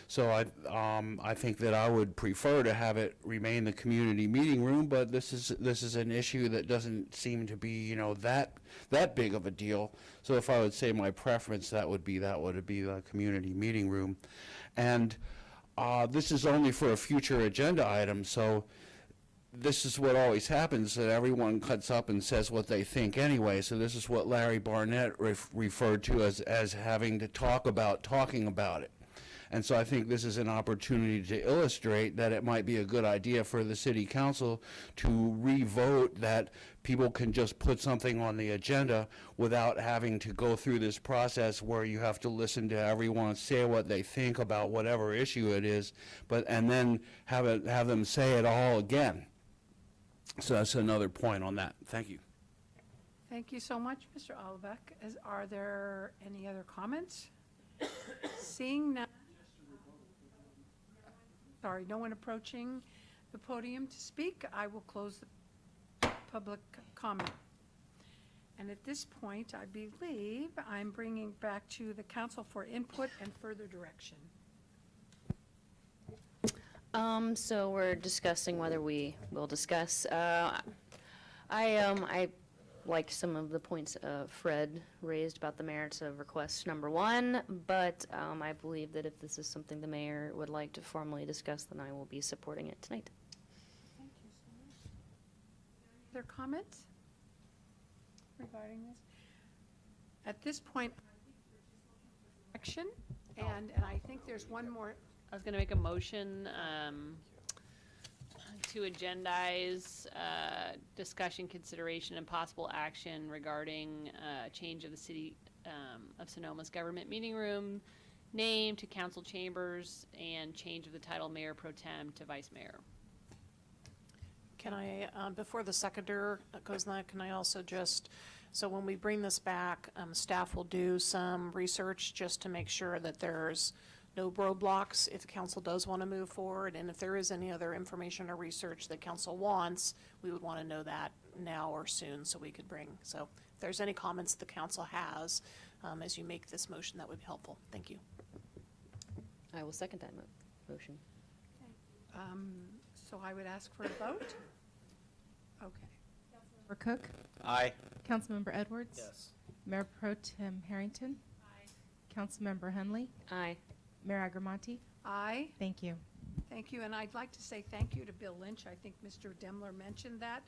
So I think that I would prefer to have it remain the community meeting room, but this is an issue that doesn't seem to be that big of a deal. So if I would say my preference, that would be the community meeting room, and this is only for a future agenda item. So this is what always happens, that everyone cuts up and says what they think anyway. So this is what Larry Barnett referred to as having to talking about it. And so I think this is an opportunity to illustrate that it might be a good idea for the city council to re-vote that people can just put something on the agenda without having to go through this process where you have to listen to everyone say what they think about whatever issue it is, and then have them say it all again. So that's another point on that. Thank you. Thank you so much, Mr. Albeck. Are there any other comments? Seeing none. Sorry, no one approaching the podium to speak. I will close the public comment. And at this point, I believe I'm bringing back to the council for input and further direction. So we're discussing whether we will discuss. I like some of the points Fred raised about the merits of request number 1, but I believe that if this is something the mayor would like to formally discuss, then I will be supporting it tonight. Thank you so much. Other comments regarding this? At this point, action, and I think there's one more. I was going to make a motion to agendize discussion, consideration, and possible action regarding change of the City of Sonoma's government meeting room name to council chambers and change of the title mayor pro tem to vice mayor. Can I, before the seconder goes on, can I also just, so when we bring this back, staff will do some research just to make sure that there's no roadblocks if the council does want to move forward, and if there is any other information or research that council wants, we would want to know that now or soon so we could bring. So if there's any comments the council has as you make this motion, that would be helpful. Thank you. I will second that motion. So I would ask for a vote. Okay. Councilmember Cook? Aye. Councilmember Edwards? Yes. Mayor Pro Tem Harrington? Aye. Councilmember Hunley? Aye. Mayor Agramonte? Aye. Thank you. Thank you, and I'd like to say thank you to Bill Lynch. I think Mr. Demler mentioned that.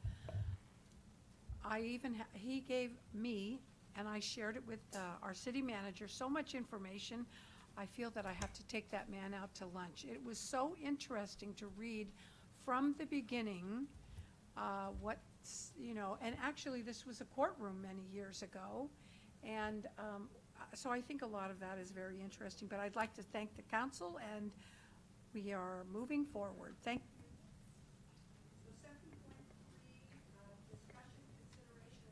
He gave me, and I shared it with our city manager, so much information. I feel that I have to take that man out to lunch. It was so interesting to read from the beginning and actually this was a courtroom many years ago. And so I think a lot of that is very interesting. But I'd like to thank the council, and we are moving forward. Thank you. So 7.3, discussion, consideration,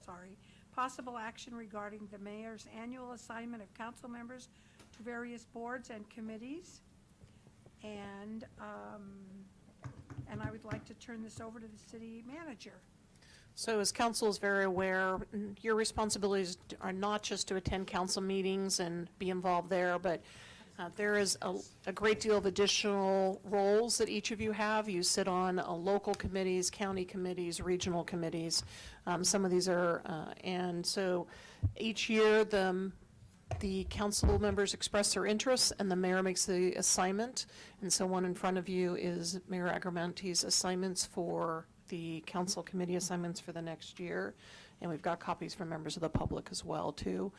and possible action regarding the mayor's annual assignment of council members to various boards and committees. And I would like to turn this over to the city manager. So as council is very aware, your responsibilities are not just to attend council meetings and be involved there, but there is a great deal of additional roles that each of you have. You sit on local committees, county committees, regional committees. Some of these are, and so each year the council members express their interests and the mayor makes the assignment. And so one in front of you is Mayor Agramonte's assignments for the council committee assignments for the next year. And we've got copies for members of the public as well, too.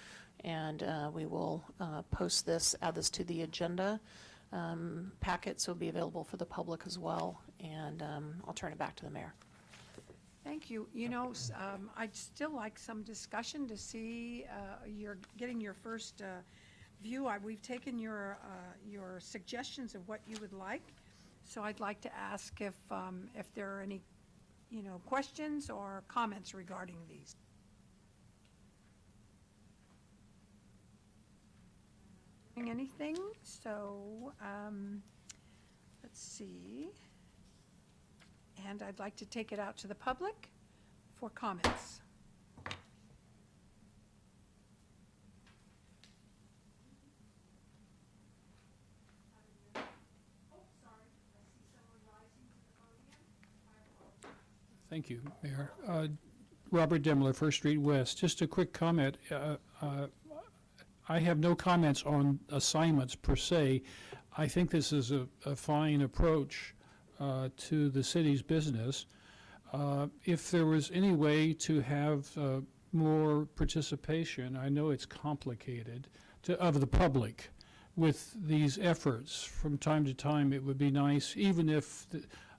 And we will post this, add this to the agenda packet, so it'll be available for the public as well. And I'll turn it back to the mayor. Thank you. You know, I'd still like some discussion to see, you're getting your first view. We've taken your suggestions of what you would like. So I'd like to ask if there are any, questions or comments regarding these. Anything? So, let's see. And I'd like to take it out to the public for comments. Thank you, Mayor. Robert Demler, First Street West. Just a quick comment. I have no comments on assignments per se. I think this is a fine approach to the city's business. If there was any way to have more participation, I know it's complicated, of the public with these efforts from time to time, it would be nice, even if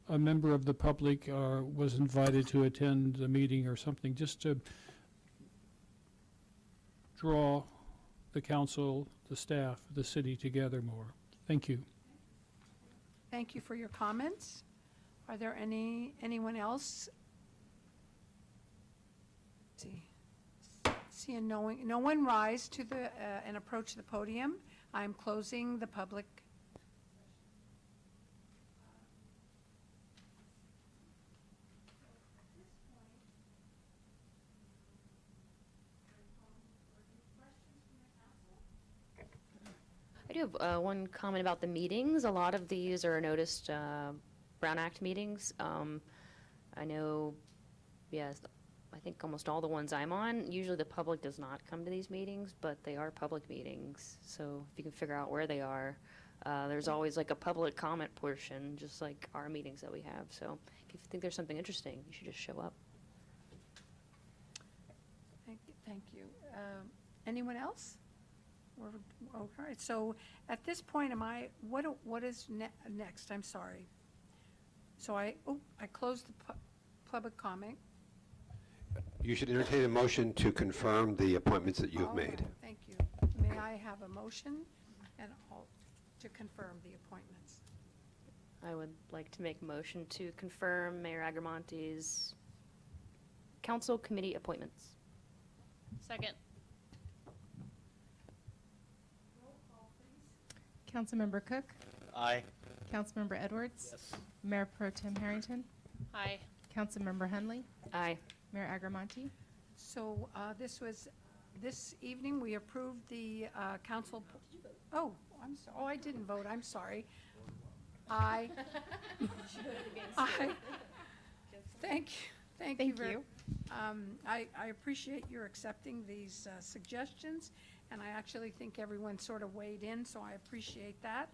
a member of the public was invited to attend the meeting or something, just to draw the council, the staff, the city together more. Thank you. Thank you for your comments. Are there anyone else? Seeing no one rise to and approach the podium, I'm closing the public. I do have one comment about the meetings. A lot of these are noticed Brown Act meetings. I know, yes, I think almost all the ones I'm on, usually the public does not come to these meetings, but they are public meetings. So if you can figure out where they are, there's always like a public comment portion, just like our meetings that we have. So if you think there's something interesting, you should just show up. Thank you. Anyone else? All right, so at this point, what is next? I'm sorry. So I closed the public comment. You should entertain a motion to confirm the appointments that you have made. Thank you. Mayor may I have a motion and all to confirm the appointments? I would like to make a motion to confirm Mayor Agramonte's council committee appointments. Second. Councilmember Cook? Aye. Councilmember Edwards? Yes. Mayor Pro Tem Harrington? Aye. Councilmember Hunley? Aye. Mayor Agramonte? So this evening, we approved the council. Oh, I didn't vote, I'm sorry. Aye. Thank you. Thank you. Thank you. I appreciate your accepting these suggestions, and I actually think everyone sort of weighed in, so I appreciate that.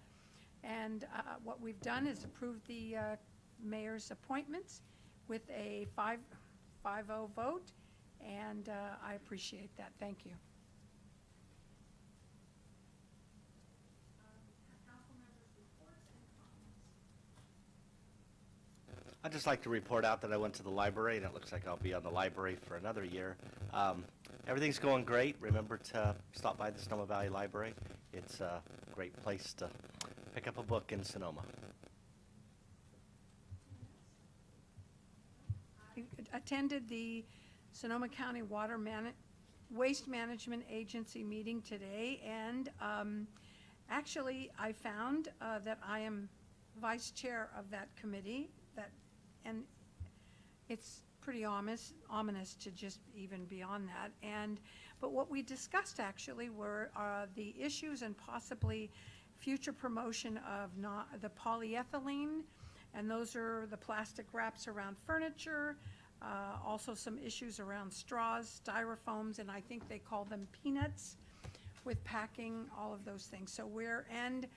And what we've done is approved the mayor's appointments with a 5-0 vote, and I appreciate that. Thank you. I'd just like to report out that I went to the library, and it looks like I'll be on the library for another year. Everything's going great. Remember to stop by the Sonoma Valley Library. It's a great place to pick up a book in Sonoma. I attended the Sonoma County Waste Management Agency meeting today, and actually, I found that I am vice chair of that committee, and it's pretty ominous to just even be on that. But what we discussed actually were the issues and possibly future promotion of the polyethylene, and those are the plastic wraps around furniture, also some issues around straws, styrofoams, and I think they call them peanuts, with packing, all of those things. And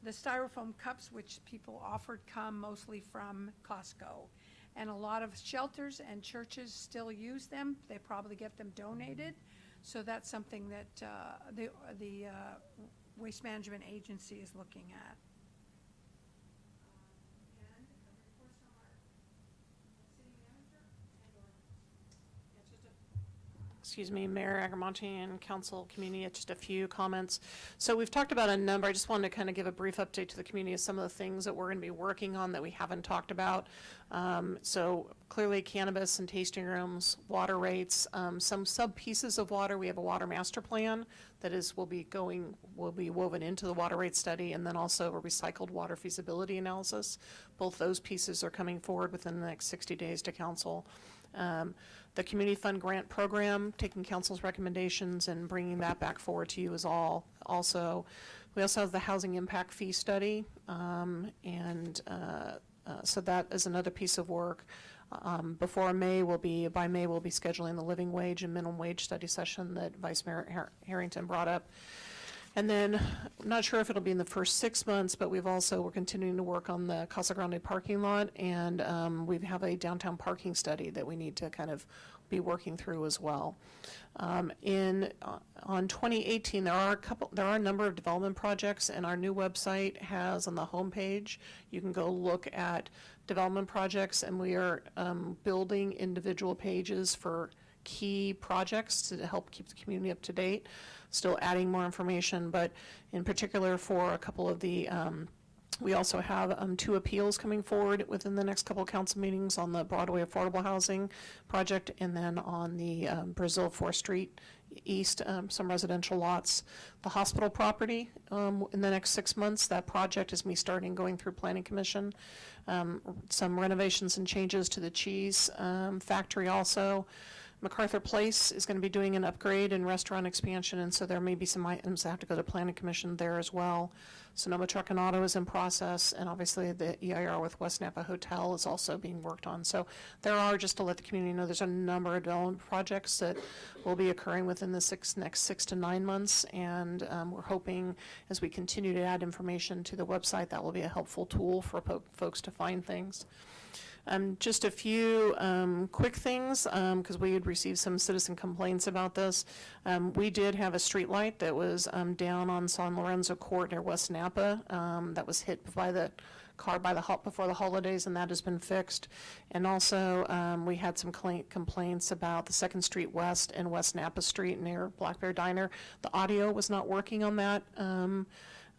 the styrofoam cups, which people offered, come mostly from Costco. And a lot of shelters and churches still use them. They probably get them donated. So that's something that the Waste Management Agency is looking at. Excuse me, Mayor Agramonte and council community, just a few comments. So we've talked about a number. I just wanted to kind of give a brief update to the community of some of the things that we're going to be working on that we haven't talked about. So clearly cannabis and tasting rooms, water rates, some sub pieces of water. We have a water master plan that will be woven into the water rate study, and then also a recycled water feasibility analysis. Both those pieces are coming forward within the next 60 days to council. The community fund grant program, taking council's recommendations and bringing that back forward to you is all. Also, we also have the housing impact fee study, so that is another piece of work. By May, we'll be scheduling the living wage and minimum wage study session that Vice Mayor Harrington brought up. And then, I'm not sure if it'll be in the first 6 months, but we're continuing to work on the Casa Grande parking lot, and we have a downtown parking study that we need to kind of be working through as well. On 2018, there are a number of development projects, and our new website has on the homepage, you can go look at development projects, and we are building individual pages for key projects to help keep the community up to date. Still adding more information, but in particular for a couple of the, we also have 2 appeals coming forward within the next couple of council meetings on the Broadway Affordable Housing Project, and then on the Brazil 4th Street East, some residential lots. The hospital property, in the next 6 months, that project is going through Planning Commission. Some renovations and changes to the cheese factory also. MacArthur Place is going to be doing an upgrade and restaurant expansion, and so there may be some items that have to go to Planning Commission there as well. Sonoma Truck and Auto is in process, and obviously the EIR with West Napa Hotel is also being worked on. So there are, just to let the community know, there's a number of development projects that will be occurring within the next 6 to 9 months, and we're hoping as we continue to add information to the website, that will be a helpful tool for folks to find things. Just a few quick things, because we had received some citizen complaints about this. We did have a street light that was down on San Lorenzo Court near West Napa that was hit by the car before the holidays, and that has been fixed. And also, we had some complaints about the 2nd Street West and West Napa Street near Black Bear Diner. The audio was not working on that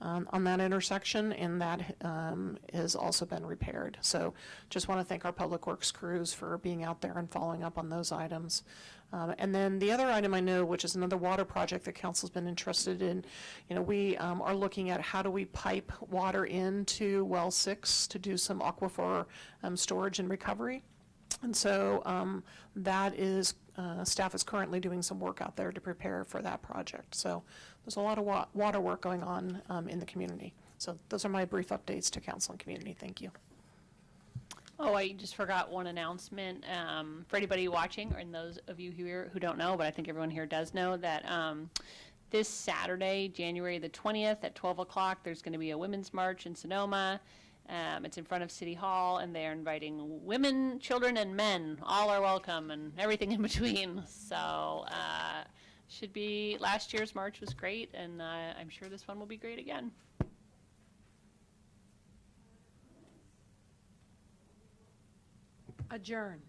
intersection, and that has also been repaired. So just want to thank our Public Works crews for being out there and following up on those items. And then the other item I know, which is another water project that council's been interested in, we are looking at how do we pipe water into well 6 to do some aquifer storage and recovery. And so that is, staff is currently doing some work out there to prepare for that project. So there's a lot of water work going on in the community. So those are my brief updates to council and community. Thank you. Oh, I just forgot one announcement for anybody watching, or those of you here who don't know, but I think everyone here does know that this Saturday, January the 20th at 12 o'clock, there's going to be a women's march in Sonoma. It's in front of City Hall, and they're inviting women, children, and men. All are welcome, and everything in between. So should be, last year's march was great, and I'm sure this one will be great again. Adjourn.